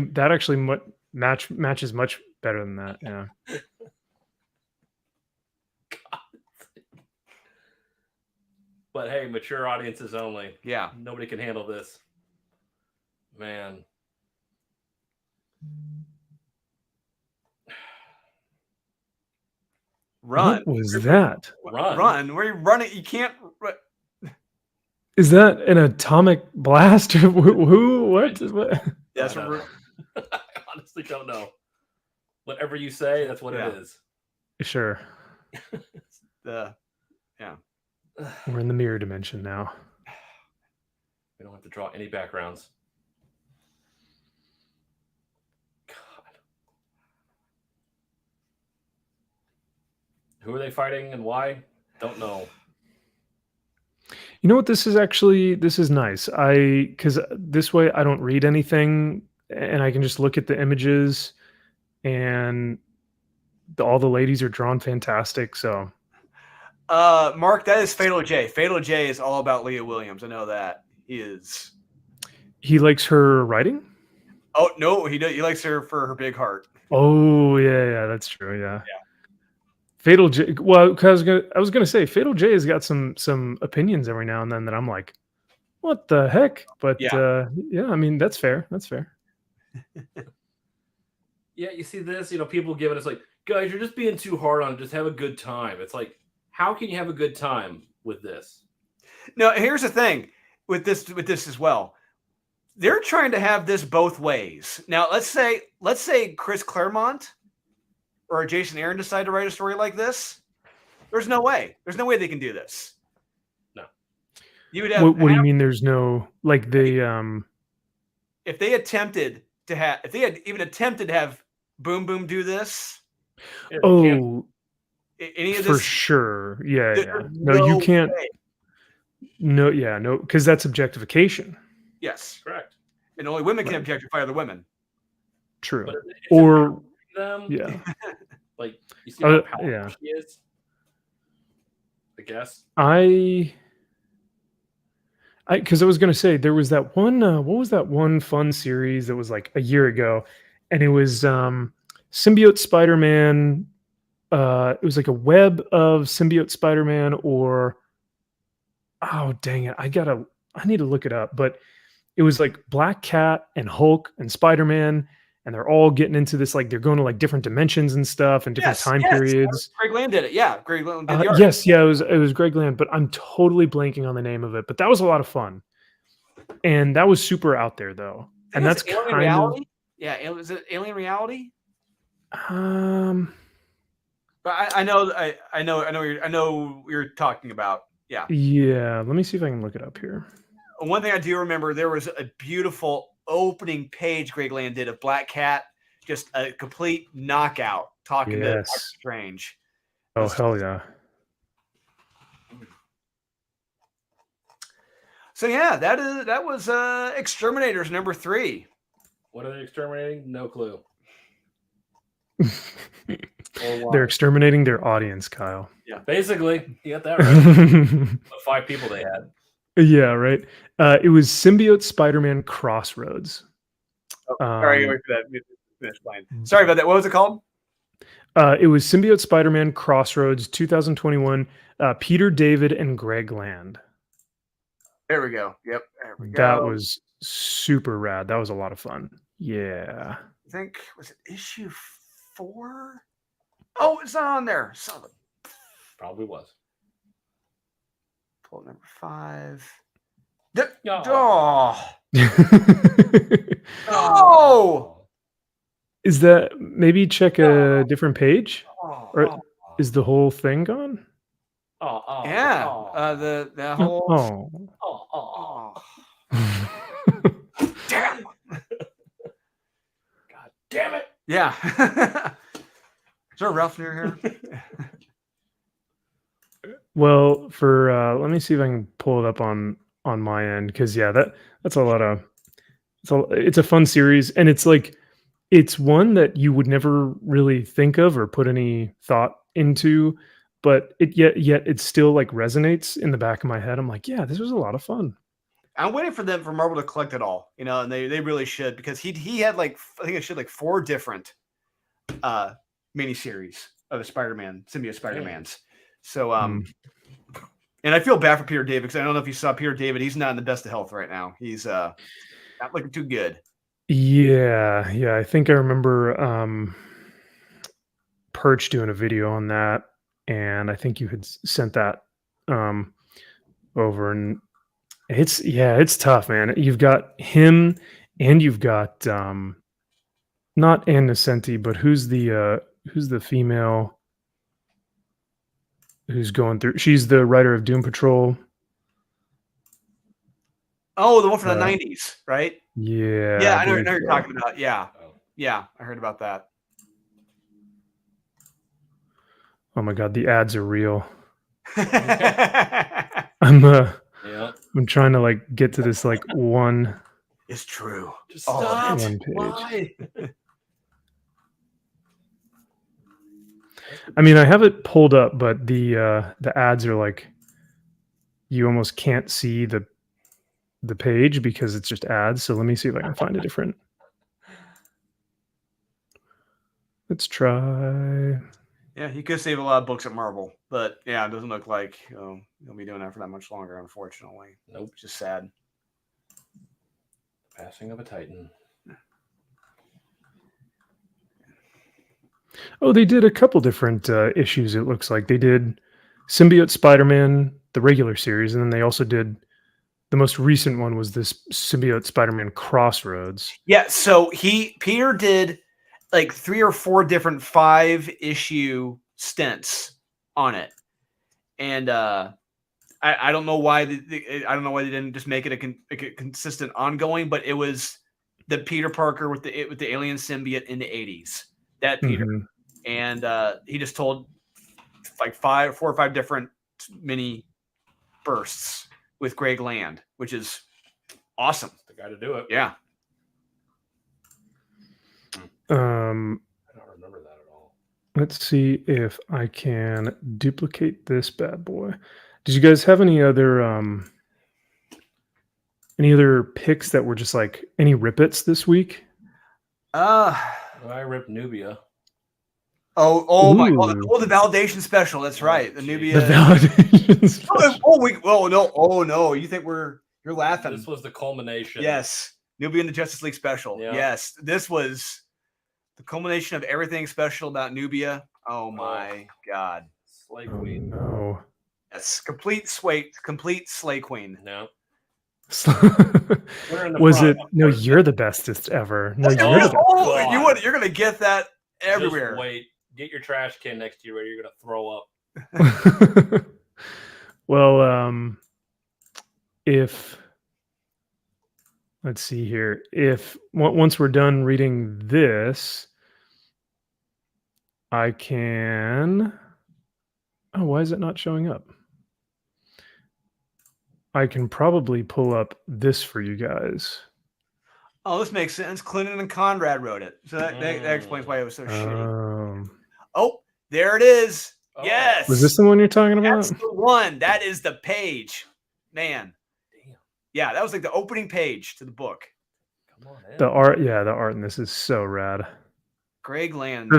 matches much better than that. Yeah. But hey, mature audiences only. Yeah. Nobody can handle this. Man. Run. What was that? Run. Where are you running? You can't. Is that an atomic blast? Who? What? That's I honestly don't know. Whatever you say, that's what it is. Sure. Yeah. We're in the mirror dimension now. We don't have to draw any backgrounds. God. Who are they fighting and why? Don't know. You know what? This is nice. Because this way I don't read anything and I can just look at the images and all the ladies are drawn fantastic. So. Mark, that is Fatal J. Fatal J is all about Leah Williams. I know that. He likes her writing? Oh no, he likes her for her big heart. Oh yeah, that's true. Yeah. Fatal J. Well, because I was gonna say Fatal J has got some opinions every now and then that I'm like, what the heck? But yeah, I mean that's fair. That's fair. Yeah, you see this, people give it as like, guys, you're just being too hard on it. Just have a good time. It's like, how can you have a good time with this? No, here's the thing with this as well. They're trying to have this both ways. Now, let's say Chris Claremont or Jason Aaron decide to write a story like this. There's no way. There's no way they can do this. No. You would have. What do you mean? There's no like they if they attempted to have, if they had even attempted to have Boom Boom do this, Yeah, you can't- Oh, any of for this, sure. Yeah, there's yeah. No, you no can't. way. No, yeah, no, because that's objectification. Yes, correct. and only women can Right. objectify other women. True. But it's Or empowering them. yeah, Like you see how powerful yeah. she is. I guess. Because I was gonna say there was that one. What was that one fun series that was like a year ago, and it was Symbiote Spider-Man. It was like a web of Symbiote Spider-Man, or oh dang it, I need to look it up. But it was like Black Cat and Hulk and Spider-Man, and they're all getting into this, like they're going to like different dimensions and stuff and different time periods. Greg Land did it. Yeah, Greg Land did the art. Yes, yeah, it was Greg Land, but I'm totally blanking on the name of it. But that was a lot of fun, and that was super out there though, I and think that's it's Alien kind Reality. Yeah, was it Alien Reality? of But I know what you're talking about. Yeah. yeah. Let me see if I can look it up here. One thing I do remember, there was a beautiful opening page Greg Land did of Black Cat, just a complete knockout, talking to Doctor Yes. Strange. Oh hell yeah. So yeah, that was Exterminators number 3. What are they exterminating? No clue. They're exterminating their audience, Kyle. Yeah, basically, you got that right. The 5 people they had. Yeah, right. It was Symbiote Spider-Man Crossroads. Sorry, wait for that. Finish line. Sorry about that. What was it called? It was Symbiote Spider-Man Crossroads 2021. Peter David and Greg Land. There we go. Yep, there we go. That was super rad. That was a lot of fun. Yeah. I think, was it issue 4? Oh, it's not on there. Son of a... Probably was. Pull number 5. Oh. Oh! Is that maybe check a different page? Oh, Or is the whole thing gone? yeah. The whole. Oh. Damn. God damn it. Yeah. Is there a Ralph near here? Well, for let me see if I can pull it up on my end, because yeah, that's a lot of it's a fun series, and it's like it's one that you would never really think of or put any thought into, but it yet it still like resonates in the back of my head. I'm like, yeah, this was a lot of fun. I'm waiting for Marvel to collect it all, and they really should, because he had like, I think it should like 4 different miniseries of the Spider-Man, symbiote Spider-Mans. So and I feel bad for Peter David, because I don't know if you saw Peter David. He's not in the best of health right now. He's not looking too good. Yeah, I think I remember Perch doing a video on that, and I think you had sent that over, and it's tough, man. You've got him, and you've got not Ann Nesenti, but who's the female who's going through? She's the writer of Doom Patrol. Oh, the one from the 90s, right? Yeah. Yeah, I know you're talking about. Yeah. Yeah, I heard about that. Oh my god, the ads are real. Yeah. I'm trying to like get to this like one. It's true. Just stop. One page. Why? I mean, I have it pulled up, but the ads are like, you almost can't see the page because it's just ads. So let me see if I can find a different. Let's try. Yeah, he could save a lot of books at Marvel, but yeah, it doesn't look like he'll be doing that for that much longer, unfortunately. Nope. Just sad. Passing of a Titan. Oh, they did a couple different issues. It looks like they did Symbiote Spider-Man, the regular series, and then they also did the most recent one was this Symbiote Spider-Man Crossroads. Yeah, so Peter did like 3 or 4 different 5-issue stints on it, and I don't know why I don't know why they didn't just make it a consistent ongoing, but it was the Peter Parker with the alien symbiote in the 80s. That Peter. Mhm. And he just told like 4 or 5 different mini bursts with Greg Land, which is awesome. The guy to do it. Yeah. I don't remember that at all. Let's see if I can duplicate this bad boy. Did you guys have any other picks that were just like any rip-its this week? I ripped Nubia. Oh my God! Ooh. Oh, the validation special. That's right. The Nubia. The validation special. Oh no! You think you're laughing? This was the culmination. Yes, Nubia and the Justice League special. Yeah. Yes, this was the culmination of everything special about Nubia. Oh my God! Slay Oh, Queen. no. Yes, complete Slay Queen. No. Was front, it? No, you're the bestest ever. No, Oh, you're the best. God. You're gonna get that everywhere. Just wait. Get your trash can next to you, or you're gonna throw up. Well, if let's see here, if once we're done reading this, I can. Oh, why is it not showing up? I can probably pull up this for you guys. Oh, this makes sense. Clinton and Conrad wrote it, so that explains why it was so shitty. Oh, there it is. Oh. Yes. Was this the one you're talking about? That's the one. That is the page. Man. Damn. Yeah, that was like the opening page to the book. Come on, in. The art, yeah, the art in this is so rad. Greg Land.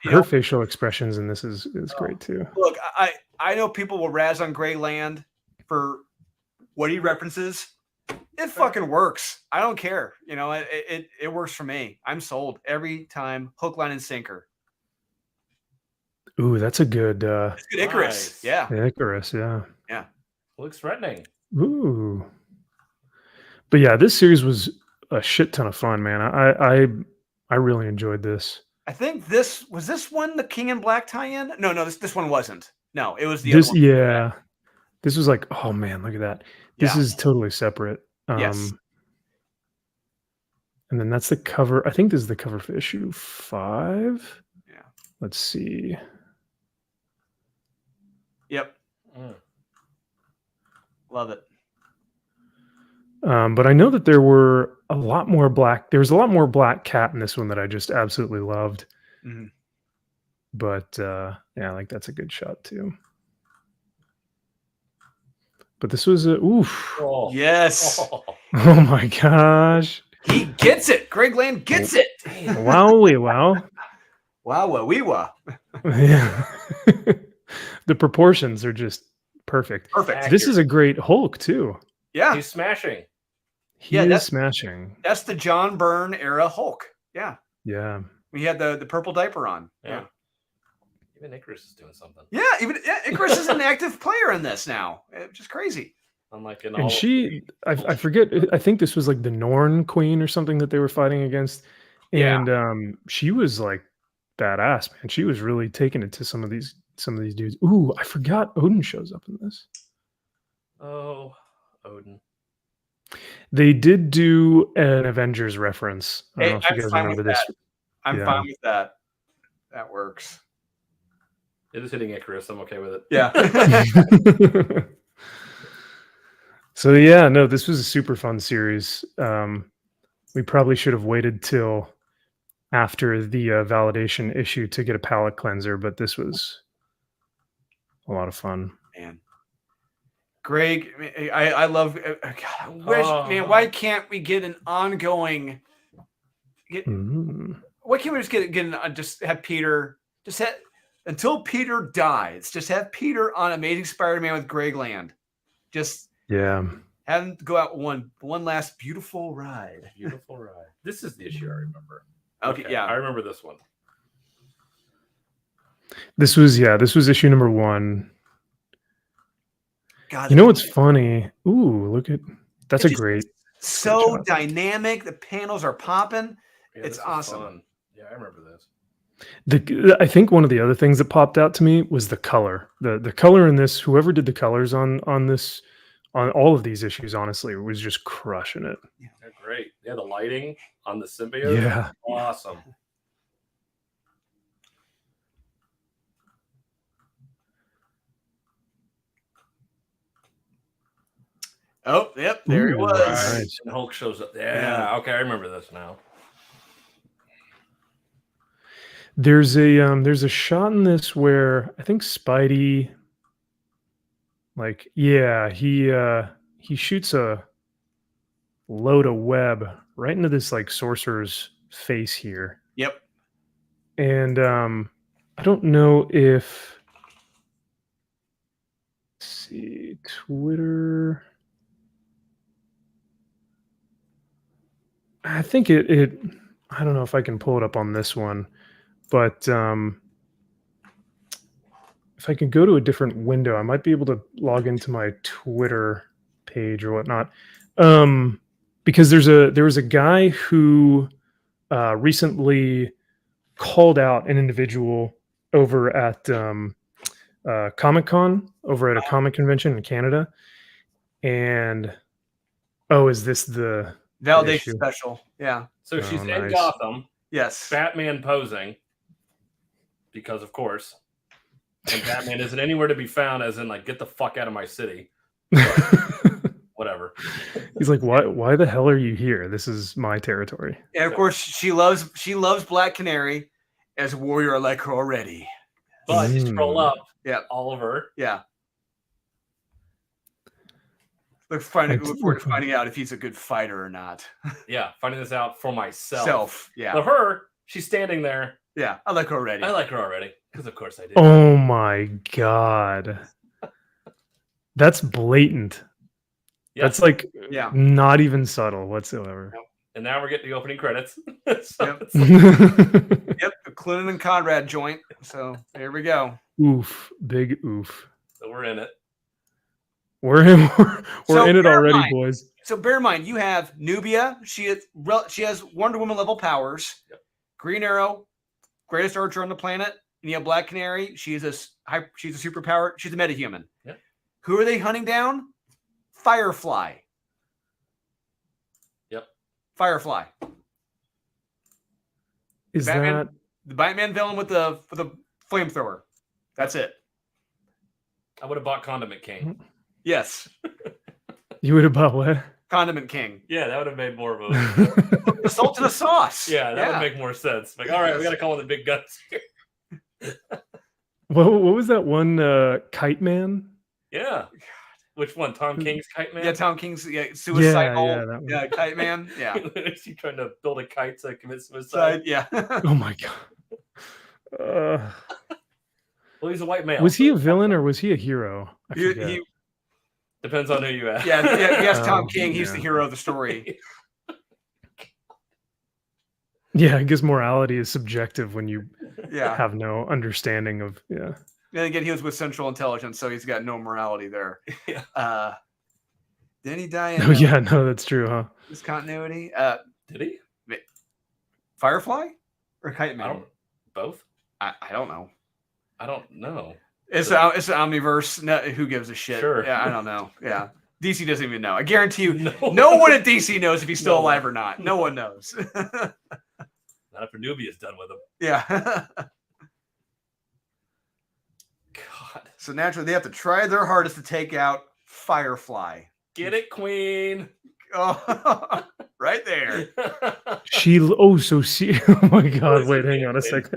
Her facial expressions in this is great too. Look, I know people will razz on Greg Land for what he references. It fucking works. I don't care. You know, it works for me. I'm sold every time. Hook, line, and sinker. Ooh, that's a good It's good Icarus. Nice. Yeah. Icarus, yeah. Yeah. Looks threatening. Ooh. But yeah, this series was a shit ton of fun, man. I really enjoyed this. I think this one the King in Black tie-in? No, this one wasn't. No, it was the This, other one. yeah. This was like, oh man, look at that. This is totally separate. Yes. And then that's the cover. I think this is the cover for issue 5. Yeah. Let's see. Yep. Love it. But I know that there was a lot more Black Cat in this one that I just absolutely loved. Mm-hmm. But yeah, like that's a good shot too. But this was oof. Oh. Yes. Oh my gosh. He gets it. Greg Land gets it. Wowie wow. Wow, wee wah. Yeah. The proportions are just perfect. Perfect. This is a great Hulk too. Yeah. He's smashing. He is smashing. That's the John Byrne era Hulk. Yeah. Yeah. We had the purple diaper on. Yeah. Even Icarus is doing something. Yeah, Icarus is an active player in this now. It's just crazy. Unlike in And she, I forget, I think this was like the Norn Queen or something that they were fighting against. And she was like badass, man. She was really taking it to some of these dudes. Ooh, I forgot Odin shows up in this. Oh, Odin. They did do an Avengers reference. I don't know if you guys remember this. I'm fine with that. That works. It is hitting Icarus. I'm okay with it. Yeah. So yeah, no, this was a super fun series. We probably should have waited till after the validation issue to get a palate cleanser, but this was a lot of fun. Man, Greg, I love. God, I wish, man, why can't we get an ongoing? Why can't we just have Peter until Peter dies? Just have Peter on Amazing Spider-Man with Greg Land. Just have him go out one last beautiful ride. Beautiful ride. This is the issue I remember. Okay, yeah, I remember this one. This was issue number 1. God, you know what's funny? Ooh, look at that's a great. So dynamic. The panels are popping. Yeah, it's awesome. Fun. Yeah, I remember this. I think one of the other things that popped out to me was the color. The color in this, whoever did the colors on all of these issues, honestly, was just crushing it. They're great. Yeah, the lighting on the symbiote. Yeah. Awesome. Oh, yep, there he Ooh, was. nice. And Hulk shows up. Yeah, okay, I remember this now. There's a shot in this where I think Spidey, like, yeah, he shoots a load of web right into this like sorcerer's face here. Yep. And I don't know if, let's see, Twitter. I think it I don't know if I can pull it up on this one, but if I can go to a different window, I might be able to log into my Twitter page or whatnot. Because there was a guy who recently called out an individual over at Comic-Con, over at a comic convention in Canada. And is this the Validation issue? special. Yeah. So she's in nice. Gotham, Yes. Batman posing, because of course. And Batman isn't anywhere to be found, as in like, get the fuck out of my city. Whatever. He's like, why the hell are you here? This is my territory. And of course, she loves Black Canary as a warrior. I like her already. But you scroll up, Yeah. Oliver. Yeah. Look forward to finding out if he's a good fighter or not. Yeah, finding this out for myself. Yeah. But her, she's standing there. Yeah, I like her already. I like her already, because of course I do. Oh my god. That's blatant. Yeah. That's like Yeah. not even subtle whatsoever. And now we're getting the opening credits. Yep. Yep, the Clinton and Conrad joint. So there we go. Oof, big oof. So we're in it. We're in So it bear in already, mind- boys. So bear in mind, you have Nubia. She has Wonder Woman level powers. Yep. Green Arrow, greatest archer on the planet. And you have Black Canary. She's a superpower. She's a metahuman. Yep. Who are they hunting down? Firefly. Yep. Firefly. Is the Batman villain with the flamethrower. That's it. I would have bought Condiment King. Yes. you would have bought what? Condiment King. Yeah, that would have made more of a... The salt to the sauce. Yeah, that would make more sense. Like, all right, we got to call in the big guns here. What was that one Kite Man? Yeah. Which one? Tom King's Kite Man? Yeah, Tom King's suicidal. that one. Yeah, Kite Man. Yeah. Is he trying to build a kite to commit suicide? Yeah. Oh my god. Well, he's a white male. Was he a villain or was he a hero? I forget. He depends on who you ask. Yeah, yes, Tom King. He's the hero of the story. Yeah, I guess morality is subjective when you Yeah. have no understanding of And again, he was with Central Intelligence, so he's got no morality there. Yeah. Didn't he die in Oh yeah, no, that's true, huh? this continuity? Did he? Firefly or Kite Man? Both? I don't know. I don't know. It's an omniverse. No, who gives a shit? Sure. Yeah, I don't know. Yeah. DC doesn't even know. I guarantee you, No. no one at DC knows if he's still No alive one. or not. No one knows. Not if Nubia's done with him. Yeah. God. So naturally, they have to try their hardest to take out Firefly. Get it, Queen. Oh, right there. Oh my god, wait, hang on a second.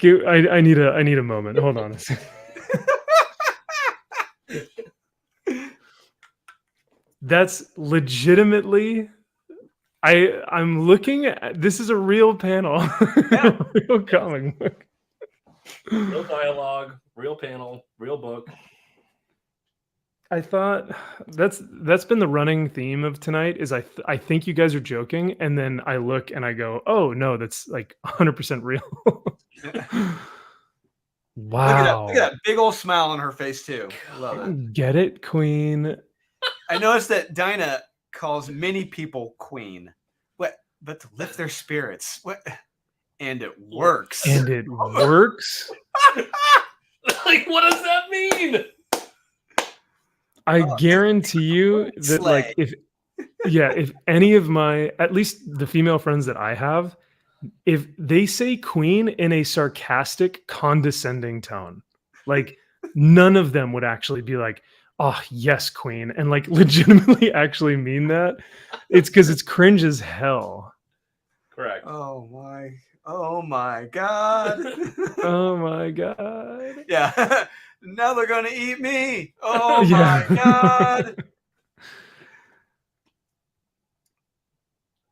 I need a moment. Hold on a second. That's legitimately I'm looking at this is a real panel. Yeah. Real comic book. Real dialogue, real panel, real book. I thought that's been the running theme of tonight is I think you guys are joking and then I look and I go, "Oh, no, that's like 100% real." Wow. Look at that big old smile on her face too. I love it. Get it, Queen? I noticed that Dinah calls many people queen. What? But to lift their spirits. What? And it works. And it works? Like, what does that mean? I guarantee you that Slay. like Yeah, if any of my, at least the female friends that I have, if they say queen in a sarcastic, condescending tone, like none of them would actually be like, "Oh, yes, queen," and like legitimately actually mean that. It's because it's cringe as hell. Correct. Oh my God. Oh my god. Yeah. Now they're gonna eat me. Oh Yeah. my God.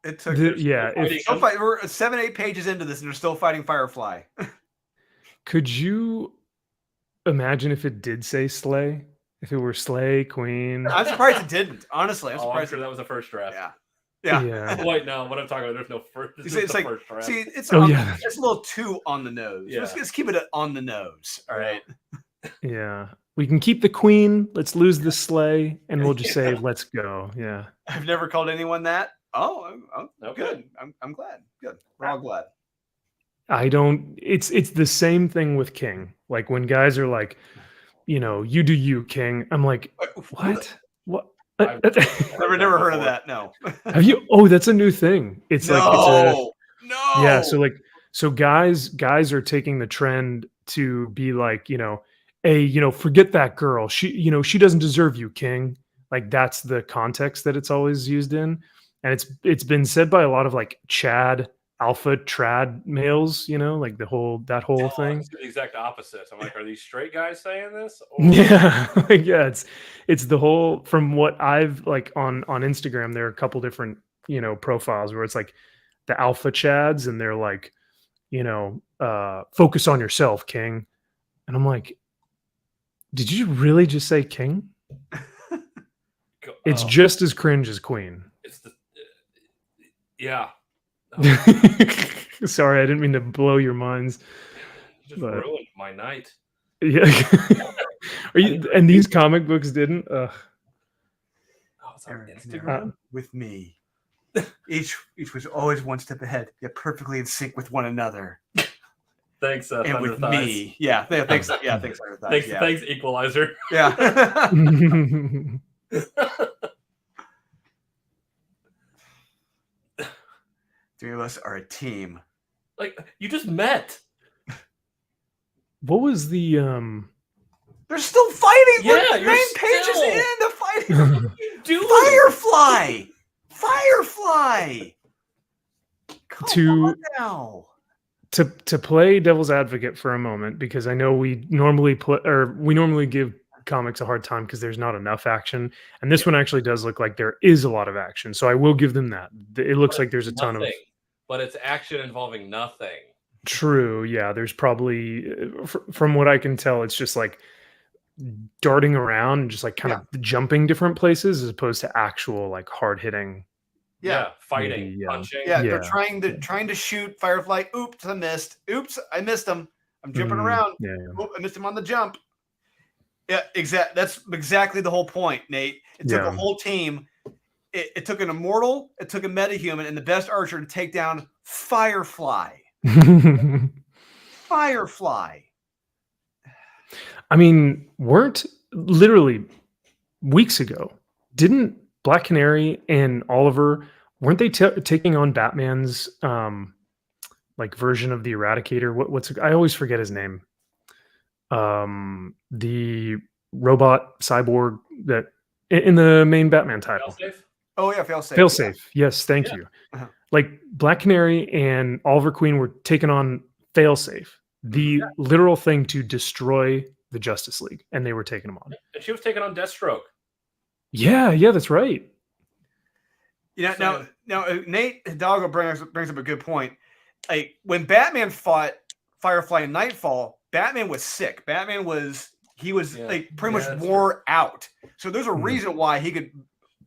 It took Yeah, if still fight. We're 7-8 pages into this, and they're still fighting Firefly. could you imagine if it did say slay? If it were slay, queen. I'm surprised it didn't. Honestly, I'm Oh, I'm surprised. sure that was the first draft. Yeah. Yeah. Yeah. Wait, no, what I'm talking about, there's no first. This is It's the like, first draft. see, it's Oh, on, yeah. it's a little too on the nose. Yeah. Let's keep it on the nose. All right. Yeah. We can keep the queen, let's lose the slay, and we'll just say let's go. Yeah. I've never called anyone that. Oh, Okay. good. I'm glad. Good. We're all glad. I don't it's the same thing with king. Like when guys are like, you do you, king. I'm like, what? What? I've Never heard of that. No. Have you? Oh, that's a new thing. It's like no. yeah. So guys are taking the trend to be like, hey, forget that girl. She doesn't deserve you, king. Like that's the context that it's always used in, and it's been said by a lot of like Chad alpha trad males, like that whole thing. It's the exact opposite. I'm like, are these straight guys saying this? Or... Yeah, yeah. It's the whole, from what I've like on Instagram, there are a couple different profiles where it's like the alpha chads, and they're like, focus on yourself, king. And I'm like, did you really just say king? It's just as cringe as queen. It's the yeah. Sorry, I didn't mean to blow your minds. Just ruined my night. Yeah. And these comic books didn't? Oh, it's on Instagram? With me. Each was always one step ahead, yet perfectly in sync with one another. Thanks, and with me. Yeah, thanks. Yeah, thanks. Thanks, Equalizer. Yeah. Three of us are a team. Like, you just met. What was the They're still fighting. Yeah, Look, 9 pages in the fighting. What are you doing? Firefly. Come on now. To play devil's advocate for a moment, because I know we normally give comics a hard time because there's not enough action, and this one actually does look like there is a lot of action, so I will give them that. It looks like there's a ton of, but it's action involving nothing. True. Yeah, there's probably, from what I can tell, it's just like darting around and just like kind of jumping different places as opposed to actual like hard hitting. Yeah, fighting, maybe, punching. Yeah, they're trying to shoot Firefly. Oops, I missed. Oops, I missed him. I'm jumping around. Yeah. Oop, I missed him on the jump. Yeah, That's exactly the whole point, Nate. It took a whole team. It took an immortal, it took a metahuman, and the best archer to take down Firefly. Firefly. I mean, weren't literally weeks ago, didn't Black Canary and Oliver, weren't they taking on Batman's like version of the Eradicator? I always forget his name. The robot cyborg that in the main Batman title. Failsafe? Oh yeah, Failsafe. Failsafe. Yes, thank you. Like Black Canary and Oliver Queen were taking on Failsafe, the literal thing to destroy the Justice League, and they were taking them on. And she was taking on Deathstroke. Yeah, that's right. Now Nate Hidalgo brings up a good point. Like when Batman fought Firefly in Nightfall, Batman was sick. Batman was like pretty much wore out. So there's a reason why he could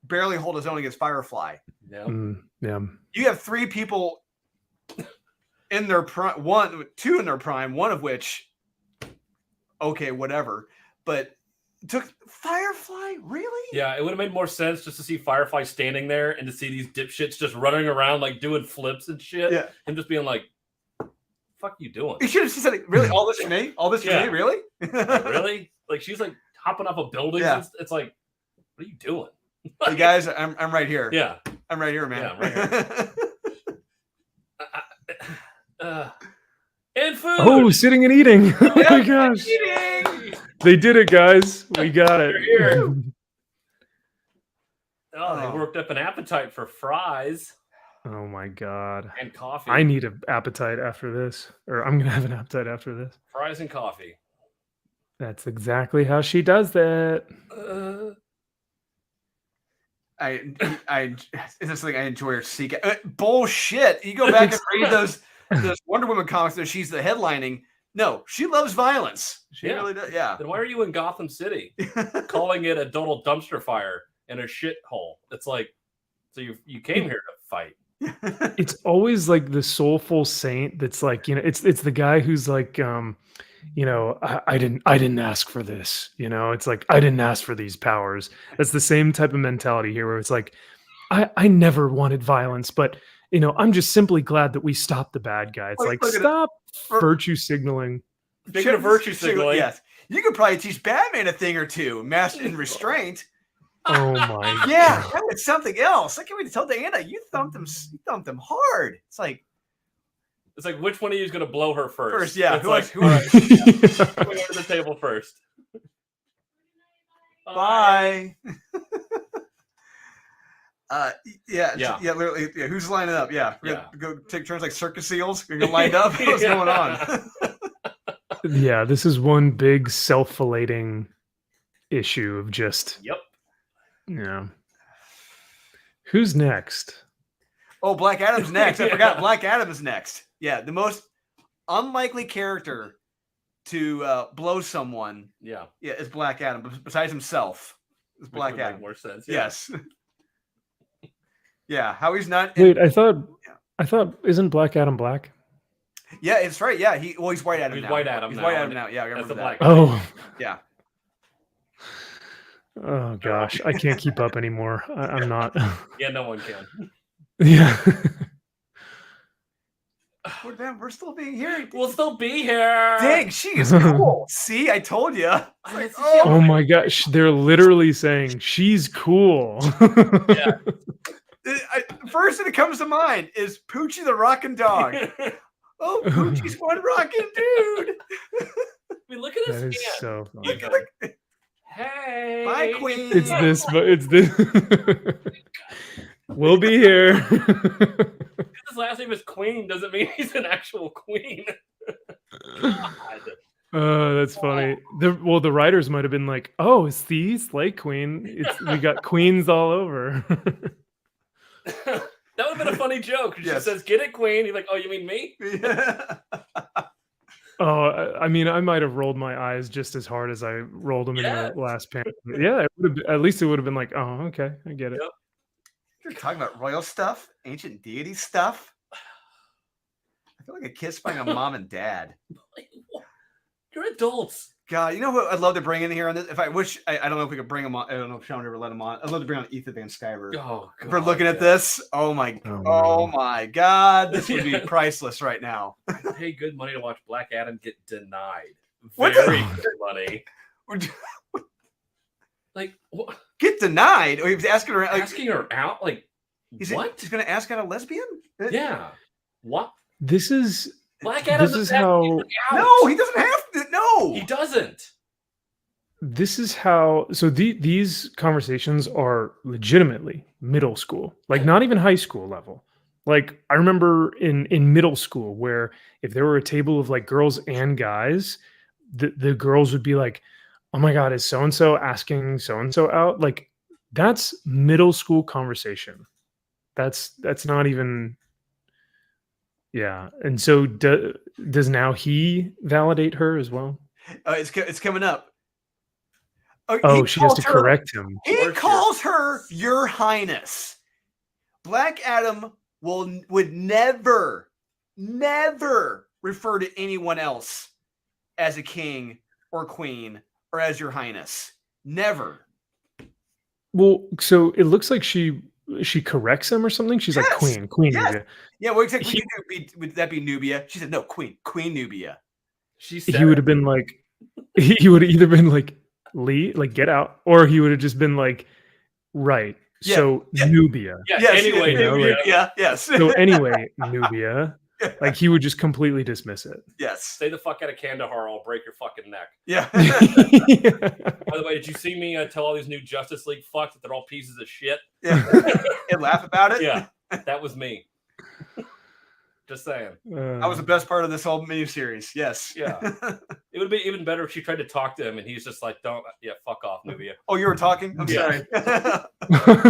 barely hold his own against Firefly. Yeah. You have 3 people in their prime, 2 in their prime, one of which, okay, whatever. But took Firefly, really? Yeah, it would have made more sense just to see Firefly standing there and to see these dipshits just running around like doing flips and shit. Yeah. And just being like, fuck you doing? You should have said, really? All this for me? All this for me? Really? Like, really? Like she's like hopping off a building. Yeah. It's like, what are you doing? Hey guys, I'm right here. Yeah. I'm right here, man. Yeah, I'm right and food. Oh, sitting and eating. Oh my Yep, gosh. eating. They did it, guys. We got it. You're here. They Oh. worked up an appetite for fries Oh my god. and coffee. I need an appetite after this. Or I'm gonna have an appetite after this. Fries and coffee. That's exactly how she does that. It's this thing I enjoy her seek. Bullshit. You go back and read those Wonder Woman comics that she's the headlining. No, she loves violence. She really does. Yeah. Then why are you in Gotham City calling it a total dumpster fire and a shithole? It's like, so you came here to fight. It's always like the soulful saint that's like, you know, it's the guy who's like, you know, I didn't ask for this, you know, it's like I didn't ask for these powers. That's the same type of mentality here where it's like, I never wanted violence, but you know, I'm just simply glad that we stopped the bad guy. It's like stop virtue signaling. Speaking of virtue signaling, yes, you could probably teach Batman a thing or two, master and restraint. Oh my yeah, that was something else. I can't wait to tell Diana you thumped them hard. It's like which one of you is going to blow her first? First, yeah. Who Right. Going under the table first. Bye. Literally. Yeah, who's lining up? Yeah, go take turns like circus seals. You're gonna line up. What's going on? Yeah, this is one big self-filating issue of just. Yep. Yeah. Who's next? Oh, Black Adam's next. I forgot. Black Adam is next. Yeah, the most unlikely character to blow someone. Yeah, is Black Adam. Besides himself, is Black Adam. Make more sense. Yeah. Yes. Yeah, how he's not. Wait, I thought isn't Black Adam black? Yeah, it's right. Yeah, he's White Adam. He's now. White Adam. He's now. White Adam now. Yeah, I remember that. Oh. Yeah. Oh gosh, I can't keep up anymore. I'm not. Yeah, no one can. Yeah. We're still being here. We'll still be here. Dang, she is cool. See, I told you. Like, oh my gosh, they're literally saying she's cool. Yeah. First thing that comes to mind is Poochie the rockin' dog. Oh, Poochie's one rockin' dude. I mean, look at his hand. So look. Hey, bye, Queen. It's this, but it's this. We'll be here. His last name is Queen doesn't mean he's an actual queen. Oh, that's funny. The writers might have been like, "Oh, it's the Slay Queen. We got queens all over." That would have been a funny joke. She Yes. says, "Get it, Queen." He's like, "Oh, you mean me?" Yeah. Oh, I mean, I might have rolled my eyes just as hard as I rolled them in the last panel. Yeah, at least it would have been like, "Oh, okay, I get it." Yep. You're talking about royal stuff, ancient deity stuff. I feel like a kid spying on mom and dad. You're adults. God, you know what I'd love to bring in here on this? If I wish, I don't know if we could bring him on. I don't know if Sean would ever let him on. I'd love to bring on Ethan Van Sciver. Oh, God, for looking at this. Oh my God, this would be priceless right now. Pay good money to watch Black Adam get denied. What Very good money. Like what? Get denied? Or he was asking her, Asking her out? Like what? He's going to ask out a lesbian? Yeah. What? This is Black Adam. This is how. No, he doesn't have to. No, he doesn't. This is how. So these conversations are legitimately middle school, like not even high school level. Like I remember in middle school where if there were a table of like girls and guys, the girls would be like, "Oh my God, is so and so asking so and so out?" Like that's middle school conversation. That's not even. Yeah, and so does now he validate her as well? it's coming up. Oh, she has to correct him. He calls her Your Highness. Black Adam would never refer to anyone else as a king or queen or as Your Highness. Never. Well, so it looks like she corrects him or something. She's like queen. Yes. Nubia. Yeah, well, exactly. Would that be Nubia? She said no, queen Nubia. He would have been like, he would have either been like Lee, like get out, or he would have just been like, Right. Yeah, So yeah. Nubia. Yeah. Yes, Anyway, you know, Nubia, like- yeah, yes. So anyway, Nubia. Like he would just completely dismiss it. Yes. stay the fuck out of Kandahar. I'll break your fucking neck. Yeah. By the way, did you see me tell all these new Justice League fucks that they're all pieces of shit? Yeah. And laugh about it. Yeah, that was me. Just saying. That was the best part of this whole miniseries. Yes. Yeah. It would be even better if she tried to talk to him and he's just like, "Don't, yeah, fuck off, Nubia." Oh, you were talking? I'm Yeah. sorry.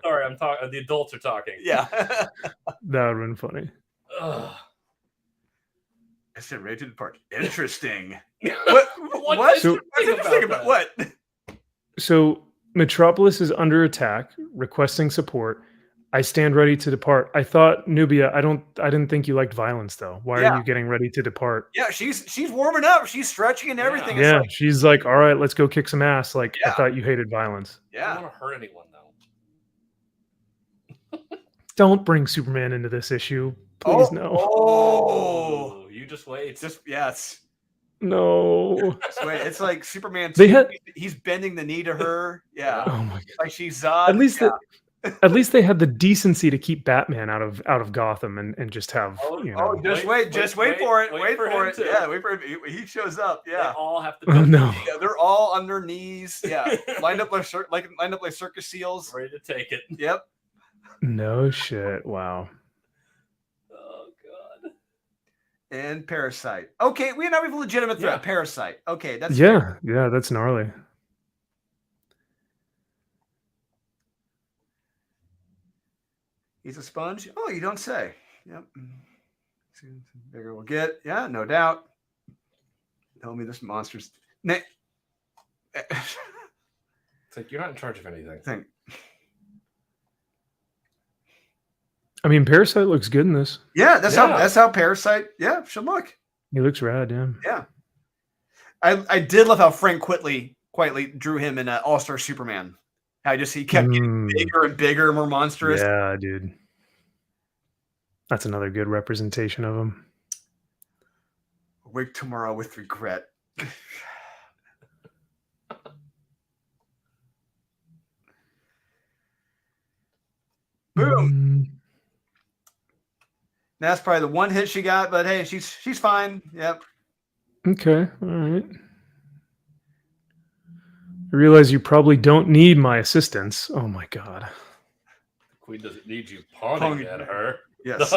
Sorry, I'm talking. The adults are talking. Yeah. That would have been funny. Ugh. I said right to the park. Interesting. What? What? So- What's interesting about what? So Metropolis is under attack, requesting support. I stand ready to depart. I thought, Nubia, I didn't think you liked violence though. Why Yeah. are you getting ready to depart? Yeah, she's warming up. She's stretching and everything. It's Yeah, like, she's like, all right, let's go kick some ass. Like, I Yeah. thought you hated violence. I yeah. don't want to hurt anyone though. Don't bring Superman into this issue. Please, no. Oh. You just wait. Just yes. No. Just wait. It's like Superman. They 2, had- he's bending the knee to her. Yeah. Oh my god. Like she's Zod. At least yeah. at least they had the decency to keep Batman out of Gotham and just have, you know. Oh, just wait for it. Wait for him it. too. Yeah, wait for him. He shows up. They Yeah. all have to. Oh no. Yeah, they're all on their knees. Yeah. lined up like circus seals. Ready to take it. Yep. No shit. Wow. Oh god. And Parasite. Okay, we have a legitimate threat. Yeah. Parasite. Okay, that's Yeah, that's gnarly. He's a sponge. Oh, you don't say. Yep. Bigger we'll get. Yeah, no doubt. Tell me this monster's. It's like you're not in charge of anything. Thing. I mean, Parasite looks good in this. Yeah, that's Yeah. how Parasite. Yeah, should look. He looks rad. Yeah. Yeah. I did love how Frank quietly drew him in All-Star Superman. How he kept getting bigger and bigger, more monstrous. Yeah, dude. That's another good representation of him. Wake tomorrow with regret. Boom. That's probably the one hit she got, but hey, she's fine. Yep. Okay. All right. I realize you probably don't need my assistance. Oh my god. The queen doesn't need you pawning at her. Yes.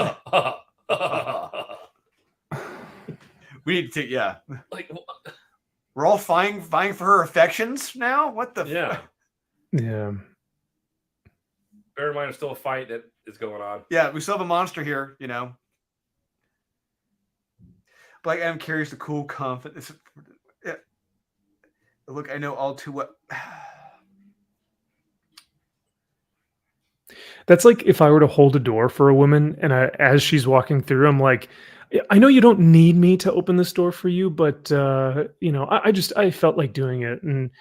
We need to. Yeah. Like, We're all vying for her affections now. What the? yeah. Yeah. Bear in mind, there's still a fight that is going on. Yeah, we still have a monster here, you know. Black Adam carries the cool confidence. Yeah. Look, I know all too well. That's like if I were to hold a door for a woman and as she's walking through, I'm like, I know you don't need me to open this door for you, but you know, I felt like doing it. And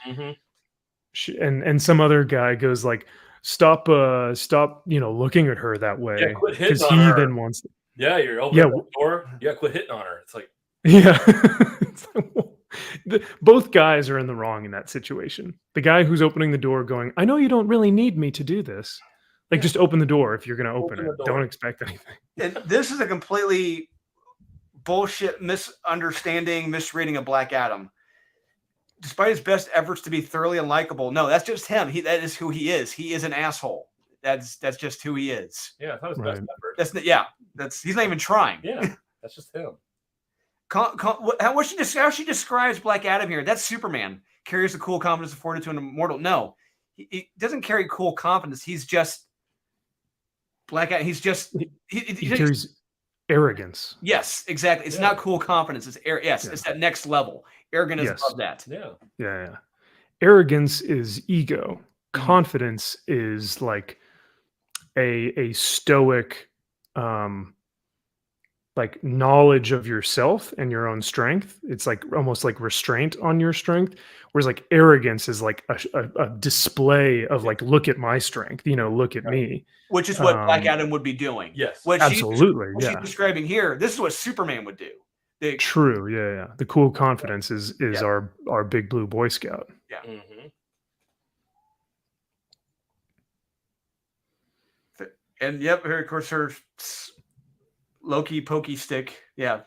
and some other guy goes like, stop, you know, looking at her that way. Yeah, quit hitting Because on he her. then wants Yeah, you're opening the door. Yeah, quit hitting on her. It's like, yeah. It's like, well, both guys are in the wrong in that situation. The guy who's opening the door going, I know you don't really need me to do this. Like, just open the door if you're going to open Open it. the door. Don't expect anything. And this is a completely bullshit misunderstanding, misreading of Black Adam. Despite his best efforts to be thoroughly unlikable, no, that's just him. That is who he is. He is an asshole. That's just who he is. yeah, that was Right. best effort. He's not even trying. Yeah, that's just him. How she describes Black Adam here? That's Superman. Carries the cool confidence afforded to an immortal. No, he doesn't carry cool confidence. He's just Black Adam. He's just He carries arrogance. yes, exactly. It's not cool confidence. It's yes, it's that next level. Arrogant is above that. Yeah. Yeah. Arrogance is ego. Confidence is like a stoic like knowledge of yourself and your own strength. It's like almost like restraint on your strength. Whereas like arrogance is like a display of like, look at my strength, you know, look at me. Which is what Black Adam would be doing. Yes. What Absolutely. she's describing here, this is what Superman would do. True. Yeah. The cool confidence is our big blue Boy Scout. Mm-hmm. And yep, her, of course, her Loki pokey stick. Yeah,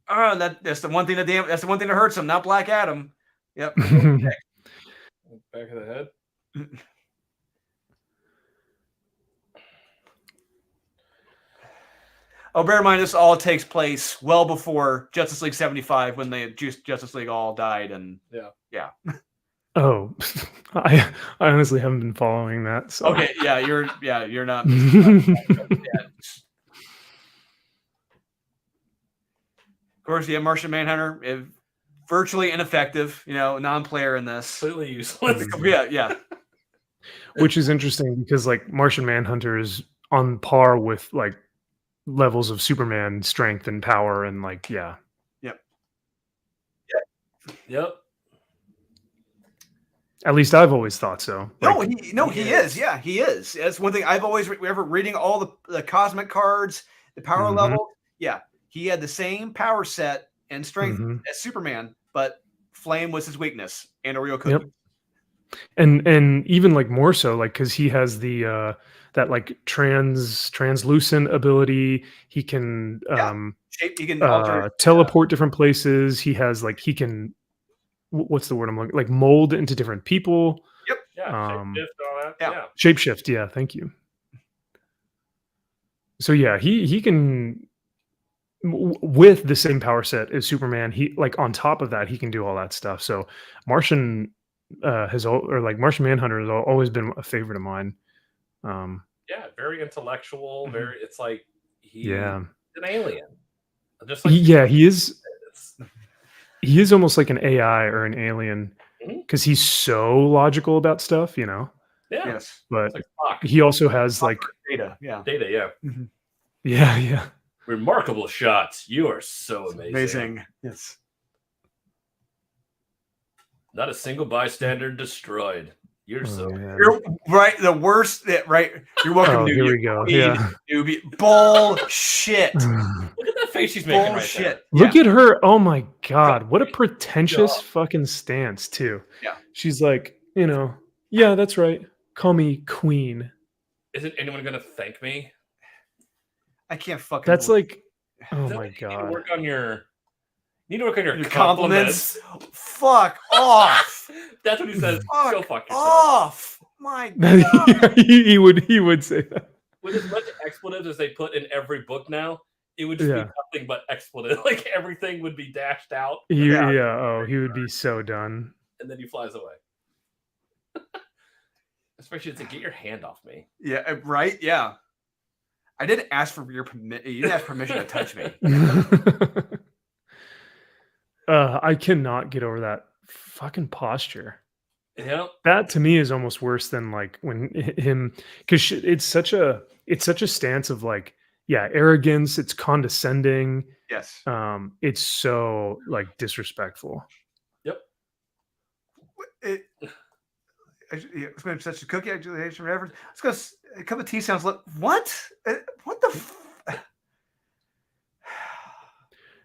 that's the one thing that's the one thing that hurts him, not Black Adam. Yep. Back of the head. Oh, bear in mind, this all takes place well before Justice League 75 when the Justice League all died. And yeah. Oh, I honestly haven't been following that. So. Okay, you're not. Of course, Martian Manhunter, virtually ineffective, non-player in this. Completely useless. Yeah. Which is interesting because like Martian Manhunter is on par with like levels of Superman strength and power and like Yep. At least I've always thought so. He is. Yeah, he is. That's one thing I've always ever reading all the cosmic cards, the power level. Yeah, he had the same power set and strength as Superman, but flame was his weakness and Oreo cookies. Yep. And even like more so, like because he has the that like translucent ability. He can he can alter teleport different places. He has like he can what's the word I'm looking like mold into different people. Yep. Yeah. Shapeshift, all that. Yeah. Shapeshift. Yeah. Thank you. So yeah, he can with the same power set as Superman. He like on top of that, he can do all that stuff. So Martian Martian Manhunter has always been a favorite of mine. Yeah, very intellectual. Very. It's like he's an alien. Just like he is. He is almost like an AI or an alien because he's so logical about stuff, Yeah. Yes. But like he also has like data. Yeah. Data. Yeah. Yeah. Remarkable shots. You are so amazing. Yes. Not a single bystander destroyed. You're You're right. The worst. Right. You're welcome. Here we go. Yeah. Newbie. Bullshit. Look at that face she's making right there. Look at her. Oh my god. What a pretentious fucking stance too. Yeah. She's like, yeah, that's right. Call me queen. Isn't anyone gonna thank me? I can't fucking. That's like, oh my god. You need to work on your compliments. Fuck off. That's what he says. Go fuck yourself. Off. My god. he would say that. With as much expletives as they put in every book now, it would just be nothing but expletive. Like everything would be dashed out. He would be so done. And then he flies away. Especially to get your hand off me. Yeah, right? Yeah. I didn't ask for your permission. You didn't ask permission to touch me. I cannot get over that fucking posture. Yeah. That to me is almost worse than like when because it's such a stance of like, arrogance, it's condescending. Yes. It's so like disrespectful. Yep. It's going to be such a cookie accusation reference. Let's go. A couple of T sounds. What? What the?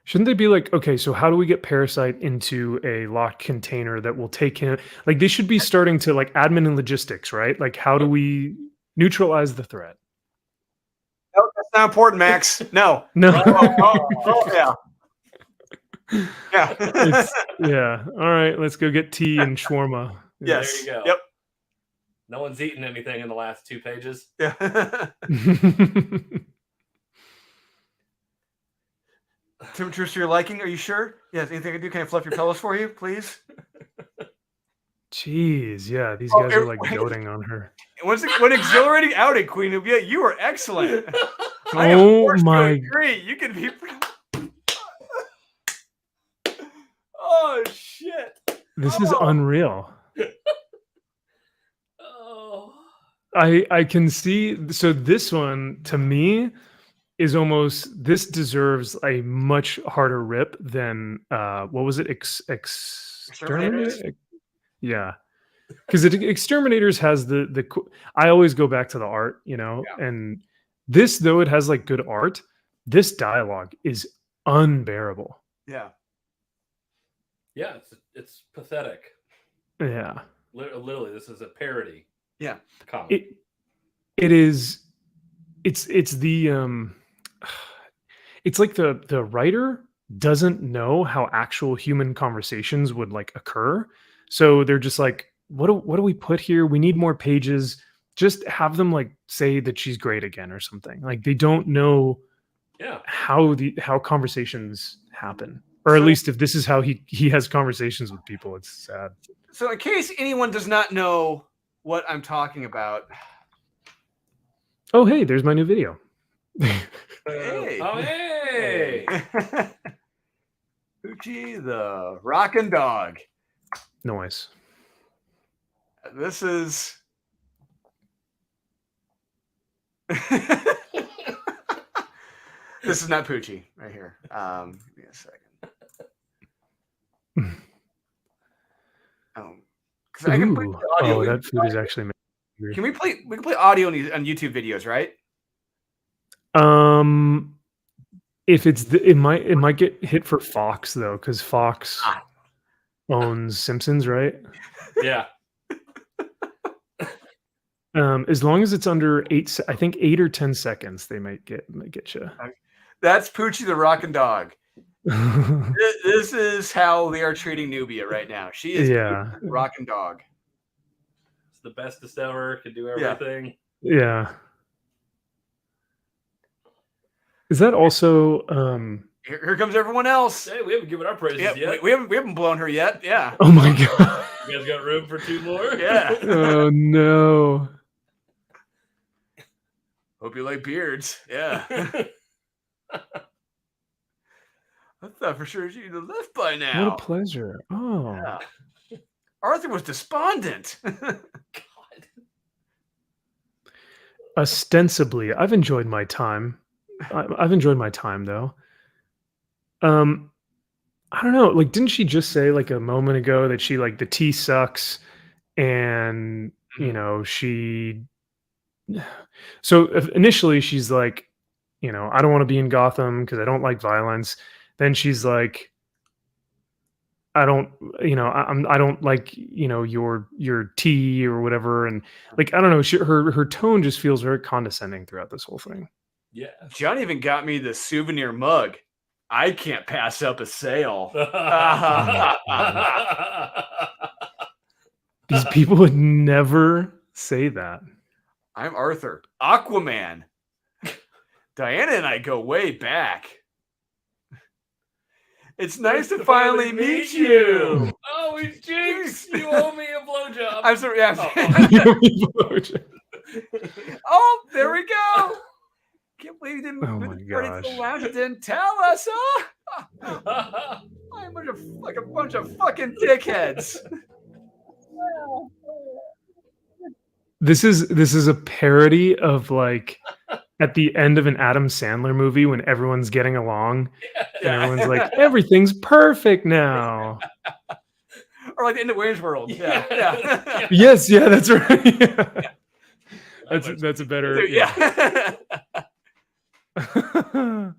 Shouldn't they be like, okay, so how do we get Parasite into a locked container that will take him? Like they should be starting to like admin and logistics, right? Like how do we neutralize the threat? No, that's not important, Max. No. Yeah. Yeah. Yeah. All right, let's go get tea and shawarma. Yes. There you go. Yep. No one's eaten anything in the last 2 pages. Yeah. Tim Truce to your liking? Are you sure? Yes. Anything I can do? Can I fluff your pillows for you, please? Jeez, yeah. These guys are like doting on her. What exhilarating outing, Queen of you are excellent. Oh my! Agree. You can be. Oh shit! This is unreal. Oh. I can see. So this one to me is almost. This deserves a much harder rip than what was it? Exterminators? Yeah, because Exterminators has the. I always go back to the art, and this though it has like good art. This dialogue is unbearable. Yeah. Yeah, it's pathetic. Yeah. Literally, this is a parody. Yeah. It is it's the it's like the writer doesn't know how actual human conversations would like occur. So they're just like, what do we put here? We need more pages. Just have them like say that she's great again or something. Like they don't know Yeah. how conversations happen. Or at So- least if this is how he has conversations with people, it's sad. So in case anyone does not know what I'm talking about, Oh, hey, there's my new video. Hey. Oh, hey. Poochie the rockin' dog. Noise. This is this is not Poochie right here. Give me a second. Because I can play Ooh. the audio. Oh, that food is actually making me Can we play? We can play audio on YouTube videos, right? If it's it might get hit for Fox though, because Fox Ah. owns Simpsons, right? Yeah. As long as it's under I think 8 or 10 seconds, they might get you. That's Poochie the rockin' dog. This is how they are treating Nubia right now. She is Yeah. Poochie the rockin' dog. It's the bestest ever. Can do Yeah. everything. Yeah. Is that also Here comes everyone else. Hey, we haven't given our praises Yeah, yet. we haven't blown her yet. Yeah. oh my god. You guys got room for 2 more? Yeah. Oh no. Hope you like beards. Yeah. I thought for sure she'd have left by now. What a pleasure. Oh. Yeah. Arthur was despondent. Ostensibly, I've enjoyed my time. I've enjoyed my time though. I don't know. Like, didn't she just say like a moment ago that she like the tea sucks, and you Mhm. know she. So initially she's like, you know, I don't want to be in Gotham because I don't like violence. Then she's like, I don't, you know, I don't like, you know, your tea or whatever, and like I don't know, her tone just feels very condescending throughout this whole thing. Yeah. John even got me the souvenir mug. I can't pass up a sale. These people would never say that. I'm Arthur, Aquaman. Diana and I go way back. It's nice to finally meet you. Oh, we jinx! You owe me a blowjob. I'm sorry. Yeah. Oh. Oh, there we go. Can't believe you didn't. Oh my gosh. Didn't tell us. Oh, I'm like a bunch of fucking dickheads. This is a parody of like at the end of an Adam Sandler movie when everyone's getting along and everyone's like, everything's perfect now. Or like the end of Wayne's World. Yeah. Yes, yeah, that's right. Yeah. That's a better. Yeah. God.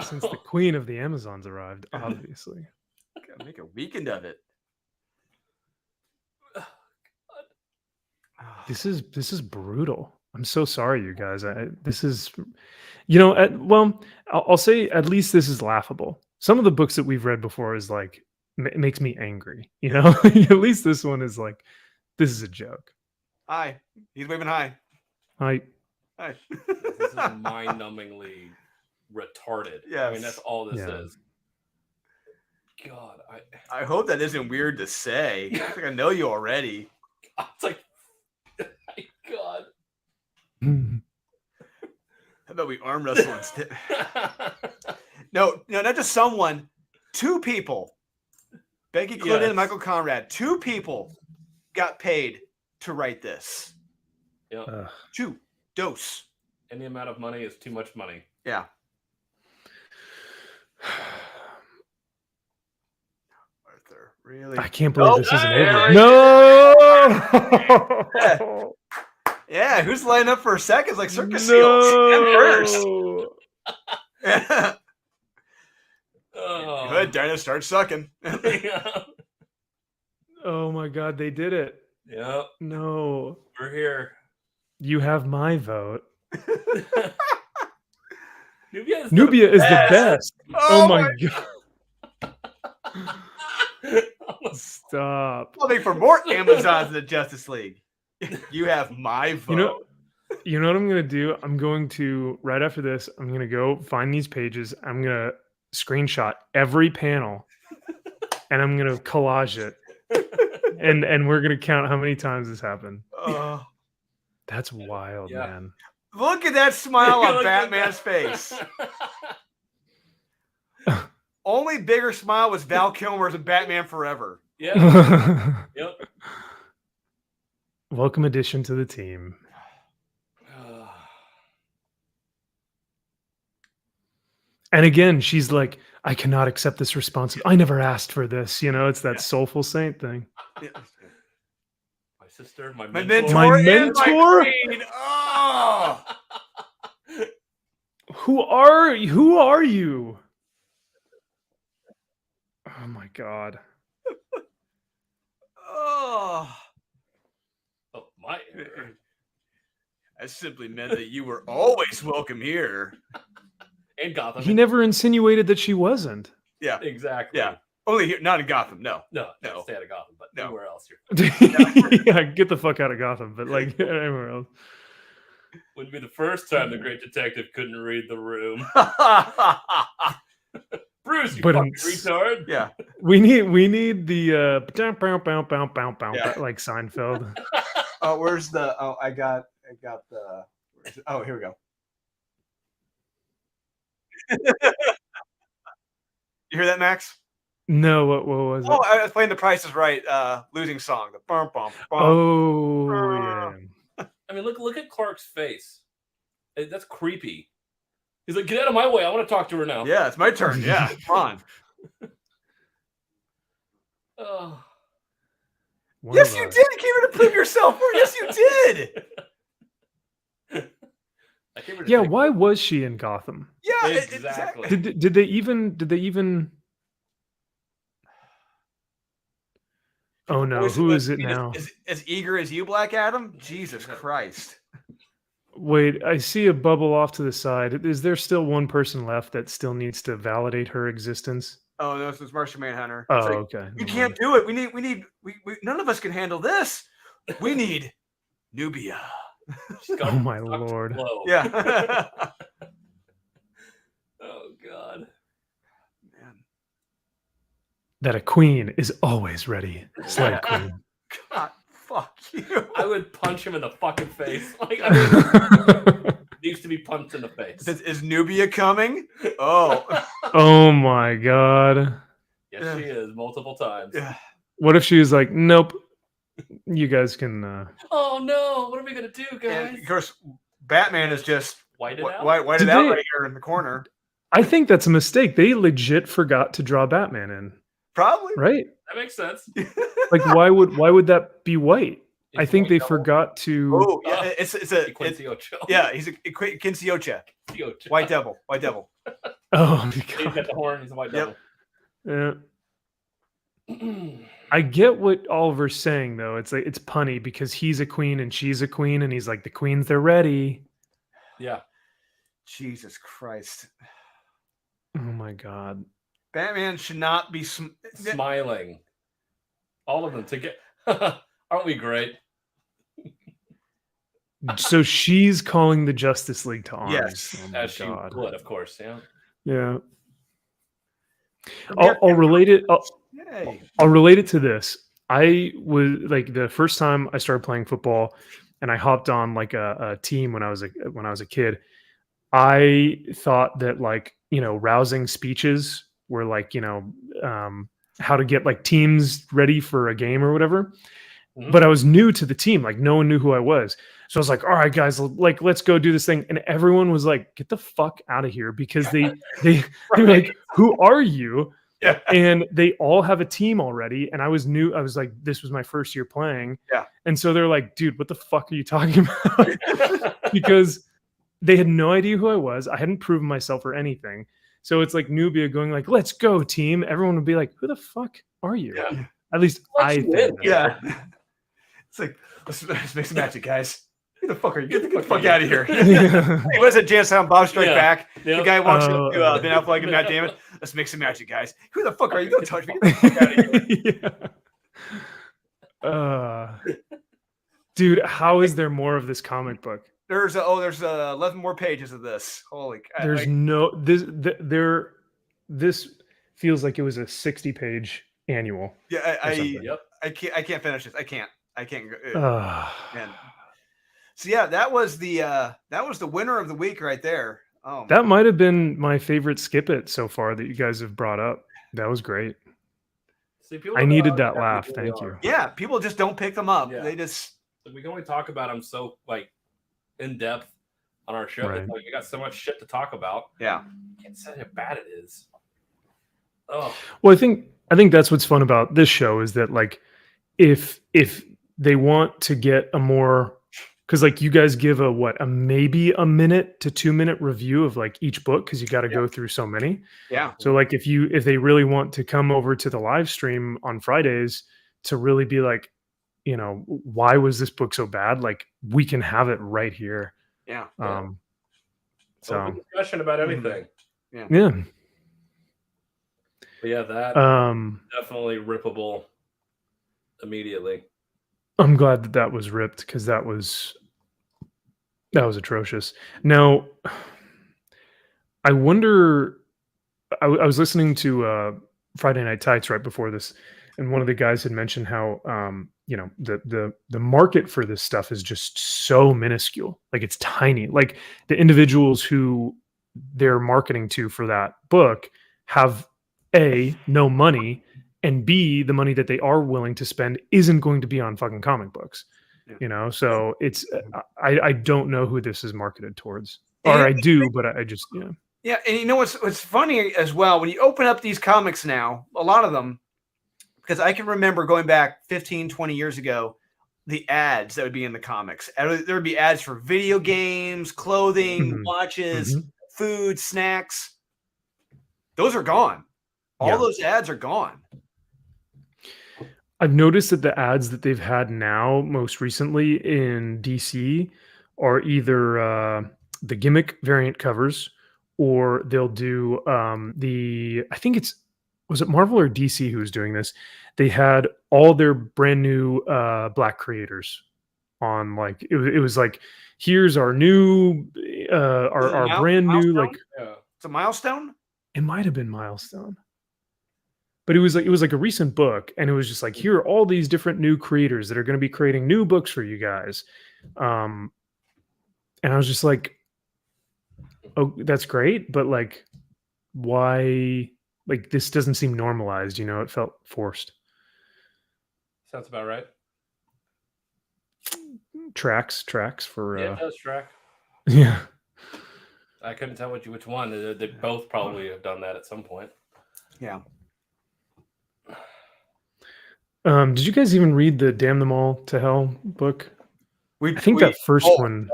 Since the queen of the Amazons arrived, obviously. Gotta make a weekend of it. This is brutal. I'm so sorry, you guys. This is, you know, well, I'll say at least this is laughable. Some of the books that we've read before is like makes me angry. You know, at least this one is like, this is a joke. Hi. He's waving hi. Hi. Hi. This is mind-numbingly retarded. I mean, that's all this Yeah. is. God, I hope that isn't weird to say. I think I know you already. it's like, my God. How about we arm wrestle instead? No, not just someone. 2 people. Becky Clinton Yes. and Michael Conrad. 2 people got paid to write this. Yeah. 2 dose. Any amount of money is too much money. Yeah. Arthur, really? I can't believe Oh, this isn't there over. we No. Yeah, who's lining up for seconds like circus seals? And hers. Yeah. Oh. Good, Dinah, start sucking. Yeah. Oh my God, they did it. Yep, No. we're here. You have my vote. Nubia is the best. Oh my god. Stop. Looking for more Amazons in the Justice League. You have my vote. You know what I'm gonna do? I'm going to right after this. I'm gonna go find these pages. I'm gonna screenshot every panel, and I'm gonna collage it, and we're gonna count how many times this happened. That's wild, man. Look at that smile on Batman's face. Only bigger smile was Val Kilmer's in Batman Forever. Yeah. Yep. Welcome addition to the team. And again, she's like, I cannot accept this responsibility. I never asked for this. You know, it's that soulful saint thing. My sister, my mentor. My mentor? Oh. Who are you? Oh my god. Oh, my. That simply meant that you were always welcome here. In Gotham. He never insinuated that she wasn't. Yeah, exactly. Yeah, only here, not in Gotham. No. No. Stay out of Gotham, but anywhere else you're. Yeah, get the fuck out of Gotham, but like anywhere else. Wouldn't be the first time the great detective couldn't read the room. Bruce, you fucking retard. Yeah. We need the like Seinfeld. Oh, where's the I got the oh, here we go. You hear that, Max? No, what was it? Oh, I was playing The Price is Right losing song. The bum, bum, bum. Oh yeah. I mean, look at Clark's face. That's creepy. He's like, get out of my way. I want to talk to her now. Yeah, it's my turn. Yeah, come on. Oh. Yes, you did. You came here to prove yourself. Yes, you did. Yeah, why was she in Gotham? Yeah, exactly. Did they even? Oh no, who is it now? As eager as you, Black Adam? Jesus Christ. Wait, I see a bubble off to the side. Is there still one person left that still needs to validate her existence? Oh, no, it's Martian Manhunter. Oh, okay. We can't do it. We need none of us can handle this. We need Nubia. Oh my lord. Yeah. Oh god. Man. That a queen is always ready. Slay queen. God, fuck you. I would punch him in the fucking face. Like, I mean, needs to be punched in the face. Is Nubia coming? Oh. Oh my god. Yes, she is multiple times. Yeah. What if she was like, nope, you guys can Oh no, what are we gonna do, guys? And of course, Batman is just white it out right here in the corner. I think that's a mistake. They legit forgot to draw Batman in. Probably. Right? That makes sense. Like why would that be white? I think they forgot to. Oh yeah, it's a Quincy Ocho. Yeah, he's a Quincy Ocho. White Devil. Oh, he's got the horn. He's a white devil. Yeah. I get what Oliver's saying though. It's like it's punny because he's a queen and she's a queen, and he's like the queens, they're ready. Yeah. Jesus Christ. Oh my god. Batman should not be smiling. All of them together. Aren't we great? So she's calling the Justice League to arms. Yes, oh as she would, of course. Yeah. Yeah. I'll relate it. I'll relate it to this. I was like the first time I started playing football, and I hopped on like a team when I was a kid. I thought that rousing speeches were how to get like teams ready for a game or whatever. Mm-hmm. But I was new to the team, like no one knew who I was. So I was like, all right, guys, like let's go do this thing. And everyone was like, get the fuck out of here, because they were like, who are you? Yeah. And they all have a team already. And I was new. I was like, this was my first year playing. Yeah. And so they're like, dude, what the fuck are you talking about? Because they had no idea who I was. I hadn't proven myself or anything. So it's like Nubia going like, let's go team. Everyone would be like, who the fuck are you? Yeah. At least I think. Yeah. It's like, let's make some magic, guys. Who the fuck are you? Get the fuck out of here. Yeah. Hey, what is it, Jan Silent Bob Strike Yeah. Back? Yep. The guy walks up to Oh, Ben Affleck and Matt Damon. Let's make some magic, guys. Who the fuck are you? Don't touch me. Get the fuck out of here. Yeah. Dude, how is there more of this comic book? There's 11 more pages of this. Holy, There's this feels like it was a 60-page annual. yeah. Yep. I can't finish this. I can't go. Uh, Man. So yeah, that was the winner of the week right there. Oh, that might have been my favorite skip it so far that you guys have brought up. That was great. See, people I don't know needed how that good laugh. we Thank are. you. yeah. People just don't pick them up. Yeah. They just We can only talk about them so like in depth on our show. Right. Like, we got so much shit to talk about. yeah. I can't say how bad it is. Oh, Well, I think that's what's fun about this show is that like if they want to get a more because like you guys give a maybe a minute to 2 minute review of like each book because you got to go through so many. Yeah. So like if they really want to come over to the live stream on Fridays to really be like, you know, why was this book so bad? Like we can have it right here. Yeah. open So discussion about anything. yeah. But yeah, that definitely rippable immediately. I'm glad that was ripped because that was atrocious. Now, I wonder. I was listening to Friday Night Tights right before this, and one of the guys had mentioned how you know the market for this stuff is just so minuscule. Like it's tiny. Like the individuals who they're marketing to for that book have no money, and B, the money that they are willing to spend isn't going to be on fucking comic books. Yeah. You know, so it's I don't know who this is marketed towards, And or I do, but I just yeah. Yeah, and you know what's funny as well, when you open up these comics now, a lot of them, because I can remember going back 15, 20 years ago, the ads that would be in the comics. There would be ads for video games, clothing, Mhm. watches, Mhm. food, snacks. Those are gone. All Yeah. those ads are gone. I've noticed that the ads that they've had now, most recently in DC, are either the gimmick variant covers, or they'll do I think was it Marvel or DC who was doing this? They had all their brand new black creators on like it was like here's our new our brand new Milestone? like Yeah. It's a milestone. it might have been Milestone. But it was like a recent book, and it was just like here are all these different new creators that are going to be creating new books for you guys. And I was just like, oh, that's great, but like why like this doesn't seem normalized, you know, it felt forced. Sounds about right. Tracks for Yeah, it does track. yeah. I couldn't tell which one. They both probably have done that at some point. Yeah. Did you guys even read the Damn Them All to Hell book? I think that first one.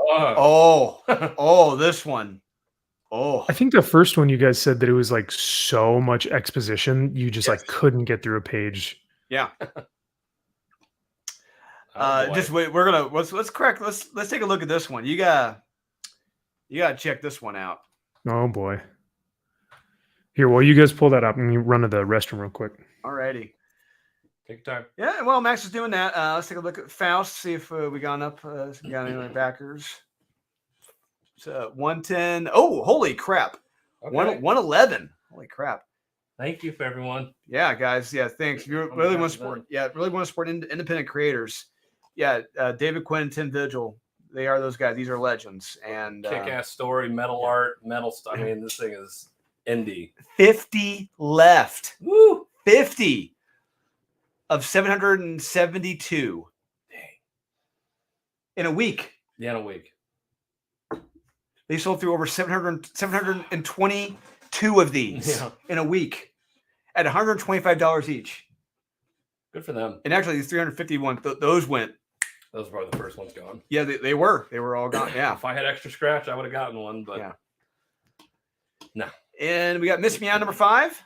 This one. Oh, I think the first one you guys said that it was like so much exposition, you just like couldn't get through a page. yeah. Oh, boy. Just wait. We're gonna let's correct. Let's take a look at this one. You gotta check this one out. Oh boy. Here, while you guys pull that up, and you run to the restroom real quick. Alrighty. Take your time. Yeah. Well, Max is doing that. Let's take a look at Faust. See if we got any other backers. So 110. Oh, holy crap! Okay. 111. Holy crap! Thank you for everyone. Yeah, guys. Yeah, thanks. If you really want to support, independent creators. Yeah, David Quinn, Tim Vigil. They are those guys. These are legends. And Kick-ass story, metal art, metal stuff. I mean, this thing is indie. 50 left. Woo! 50 of 772. Dang. In a week. Yeah, in a week. They sold through over 722 of these in a week at $125 each. Good for them. And actually, these 351, those went. Those were the first ones gone. Yeah, they were. They were all gone. Yeah. If I had extra scratch, I would have gotten one, but Yeah. no. And we got Miss Meow number 5,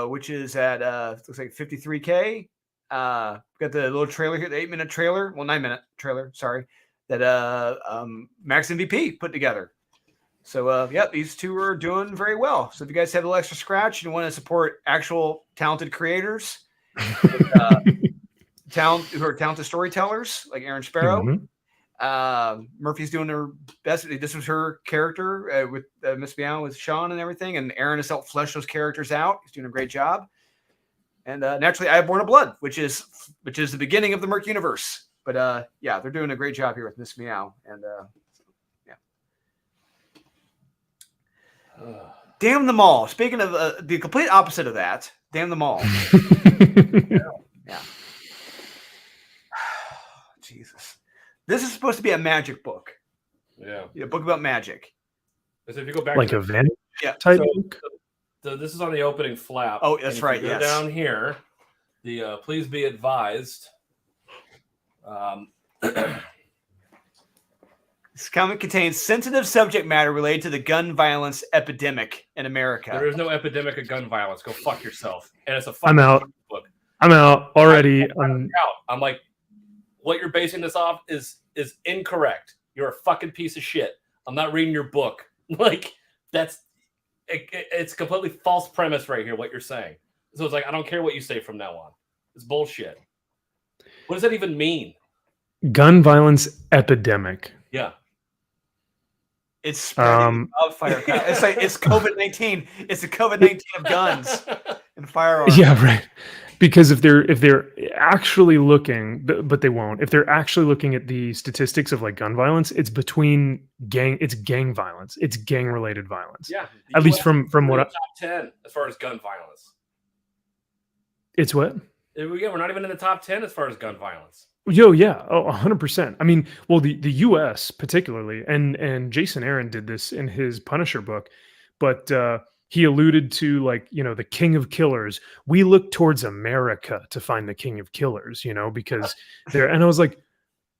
which is at looks like 53K. Got the little trailer here, the 8-minute trailer. Well, 9-minute trailer. Sorry. that Max MVP put together. So yeah, these two are doing very well. So if you guys have a little extra scratch and you want to support actual talented creators, who are talented storytellers like Aaron Sparrow. Murphy's doing her best. This was her character with Miss Meow with Sean and everything, and Aaron has helped flesh those characters out. He's doing a great job. And naturally, I have Born of Blood, which is the beginning of the Merc universe. But yeah, they're doing a great job here with Miss Meow, and yeah. Damn them all. Speaking of the complete opposite of that, damn them all. Yeah. Jesus. This is supposed to be a magic book. Yeah. A book about magic. So if you go back like to a Vanity type book. So this is on the opening flap. Oh, that's right. Go down here. The please be advised. This comic contains sensitive subject matter related to the gun violence epidemic in America. There is no epidemic of gun violence. Go fuck yourself. And it's a I'm out. book. I'm out already. I'm like, what you're basing this off is incorrect. You're a fucking piece of shit. I'm not reading your book. Like, it's completely false premise right here, what you're saying. So it's like, I don't care what you say from now on. It's bullshit. What does that even mean? Gun violence epidemic. Yeah. It's spreading wildfire. It's like it's COVID-19. It's the COVID-19 of guns and firearms. Yeah, right. Because if they're actually looking, but they won't. If they're actually looking at the statistics of like gun violence, it's gang violence. It's gang related violence. Yeah. At least from what top 10 as far as gun violence. It's what? Yeah, we're not even in the top 10 as far as gun violence. Yo, yeah, 100%. I mean, well, the U.S. particularly, and Jason Aaron did this in his Punisher book, but he alluded to like, the king of killers. We look towards America to find the king of killers, because they're. And I was like,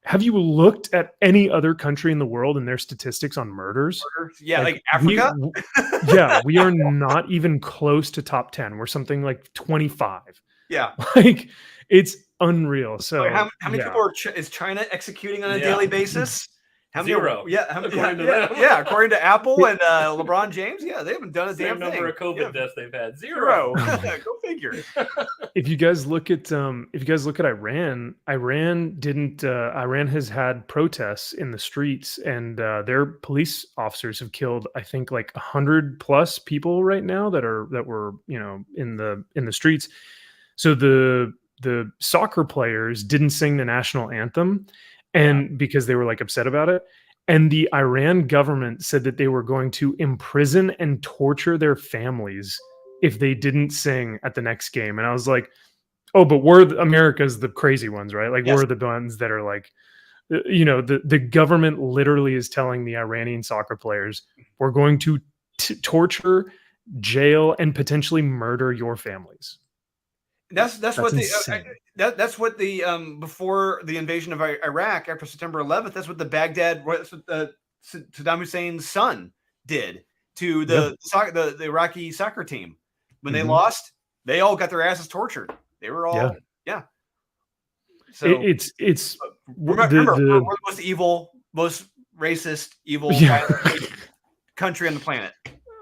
have you looked at any other country in the world and their statistics on murders? Yeah, like Africa. We are not even close to top 10. We're something like 25. Yeah, like it's unreal. So like how many people is China executing on a daily basis? How many? Zero. Yeah, according to Apple and LeBron James, they haven't done a damn thing. Number of COVID deaths they've had. Zero. Go figure. If you guys look at Iran, Iran has had protests in the streets, and their police officers have killed, I think, like 100+ people right now that were in the streets. So the soccer players didn't sing the national anthem, and because they were like upset about it, and the Iran government said that they were going to imprison and torture their families if they didn't sing at the next game. And I was like, oh, but America's the crazy ones, right? Like we're the ones that are like, the government literally is telling the Iranian soccer players, we're going to torture, jail, and potentially murder your families. That's what that's what the before the invasion of Iraq after September 11th. That's what Saddam Hussein's son did to the Iraqi soccer team when they lost. They all got their asses tortured. They were all So it's remember we're the most evil, most racist, evil country on the planet.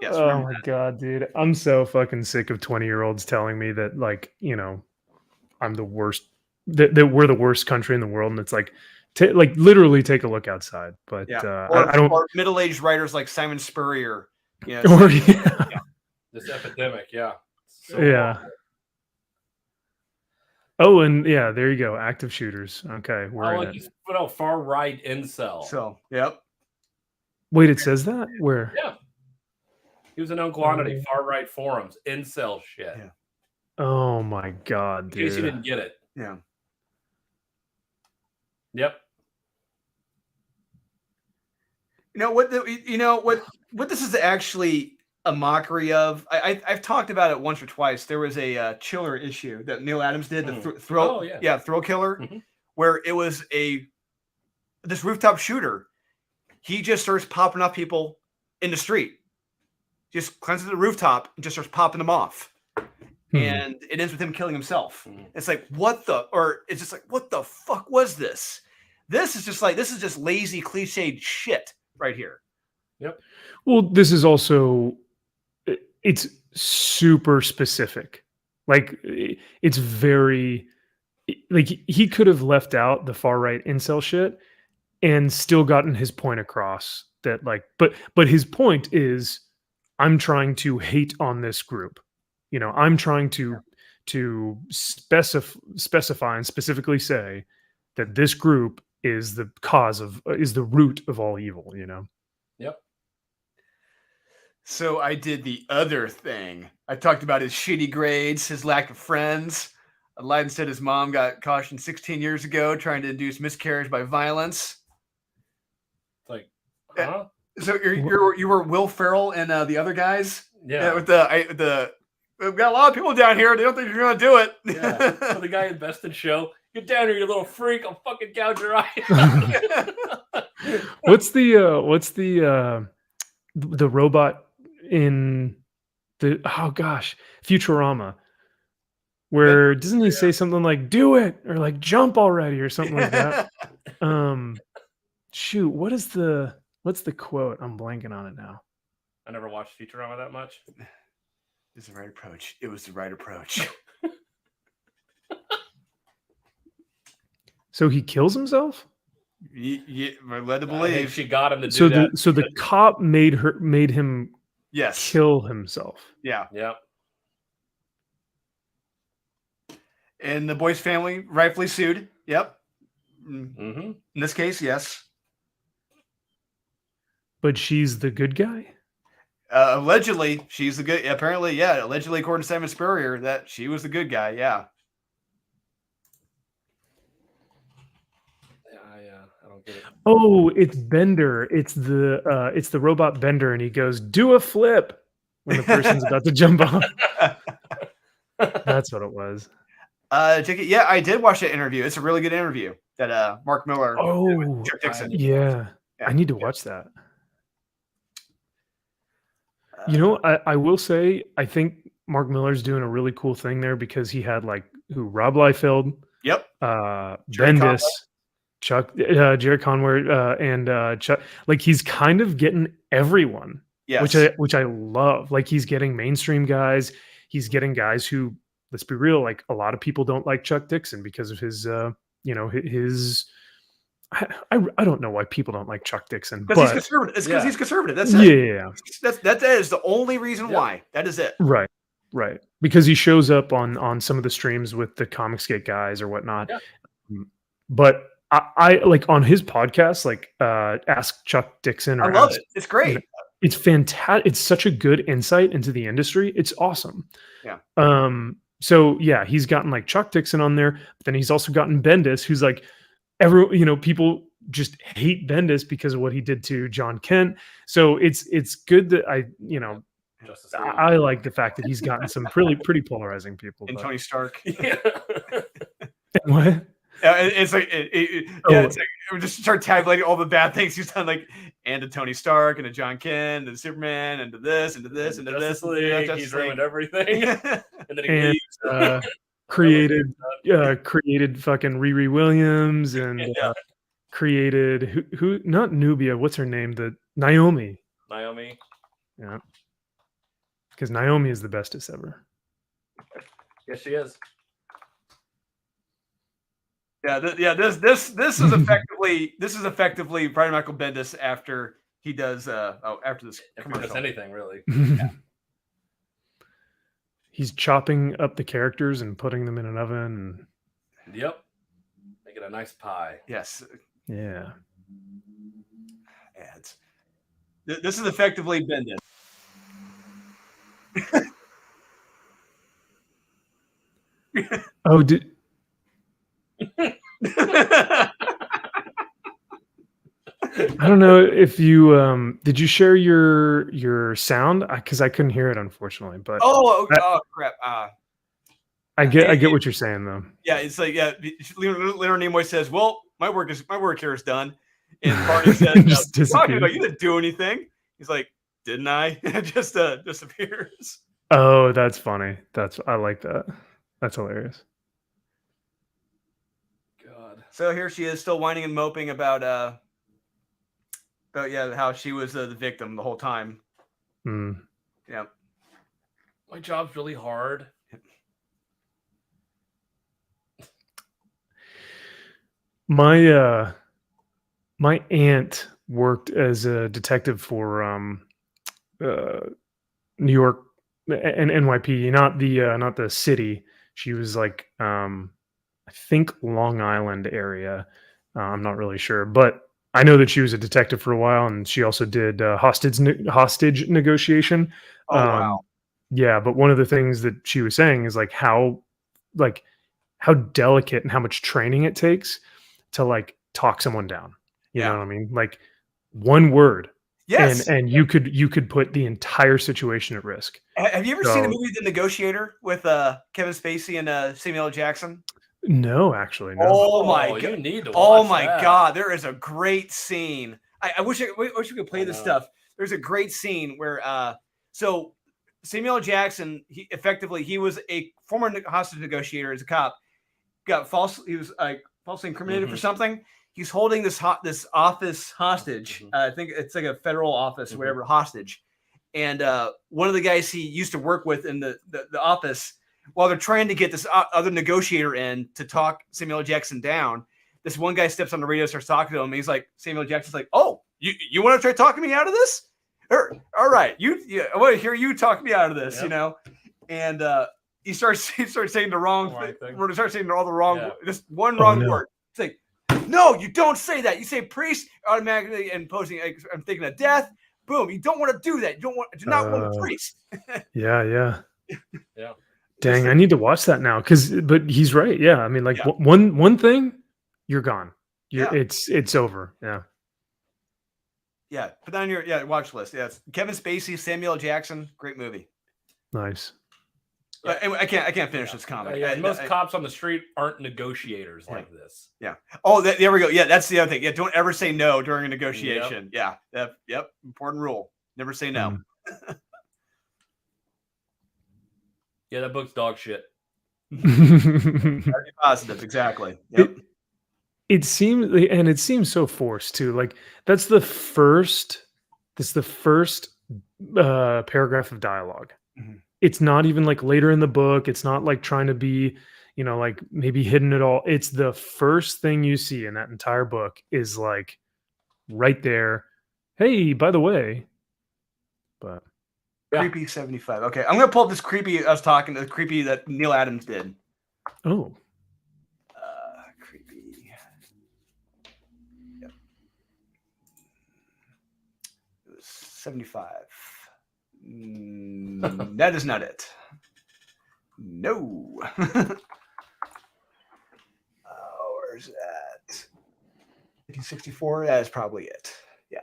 Yes, oh my god, dude. I'm so fucking sick of 20-year-olds telling me that, like, I'm the worst, that we're the worst country in the world. And it's like, literally take a look outside. But I don't. Or middle-aged writers like Simon Spurrier. This epidemic, so awful. Oh, and there you go. Active shooters. Okay, we're in it. Far right incel. So, yep. Wait, it says that? Where? Yeah. He was a known quantity. Far right forums, incel shit. Yeah. Oh my god, dude! In case you didn't get it. Yeah. Yep. What this is actually a mockery of. I've talked about it once or twice. There was a Chiller issue that Neil Adams did, the Thrill Killer, where it was this rooftop shooter. He just starts popping off people in the street. Just climbs to the rooftop and just starts popping them off. And it ends with him killing himself. It's like, what the fuck was this? This is just lazy cliched shit right here. Yep. Well, this is also it's super specific. Like it's very like he could have left out the far right incel shit and still gotten his point across that like but his point is I'm trying to hate on this group. You know, I'm trying to specify and specifically say that this group is the cause of is the root of all evil, you know. Yep. So I did the other thing. I talked about his shitty grades, his lack of friends. Aladdin said his mom got cautioned 16 years ago trying to induce miscarriage by violence. It's like, huh? So you were Will Ferrell and the other guys. Yeah. With we've got a lot of people down here. They don't think you're gonna do it. Yeah. So the guy in Best in Show, get down here, you little freak! I'll fucking gouge your eye. what's the robot in the Futurama, where doesn't he say something like "do it" or like "jump already" or something like that? Shoot, what's the quote? I'm blanking on it now. I never watched Futurama that much. It's the right approach. It was the right approach. So he kills himself? We're led to I think believe. she got him to do that. So the cop made him Yes. kill himself. Yeah. Yeah. And the boy's family rightfully sued. Yep. Mm-hmm. In this case, yes. But she's the good guy? Allegedly, she's the good. Apparently, yeah. Allegedly, according to Simon Spurrier, that she was the good guy. Yeah. I don't get it. Oh, it's Bender. It's the robot Bender, and he goes, "Do a flip" when the person's about to jump off. That's what it was. Yeah, I did watch that interview. It's a really good interview that Mark Miller. Oh, Chuck Dixon. Yeah. I need to watch that. You know, I will say, I think Mark Miller's doing a really cool thing there because he had like Rob Liefeld, Yep. Bendis, Chuck, Jared Conway, and Chuck. Like he's kind of getting everyone, Yes. which I love. Like he's getting mainstream guys. He's getting guys who, let's be real, like a lot of people don't like Chuck Dixon because of his, his. I don't know why people don't like Chuck Dixon, because he's conservative. It's because he's conservative. That's it. it. Yeah. That is the only reason why. That is it. Right. Because he shows up on some of the streams with the Comicsgate guys or whatnot. Yeah. But I like on his podcast, like Ask Chuck Dixon. Or I love it. It's great. It's fantastic. It's such a good insight into the industry. It's awesome. Yeah. So yeah, he's gotten like Chuck Dixon on there, but then he's also gotten Bendis, who's like people just hate Bendis because of what he did to John Kent. So it's good that I like the fact that he's gotten some pretty polarizing people. And Tony Stark. Yeah. What? It's like it's like we just start tabulating all the bad things he's done, like and to Tony Stark and to John Kent and to Superman and to this and to this and to this. League, he's ruined everything. And then he leaves. Created fucking Riri Williams and created who not Nubia, what's her name? The Naomi. Yeah. Because Naomi is the bestest ever. Yes, she is. This is effectively Brian Michael Bendis after he does after this commercial. He does anything really. Yeah. He's chopping up the characters and putting them in an oven. Yep. Make it a nice pie. Yes. Yeah. Ads. This is effectively Bendis. Oh, did I don't know if you did you share your sound, because I couldn't hear it unfortunately. But oh crap! I get what you're saying though. Yeah, it's like Leonard Nimoy says, "Well, my work here is done," and Barney says, "Talking about you didn't do anything." He's like, "Didn't I?" Just disappears. Oh, that's funny. I like that. That's hilarious. God. So here she is, still whining and moping about how she was the victim the whole time. Mm. Yeah. My job's really hard. My aunt worked as a detective for New York and NYPD, not the city. She was like I think Long Island area. I'm not really sure, but I know that she was a detective for a while, and she also did hostage negotiation. Oh wow. Yeah, but one of the things that she was saying is like how delicate and how much training it takes to like talk someone down. You know Yeah. what I mean? Like one word, Yes. and you could put the entire situation at risk. Have you ever seen the So movie The Negotiator with Kevin Spacey and Samuel L. Jackson? no, actually, no. Oh my Oh, you god! need to Oh watch my that. god! There is a great scene. I wish we could play I this know. stuff. There's a great scene where so Samuel L. Jackson, he was a former hostage negotiator as a cop. He was falsely incriminated for something. He's holding this office hostage. I think it's like a federal office or whatever, hostage. And one of the guys he used to work with in the office, while they're trying to get this other negotiator in to talk Samuel L. Jackson down, this one guy steps on the radio, starts talking to him. And he's like, Samuel L. Jackson's like, "Oh, you want to try talking me out of this? All right, I want to hear you talk me out of this." Yep. You know, and he starts saying the wrong thing. He starts saying all the wrong, just one wrong no. word. It's like, no, you don't say that. You say priest automatically and posing. I'm thinking of death. Boom! You don't want to do that. You do not want a priest. Yeah. Yeah. Dang, I need to watch that now but he's right. Yeah, I mean, like Yeah. one thing, you're gone. Yeah. It's over. Yeah. Yeah, put that on your watch list. Yeah, it's Kevin Spacey, Samuel L. Jackson, great movie. Nice. But anyway, I can't finish this comic. Most cops on the street aren't negotiators like this. Yeah. Oh, there we go. Yeah, that's the other thing. Yeah, don't ever say no during a negotiation. Yep. Yep. Important rule. Never say no. Yeah, that book's dog shit. Gotta be positive. Exactly. Yep. It seems so forced too. Like that's the first paragraph of dialogue. It's not even like later in the book. It's not like trying to be, like maybe hidden at all. It's the first thing you see in that entire book is like right there. Hey, by the way, but Creepy 75. Okay, I'm gonna pull up this creepy. The creepy that Neil Adams did. Oh. Creepy. Yep. It was 75. That is not it. No. Where's that? 1964. That is probably it. Yeah.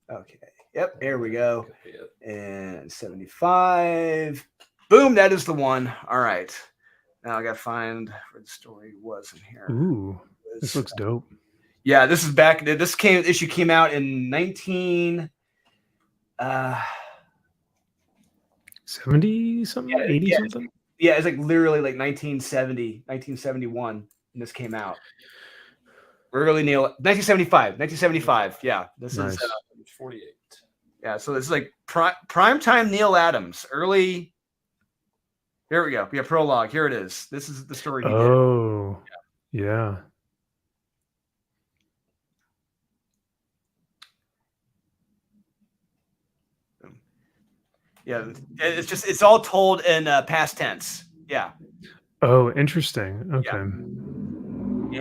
Okay. Yep. There we go. And 75. Boom. That is the one. All right. Now I got to find where the story was in here. Ooh. This looks dope. Yeah. This is back. This issue came out in 70 something, 80 something. Yeah, it's like literally like 1970, 1971, and this came out. Early 1975. Yeah, this Nice. is 48. Yeah, so this is like prime time Neil Adams. Early. Here we go. Yeah, prologue. Here it is. This is the story he did. Oh, yeah. Yeah, it's all told in past tense. Yeah. Oh, interesting. Okay.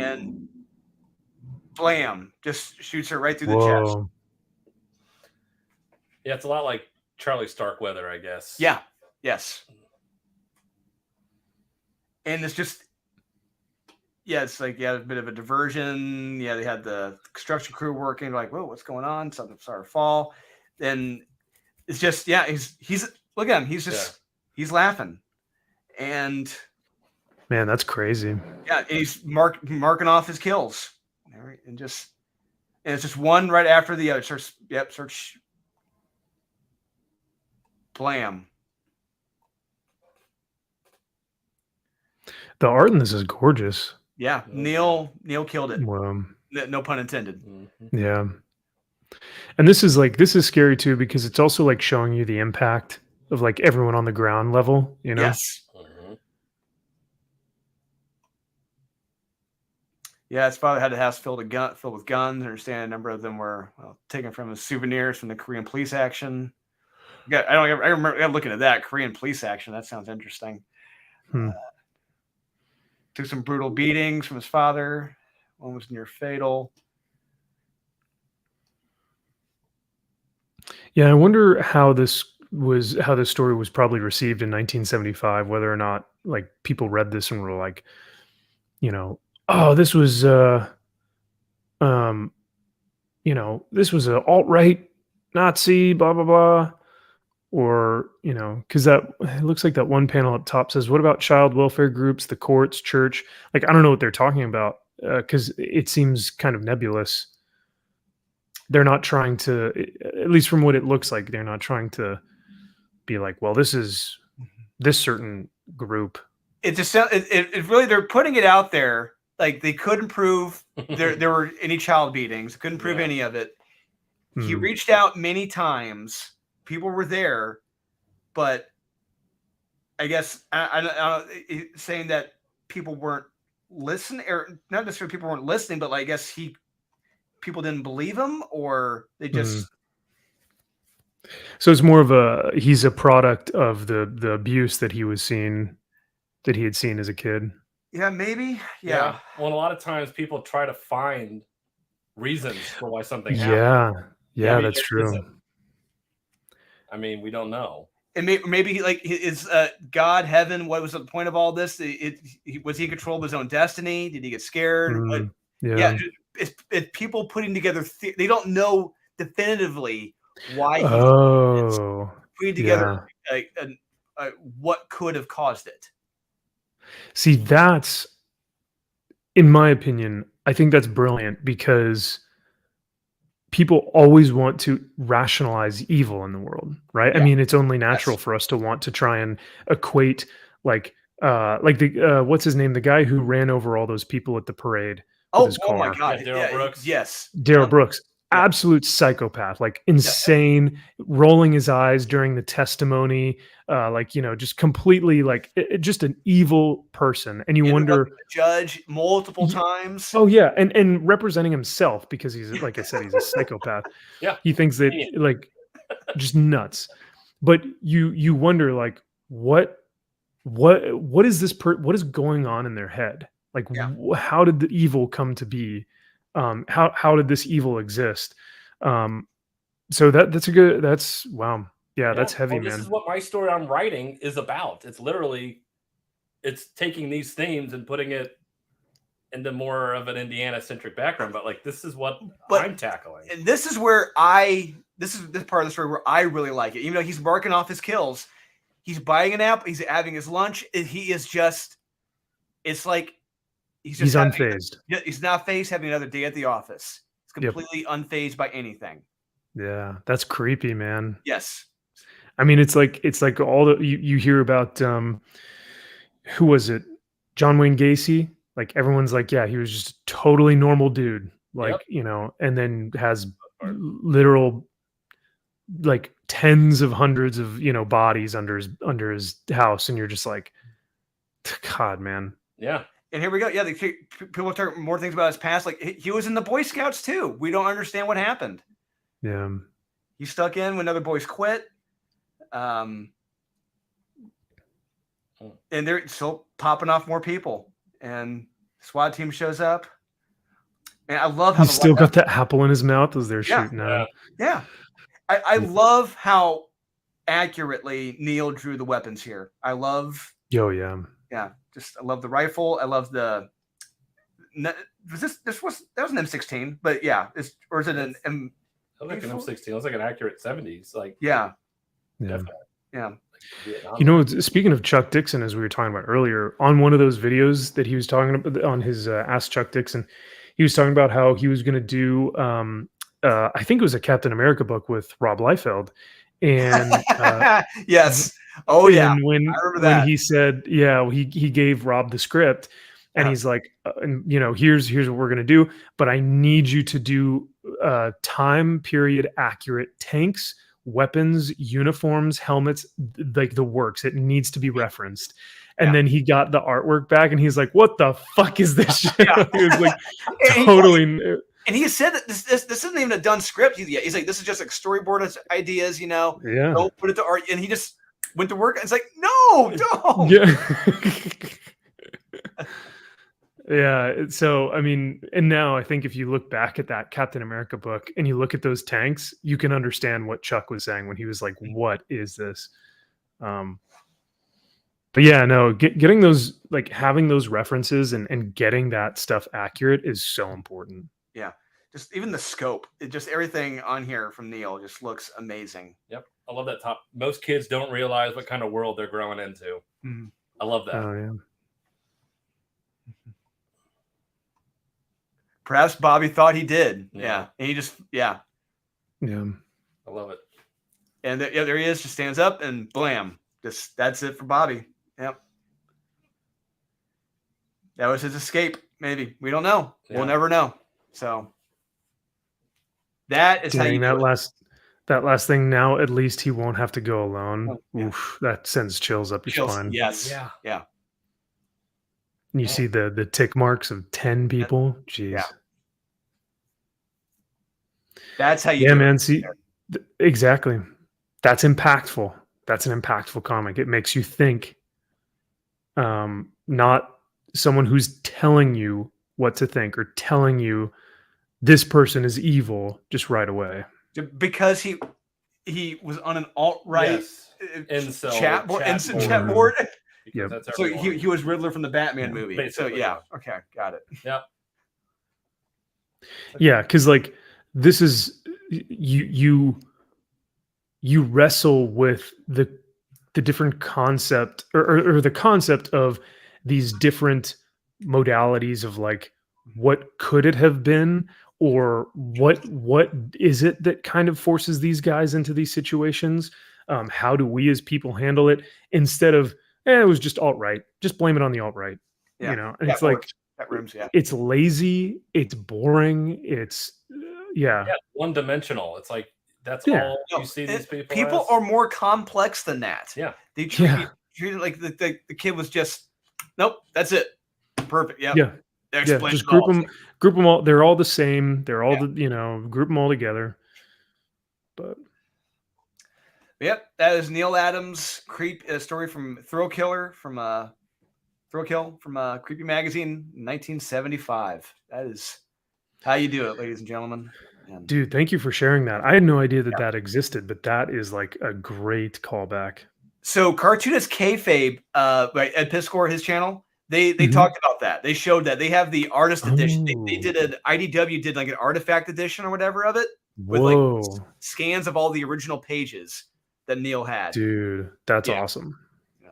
And blam, just shoots her right through the chest. Yeah, it's a lot like Charlie Starkweather, I guess. Yeah. Yes. And it's just, it's like, a bit of a diversion. Yeah, they had the construction crew working, like, whoa, what's going on? Something started to fall. Then it's just, he's look at him. He's just, he's laughing. And man, that's crazy. Yeah, and he's marking off his kills. And it's just one right after the other. Search. Blam. The art in this is gorgeous. Yeah, Oh, Neil killed it. Well, No pun intended. yeah. And this is scary too because it's also like showing you the impact of like everyone on the ground level, you know? Yes. Yeah, his father had a house filled with guns. I understand a number of them were taken from as souvenirs from the Korean police action. I remember looking at that Korean police action. That sounds interesting. Hmm. Took some brutal beatings from his father. One was near fatal. Yeah, I wonder how this story was probably received in 1975, whether or not like people read this and were like, you know, oh, this was um, this was a alt-right Nazi, blah blah blah. Or, because that it looks like that one panel up top says, what about child welfare groups, the courts, church? Like, I don't know what they're talking about because it seems kind of nebulous. They're not trying to, at least from what it looks like, they're not trying to be like, well, this is this certain group. It just it really, they're putting it out there like they couldn't prove there were any child beatings, couldn't prove any of it. He reached out many times. People were there, but I guess saying that people weren't listening, or not necessarily people weren't listening, but like, I guess people didn't believe him, or they just. So it's more of he's a product of the abuse that he had seen as a kid. Yeah, maybe. Yeah. Well, a lot of times people try to find reasons for why something happened. Yeah, that's true. I mean, we don't know. And maybe like is God, heaven? What was the point of all this? Was he in control of his own destiny? Did he get scared? It's people putting together. They don't know definitively why. Putting together what could have caused it. See, that's, in my opinion, I think that's brilliant because people always want to rationalize evil in the world, right? Yeah. I mean, it's only natural for us to want to try and equate like the what's his name? The guy who ran over all those people at the parade. Oh my God. Daryl Brooks. Yes. Daryl Brooks. Absolute psychopath, like insane, rolling his eyes during the testimony, just completely like just an evil person. And you wonder, the judge multiple times. Oh yeah, and representing himself because he's, like I said, he's a psychopath. Yeah, he thinks that like just nuts. But you wonder like what is this what is going on in their head? Like how did the evil come to be? How did this evil exist? So that's wow. Yeah, that's heavy, man. This is what my story I'm writing is about. It's literally, it's taking these themes and putting it into more of an Indiana centric background. But like, this is what I'm tackling. And this is where this part of the story where I really like it. Even though he's marking off his kills, he's buying an apple, he's having his lunch. He is just, it's like, he's unfazed. He's not phased, having another day at the office. He's completely unfazed by anything. Yeah, that's creepy, man. Yes. I mean, it's like all the you hear about who was it? John Wayne Gacy. Like everyone's like, yeah, he was just a totally normal dude. Like, and then has literal like tens of hundreds of, bodies under his house. And you're just like, God, man. Yeah. And here we go. Yeah, people talk more things about his past. Like he was in the Boy Scouts too. We don't understand what happened. Yeah, he stuck in when other boys quit. And they're still popping off more people. And SWAT team shows up. And I love how he's still got that apple in his mouth as they're shooting at him. Yeah, I love how accurately Neil drew the weapons here. I love. Oh yeah. Yeah. I love the rifle. I love the. That was an M16, but yeah, or is it an M? It was like an M16. It was like an accurate 70s. Like yeah. Speaking of Chuck Dixon, as we were talking about earlier, on one of those videos that he was talking about on his Ask Chuck Dixon, he was talking about how he was going to do. I think it was a Captain America book with Rob Liefeld, and yes. Oh yeah, and when he said, he gave Rob the script, and he's like, and you know, here's what we're gonna do, but I need you to do time period accurate tanks, weapons, uniforms, helmets, like the works. It needs to be referenced. And then he got the artwork back, and he's like, "What the fuck is this shit?" He was like, totally. And he said that this isn't even a done script yet. He's like, this is just like storyboard ideas, you know. Yeah. Don't put it to art. And he just went to work. And it's like, no, don't. Yeah. Yeah. So, I mean, and now I think if you look back at that Captain America book and you look at those tanks, you can understand what Chuck was saying when he was like, "What is this?" But yeah, no, getting those, like having those references and getting that stuff accurate is so important. Yeah. Just even the scope, just everything on here from Neil just looks amazing. Yep. I love that top. Most kids don't realize what kind of world they're growing into. Mm. I love that. Oh, yeah. Perhaps Bobby thought he did. Yeah. And he just, Yeah. I love it. And there he is, just stands up and blam. Just that's it for Bobby. Yep. That was his escape, maybe. We don't know. Yeah. We'll never know. So that is how you that last thing. Now at least he won't have to go alone. Oh, yeah. Oof, that sends chills up your spine. Yes. Yeah. And you see the tick marks of 10 people. Jeez. Yeah. That's how you Yeah, do man. it. See, exactly. That's impactful. That's an impactful comic. It makes you think. Not someone who's telling you what to think or telling you this person is evil just right away. Because he was on an alt-right chat board. Yep. So he was Riddler from the Batman movie. Basically, so yeah. Okay, got it. Yeah. Yeah, because like this is you wrestle with the different concept or the concept of these different modalities of like what could it have been, or what is it that kind of forces these guys into these situations. How do we as people handle it, instead of it was just alt-right, just blame it on the alt-right. You know, and it's like that rooms, it's lazy, it's boring, it's one-dimensional. It's like that's all you see these people. People are more complex than that. Yeah. They treat it like the kid was just nope, that's it. Perfect. Yep. Yeah. Just group them all. They're all the same. They're all group them all together. But yep, that is Neil Adams' story from Thrill Kill from Creepy Magazine, 1975. That is how you do it, ladies and gentlemen. And dude, thank you for sharing that. I had no idea that existed, but that is like a great callback. So Cartoonist Kayfabe, right, Ed Piscor, his channel, they talked about that. They showed that they have the artist edition. They did an IDW did like an artifact edition or whatever of it with like scans of all the original pages that Neil had. Dude, that's awesome. Yeah.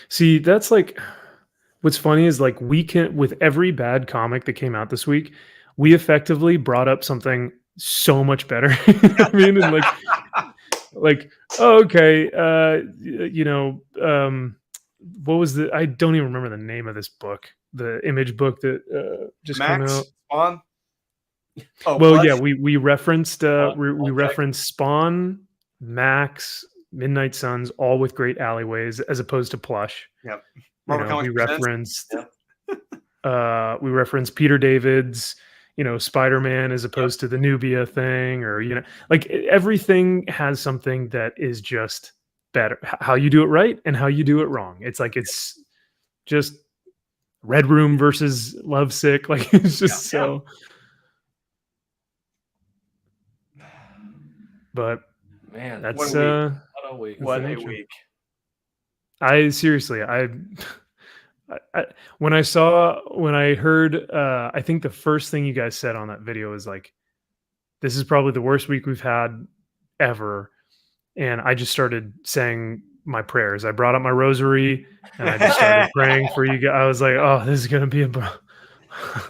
See, that's like what's funny is like we can, with every bad comic that came out this week, we effectively brought up something so much better. I mean, and like, oh, okay, what was I don't even remember the name of this book, the Image book that just came out. Spawn. Oh, well, Plush? Yeah, we referenced we referenced Spawn, Max, Midnight Suns, all with great alleyways, as opposed to Plush. Yep. We referenced we referenced Peter David's, Spider-Man, as opposed to the Nubia thing, or like everything has something that is just better. How you do it right and how you do it wrong. It's like it's just Red Room versus Lovesick. Like it's just so. But man, that's what a week. What a week. I seriously, when I heard, I think the first thing you guys said on that video was like, this is probably the worst week we've had ever. And I just started saying my prayers. I brought up my rosary and I just started praying for you guys. I was like, oh, this is going to be a brawler.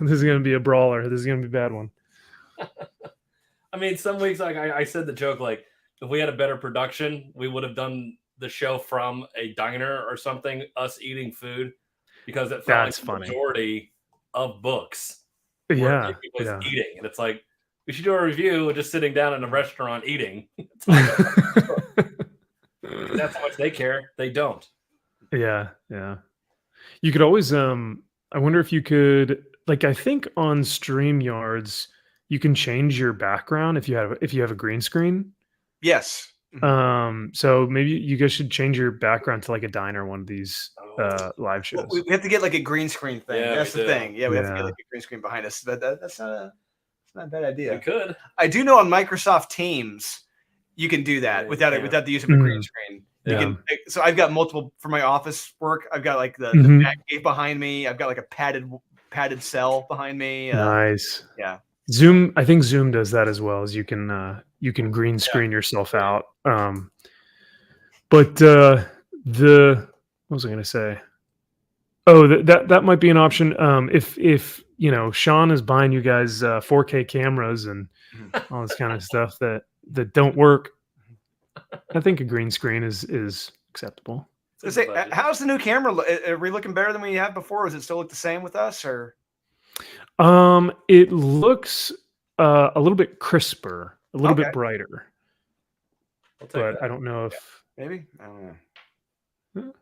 This is going to be a bad one. I mean, some weeks, like I said the joke, like if we had a better production, we would have done the show from a diner or something, us eating food. because it felt That's like the funny. majority of books were Yeah, it was yeah. eating, and it's like we should do a review of just sitting down in a restaurant eating. That's how much they care. They don't. Yeah, yeah. You could always I wonder if you could, like, I think on StreamYards you can change your background if you have a green screen. Yes. Mhm. So maybe you guys should change your background to like a diner one of these live Well, shows. we have to get like a green screen thing. Yeah, That's we the do. thing. Yeah, we have to get Yeah. like a green screen behind us. But that's not a bad We idea. could. I do know on Microsoft Teams you can do that Yeah, without you it can. without the use of a green Mm, screen. Yeah. You can, so I've got multiple for my office work. I've got like the Mhm. Batcave behind me. I've got like a padded cell behind me. Nice. Yeah. Zoom, I think Zoom does that as well, as you can green screen yourself out. But the what was I going to say? Oh, that might be an option. If you know Sean is buying you guys 4K cameras and Mhm. all this kind of stuff that don't work, I think a green screen is acceptable. So say, how's the new camera? Are we looking better than we had before? Does it still look the same with us, or? It looks a little bit crisper, a little Okay. bit brighter, I'll take but that. I don't know if. Maybe I don't know.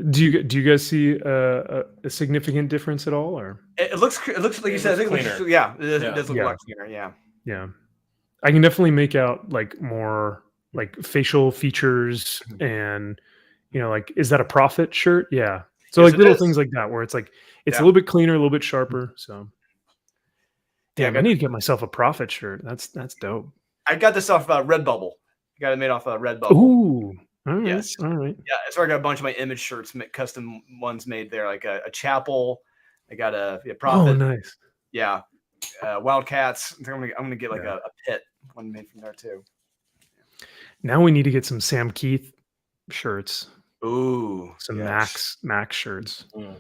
Do you guys see a significant difference at all, or? It looks like you said. I think looks it looks, cleaner. yeah, it Yeah. does look a Yeah. lot cleaner. Yeah. Yeah, I can definitely make out like more like facial features, and like, is that a Prophet shirt? Yeah. So Yes, like it little is. things like that where it's like it's a Yeah. little bit cleaner, a little bit sharper. So Yeah, damn, I need to get myself a Prophet shirt. That's dope. I got this off Redbubble. I got it made off Redbubble. Ooh, all right, Yes. all right. Yeah, so I got a bunch of my image shirts, custom ones made there, like a chapel. I got a prophet. Oh, nice. Yeah, Wildcats. I think I'm gonna get like Yeah. a pit one made from there too. Now we need to get some Sam Keith shirts, Ooh, some yes. Max shirts. Mm.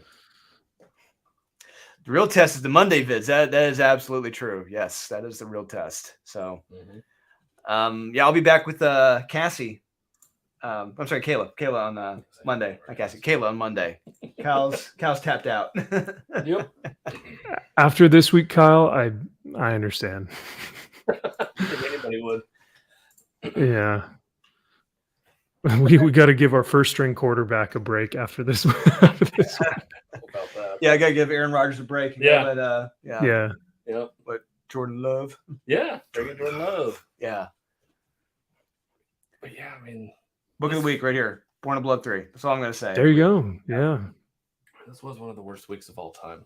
The real test is the Monday vids. That is absolutely true. Yes, that is the real test. So, yeah, I'll be back with Cassie. I'm sorry, Kayla. Kayla on Monday. Not Cassie. Kayla on Monday. Kyle's tapped out. Yep. After this week, Kyle, I understand. I think anybody would. Yeah. We got to give our first string quarterback a break after this. After this week. About that. Yeah, I gotta give Aaron Rodgers a break. Yeah. But Yeah. Yep. But Jordan Love. Yeah. Bring it Jordan Love. Yeah. But yeah, I mean, Book of the week right here. Born of Blood 3. That's all I'm gonna say. There you go. Yeah. this was one of the worst weeks of all time.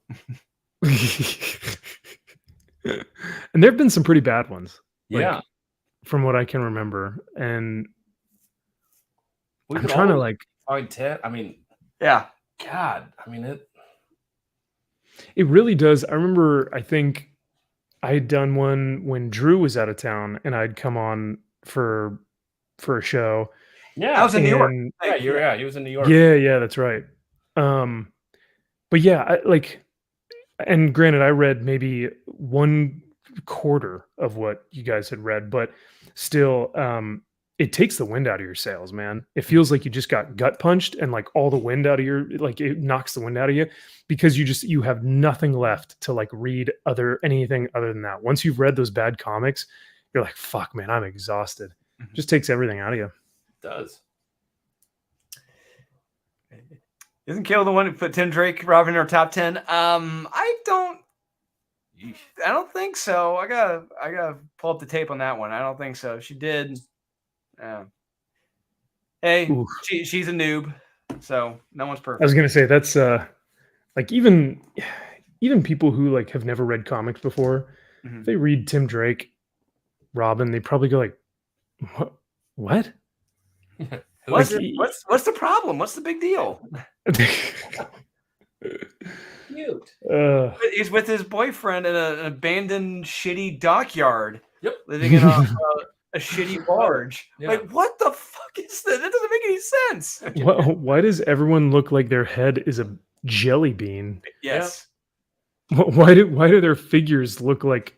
And there have been some pretty bad ones. Yeah. From what I can remember. And We I'm could trying to always like, find 10. I mean, Yeah. God. I mean, it really does. I remember, I think I had done one when Drew was out of town and I'd come on for a show. yeah. I was in New York. And Yeah, he was in New York. yeah, that's right. But yeah, and granted, I read maybe 1/4 of what you guys had read, but still, it takes the wind out of your sails, man. It feels like you just got gut punched and like all the wind out of like it knocks the wind out of you because you have nothing left to like read anything other than that. Once you've read those bad comics, you're like, fuck, man, I'm exhausted. Just takes everything out of you. It does. Isn't Kayla the one who put Tim Drake, Robin in our top 10? I don't think so. I gotta pull up the tape on that one. I don't think so. She did. Hey, Oof. she's a noob, so no one's I perfect. was gonna say that's like even people who like have never read comics before, Mhm. if they read Tim Drake, Robin, they probably go like, what? What's Like, the problem? What's the big deal? Cute. He's with his boyfriend in an abandoned, shitty dockyard. Yep. Living in a shitty barge. Yeah. Like, what the fuck is that? That doesn't make any sense. Why does everyone look like their head is a jelly bean? Yes. Why do their figures look like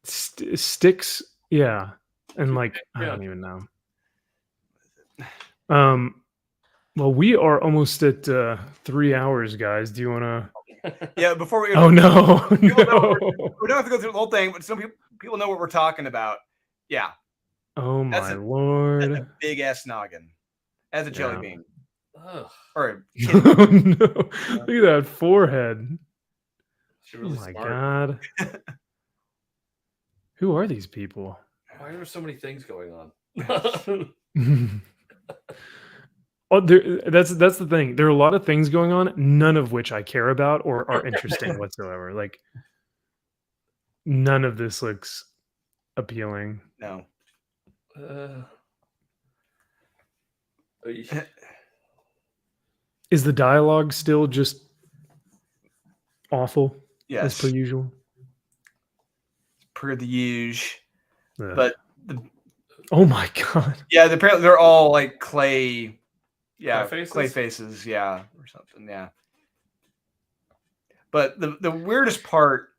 sticks? Yeah, and like I Yeah. don't even know. Well, we are almost at 3 hours, guys. Do you want to? Yeah, before we Oh no, people know no. we don't have to go through the whole thing, but some people know what we're talking about. Yeah, Oh that's my a lord. big ass noggin. As a jelly Yeah. bean. Ugh, Or a kidney. Oh no! Look at that forehead. she's Oh really my smart. god. Who are these people? Why are there so many things going on? Oh, that's the thing. There are a lot of things going on, none of which I care about or are interesting whatsoever. Like none of this looks appealing. No. Is the dialogue still just awful as per Yes. usual? Per the usual. Ugh. But oh my god. yeah, apparently they're all like clay. Yeah, Clay faces? clay faces. Yeah, or something. Yeah. But the weirdest part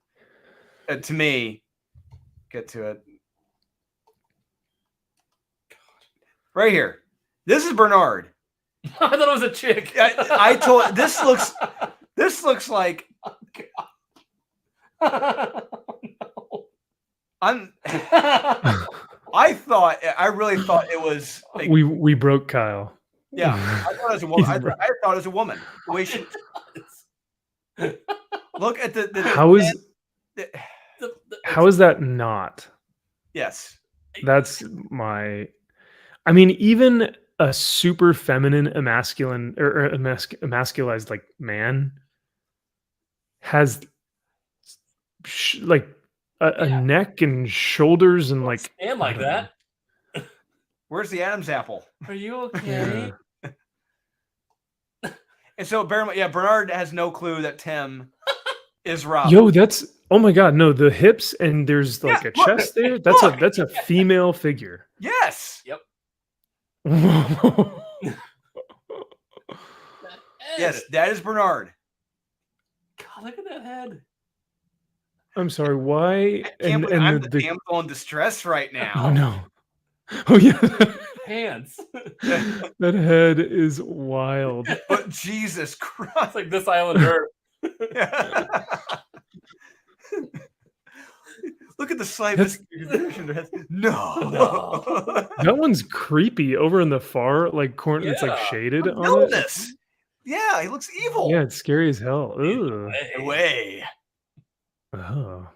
to me, get to it. Right here. This is Bernard. I thought it was a chick. I told this looks like I'm. I really thought it was. Like, we broke Kyle. yeah, I thought it was a woman. I thought it was a woman. The way she look at the How is that not? yes. That's my. I mean, even a super feminine, emasculized like man has like a neck and shoulders and like stand I like don't that. Where's the Adam's apple? Are you know. okay? And so Bernard has no clue that Tim is Rob. Yo, that's oh my god, no, the hips and there's like a look, chest there. That's look. a female figure. Yes. Yep. Yes, that is Bernard. God, look at that head. I'm sorry, why? I can't believe I'm the damsel in distress right now. Oh no. Oh yeah. Hands. That head is wild. But Jesus It's Christ. like this island Earth. Look at the slight no. That one's creepy over in the far like corner. It's like Yeah. shaded on it. Villainous. Yeah, he looks evil. Yeah, it's scary as hell. Ugh. Away. Oh.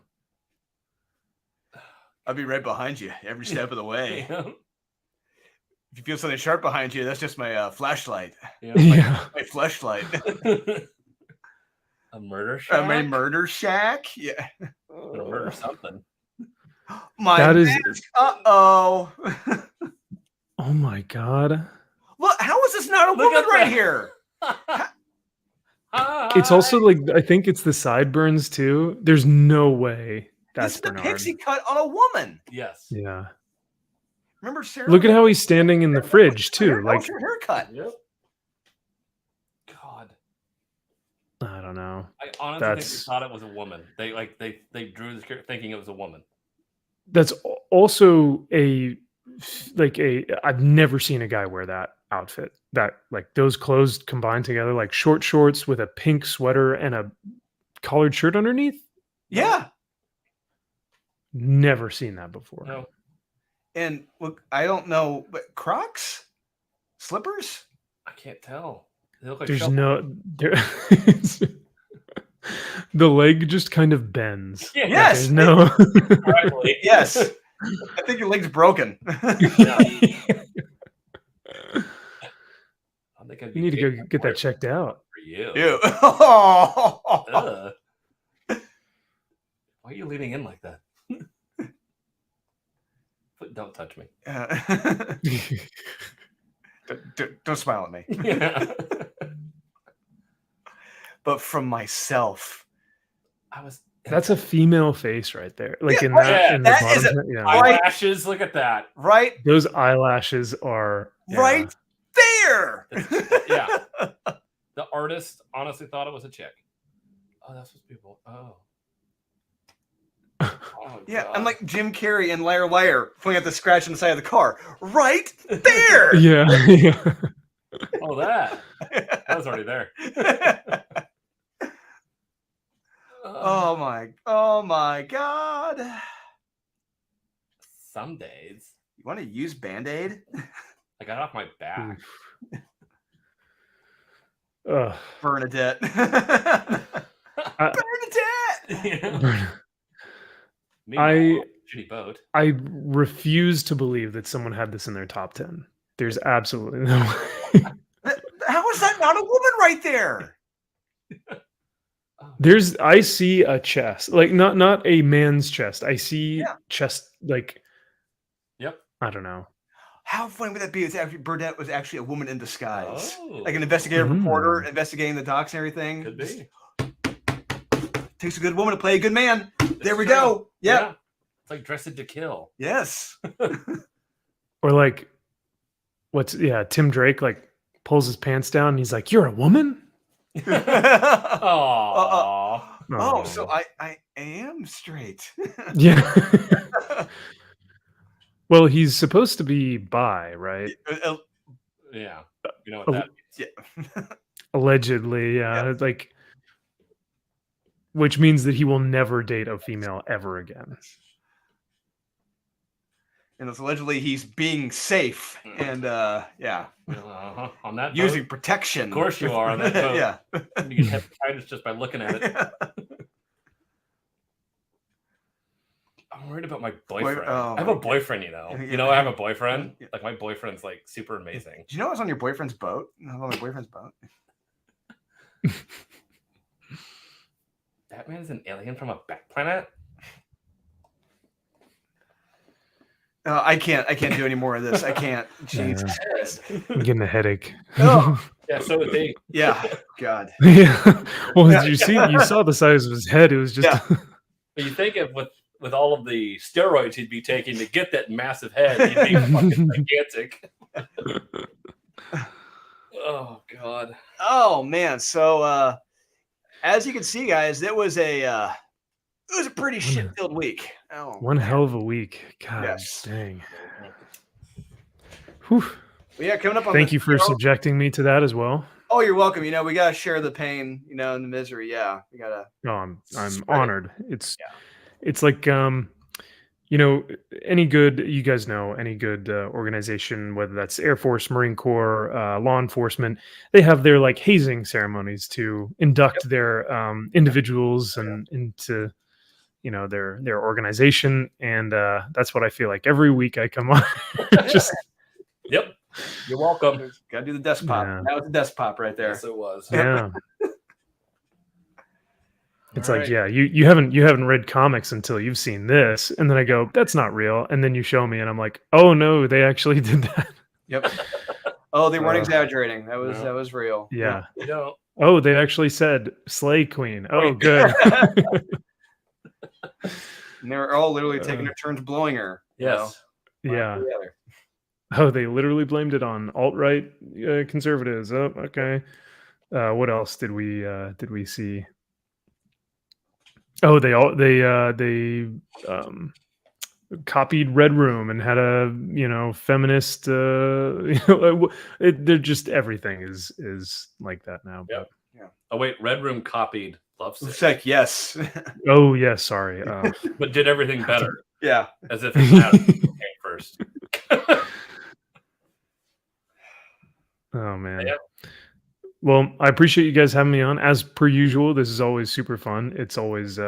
I'll be right behind you every step of the way. Yeah. If you feel something sharp behind you, that's just my flashlight. Yeah. My flashlight. A murder shack? My murder shack. Yeah. Gonna murder something. My That is- mask. Uh-oh. Oh my god. Look, how is this not a Look woman at right that. here? It's also like I think it's the sideburns too. There's no way This that's is the Bernard. pixie cut on a woman. Yes. Yeah. Remember Sarah? Look at how he's standing in the fridge too. That Like was her haircut. Yep. God. I don't know. I honestly think That's- they thought it was a woman. They drew this character thinking it was a woman. That's also I've never seen a guy wear that outfit. That like those clothes combined together, like short shorts with a pink sweater and a collared shirt underneath. Yeah. Never seen that before. No. And look, I don't know, but Crocs? Slippers? I can't tell. They look like There's shovel- no there. The leg just kind of bends. Yeah, Yes. There's no. Exactly. Yes. I think your leg's broken. Yeah. I think I'd be You need to go big get boy that checked out. for you. Ew. Ugh. Why are you leaning in like that? Don't touch me. Don't smile at me. Yeah. But from myself. I was. That's a female face right there. Like Yeah, in that, yeah, in the that is bottom. Yeah. Eyelashes. Look at that. Right? Those eyelashes are yeah. Right there. Yeah. The artist honestly thought it was a chick. Oh, that's what people. Oh. Oh, Yeah, God. I'm like Jim Carrey in Liar Liar pointing at the scratch on the side of the car. Right there. Yeah. Yeah. Oh, that was already there. Oh my God. Some days. You want to use Band-Aid? I got off my back. Bernadette. Bernadette. Meanwhile, shitty boat. I refuse to believe that someone had this in their top 10. There's absolutely no way. How is that not a woman right there? I see a chest, like not a man's chest. I see chest, like, yep. I don't know. How funny would that be? It's actually Burnett was actually a woman in disguise, Oh. like an investigative reporter investigating the docks and everything. Could be. Takes a good woman to play a good man. There we go. Yep. Yeah. It's like Dressed to Kill. Yes. Or like, Tim Drake like pulls his pants down and he's like, "You're a woman?" Oh, so I am straight. Yeah. Well, he's supposed to be bi, right? Yeah. You know what that means. Yeah. Allegedly, yeah. Like, which means that he will never date a female ever again. And it's allegedly he's being safe and on that using boat? protection. Of course you are on that boat. Yeah. You get hepatitis just by looking at it. I'm worried about my boyfriend. I have a boyfriend, you know. You know, I have a boyfriend. Like, my boyfriend's like super amazing. Do you know I was on your boyfriend's boat? I was on my boyfriend's boat. That man's an alien from a back planet? I can't do any more of this. I can't. Jesus Christ. I'm getting a headache. Oh. Yeah, so would they. Yeah. God. Yeah. Well, you saw the size of his head. It was just. But you think of with all of the steroids he'd be taking to get that massive head, he'd be fucking gigantic. Oh God. Oh man. So as you can see, guys, it was a pretty shit-filled week. Oh, one hell of a week. God dang. Whew. Well, yeah, coming up on Thank you for subjecting me to that as well. Oh, you're welcome. You know, we gotta share the pain, you know, and the misery. Yeah. We gotta I'm honored. It's like you know, any good organization, whether that's Air Force, Marine Corps, law enforcement, they have their like hazing ceremonies to induct their individuals and into, you know, their organization. And that's what I feel like every week I come on. Just Yep. You're welcome. Gotta do the desk pop. Yeah. That was the desk pop right there. Yes, it was. Yeah. It's like, yeah, you haven't read comics until you've seen this. And then I go, that's not real. And then you show me and I'm like, oh no, they actually did that. Yep. Oh, they weren't exaggerating. That was real. Yeah. You know. Oh, they actually said Slay Queen. Oh, good. And they were all literally taking their turns blowing her. Yes. Yeah. Oh, they literally blamed it on alt-right conservatives. Oh, okay. What else did we see? Oh, they copied Red Room and had a, you know, feminist. They're just, everything is like that now. Yep. Yeah. Oh wait, Red Room copied Lovesick. Sick, yes. Oh yes, sorry. But did everything better. Yeah. As if it mattered who came first. Oh man. Yeah. Well, I appreciate you guys having me on. As per usual, this is always super fun. It's always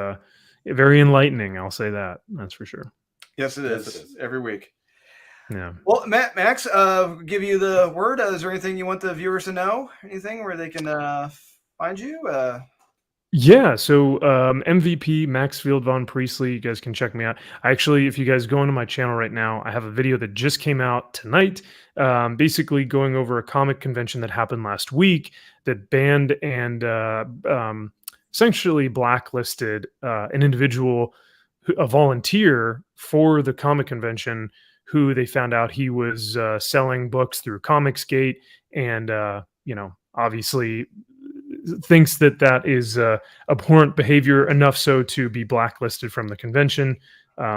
very enlightening. I'll say that. That's for sure. Yes, it is. Every week. Yeah. Well, Max, give you the word. Is there anything you want the viewers to know? Anything where they can find you? Yeah, so MVP Maxfield Von Priestley, you guys can check me out. Actually, if you guys go into my channel right now, I have a video that just came out tonight, basically going over a comic convention that happened last week that banned and essentially blacklisted an individual, a volunteer for the comic convention, who they found out he was selling books through Comicsgate and, you know, obviously thinks that is abhorrent behavior, enough so to be blacklisted from the convention.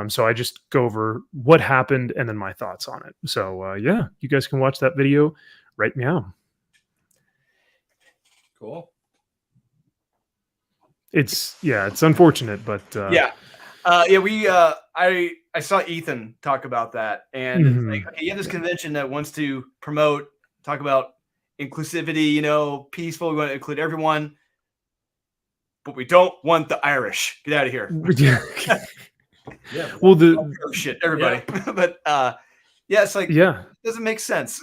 So I just go over what happened and then my thoughts on it. So yeah, you guys can watch that video right now. Cool. It's unfortunate, but Yeah. I saw Ethan talk about that, and it's like, okay, you have this convention that wants to talk about inclusivity, peaceful. We want to include everyone, but we don't want the Irish. Get out of here. Yeah. Well, Oh, shit, everybody. But it's like, it doesn't make sense.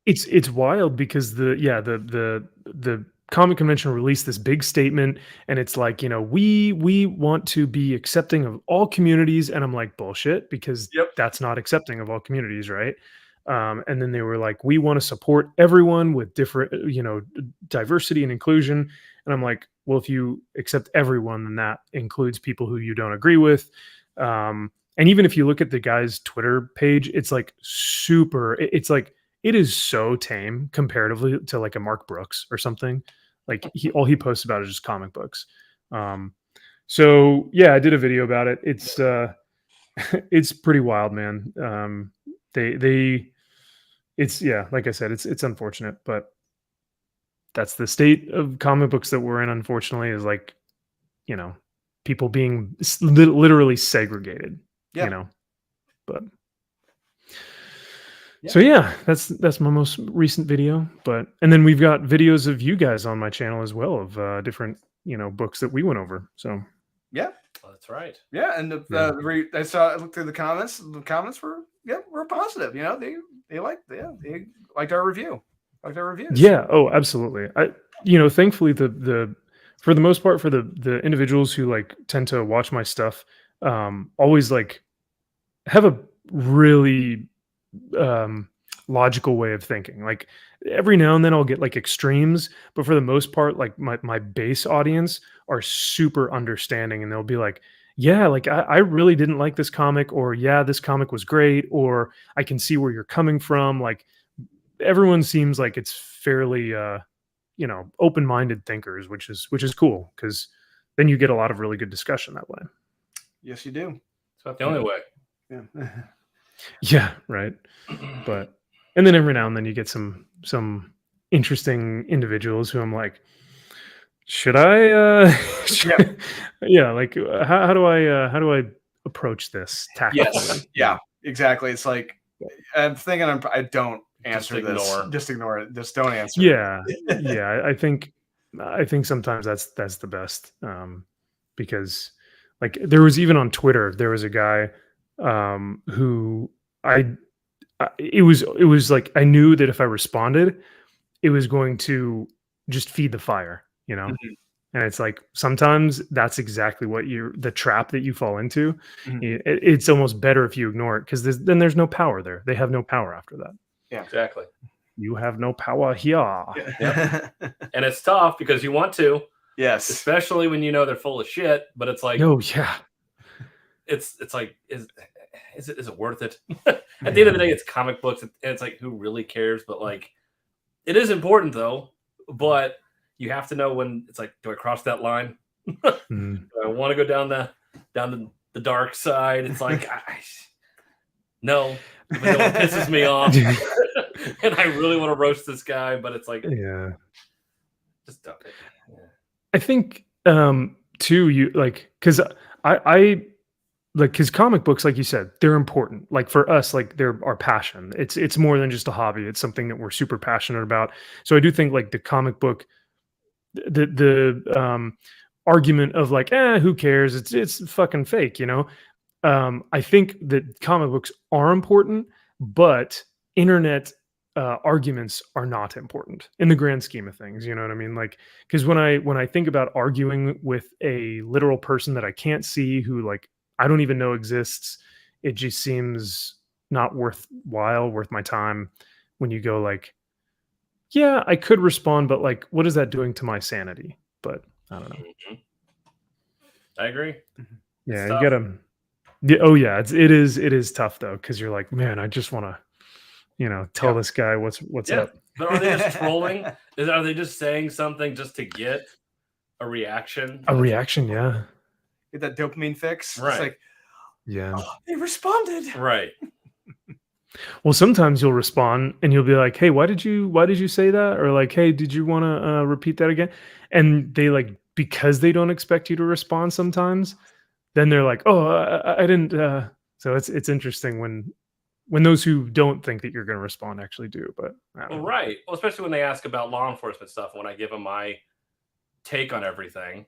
It's wild because the comic convention released this big statement, and it's like, we want to be accepting of all communities, and I'm like, bullshit, because that's not accepting of all communities, right? And then they were like, we want to support everyone with different, diversity and inclusion, and I'm like, well, if you accept everyone, then that includes people who you don't agree with. And even if you look at the guy's Twitter page, it's like it's like, it is so tame comparatively to like a Mark Brooks or something. Like all he posts about is just comic books. So yeah, I did a video about it. It's it's pretty wild, man. It's like I said, it's unfortunate, but that's the state of comic books that we're in. Unfortunately, is like, people being literally segregated. But. So yeah, that's my most recent video. And then we've got videos of you guys on my channel as well of different books that we went over. So that's right. Yeah, and I looked through the comments. The comments were positive. They liked our review. Liked our reviews. Yeah. Oh, absolutely. Thankfully for the most part, for the individuals who like tend to watch my stuff, always like have a really logical way of thinking. Like every now and then I'll get like extremes, but for the most part, like my base audience are super understanding, and they'll be like, yeah, like I really didn't like this comic, or yeah, this comic was great, or I can see where you're coming from. Like everyone seems like it's fairly open-minded thinkers, which is cool, because then you get a lot of really good discussion that way. Yes, you do. It's not the only way. Yeah. Yeah, right. But and then every now and then you get some interesting individuals who I'm like, should I like how do I approach this tactically? Yes. Yeah, exactly. It's like, I'm thinking I don't answer this. Just ignore it. Just don't answer. Yeah. I think sometimes that's the best, because like there was, even on Twitter, there was a guy who it was like, I knew that if I responded, it was going to just feed the fire, Mm-hmm. And it's like, sometimes that's exactly what the trap that you fall into. Mm-hmm. It's almost better if you ignore it, because then there's no power there. They have no power after that. Yeah, exactly. You have no power here. Yep. And it's tough because you want to. Yes. Especially when they're full of shit, but it's like, oh yeah. It's like, is it worth it? At the end of the day, it's comic books, and it's like, who really cares? But like, it is important though. But you have to know when it's like, do I cross that line? Do I want to go down the dark side? It's like, no, even though it pisses me off, and I really want to roast this guy, but it's like, just dump it. Yeah. I think too, you like, because I like, because comic books, like you said, they're important. Like for us, like they're our passion. It's more than just a hobby. It's something that we're super passionate about. So I do think like the comic book, the argument of like, who cares? It's fucking fake, I think that comic books are important, but internet arguments are not important in the grand scheme of things. You know what I mean? Like, because when I think about arguing with a literal person that I can't see, who like I don't even know exists, it just seems not worth my time. When you go like, yeah, I could respond, but like, what is that doing to my sanity? But I don't know. Mm-hmm. I agree. Yeah, you gotta. Yeah, oh yeah, it is tough though, because you're like, man, I just want to, tell this guy what's up. But are they just trolling? Are they just saying something just to get a reaction? A reaction, yeah. Get that dopamine fix. Right. It's like, yeah, they responded. Right. Well, sometimes you'll respond and you'll be like, "Hey, why did you say that?" Or like, "Hey, did you want to repeat that again?" And they like because they don't expect you to respond sometimes, then they're like, "Oh, I didn't." So it's interesting when those who don't think that you're going to respond actually do. But I don't Well, know. right. Well, especially when they ask about law enforcement stuff, when I give them my take on everything,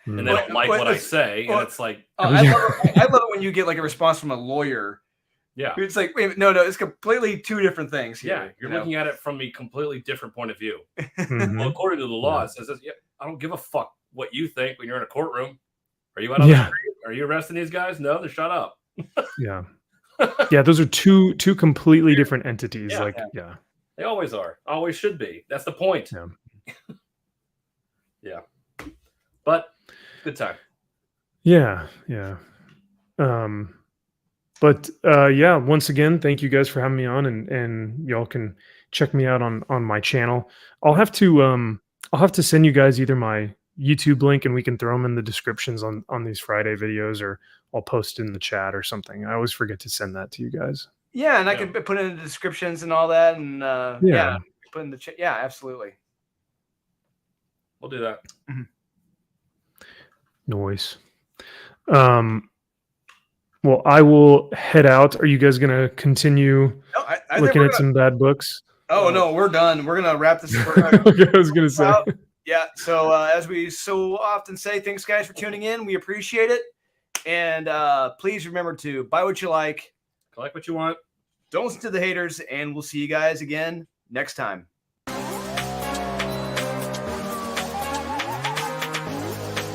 and they Mm. don't like what I say, and it's like, I love it when you get like a response from a lawyer. yeah, It's like, wait, no, it's completely two different things here. yeah, you're looking at it from a completely different point of view. Well, Mhm. according to the law, Yeah. it says, yeah, I don't give a fuck what you think when you're in a courtroom. Are you out on the Yeah. street? Are you arresting these guys? No, then shut up. Yeah. Yeah, those are two completely different entities. Yeah. Like, yeah. They always are. Always should be. That's the point. Yeah. Yeah. But good time. Yeah. Yeah. Um But yeah, once again, thank you guys for having me on, and y'all can check me out on my channel. I'll have to send you guys either my YouTube link and we can throw them in the descriptions on these Friday videos, or I'll post in the chat or something. I always forget to send that to you guys. Yeah, and I Yeah. can put it in the descriptions and all that, and Yeah. put in the chat. Yeah, absolutely. We'll do that. Noise. Well, I will head out. Are you guys gonna continue No, I think looking we're at gonna, some bad books? oh no, we're done. We're gonna wrap this. Okay, I was gonna say. Yeah. So as we so often say, thanks guys for tuning in. We appreciate it, and please remember to buy what you like, Collect what you want. don't listen to the haters, and we'll see you guys again next time.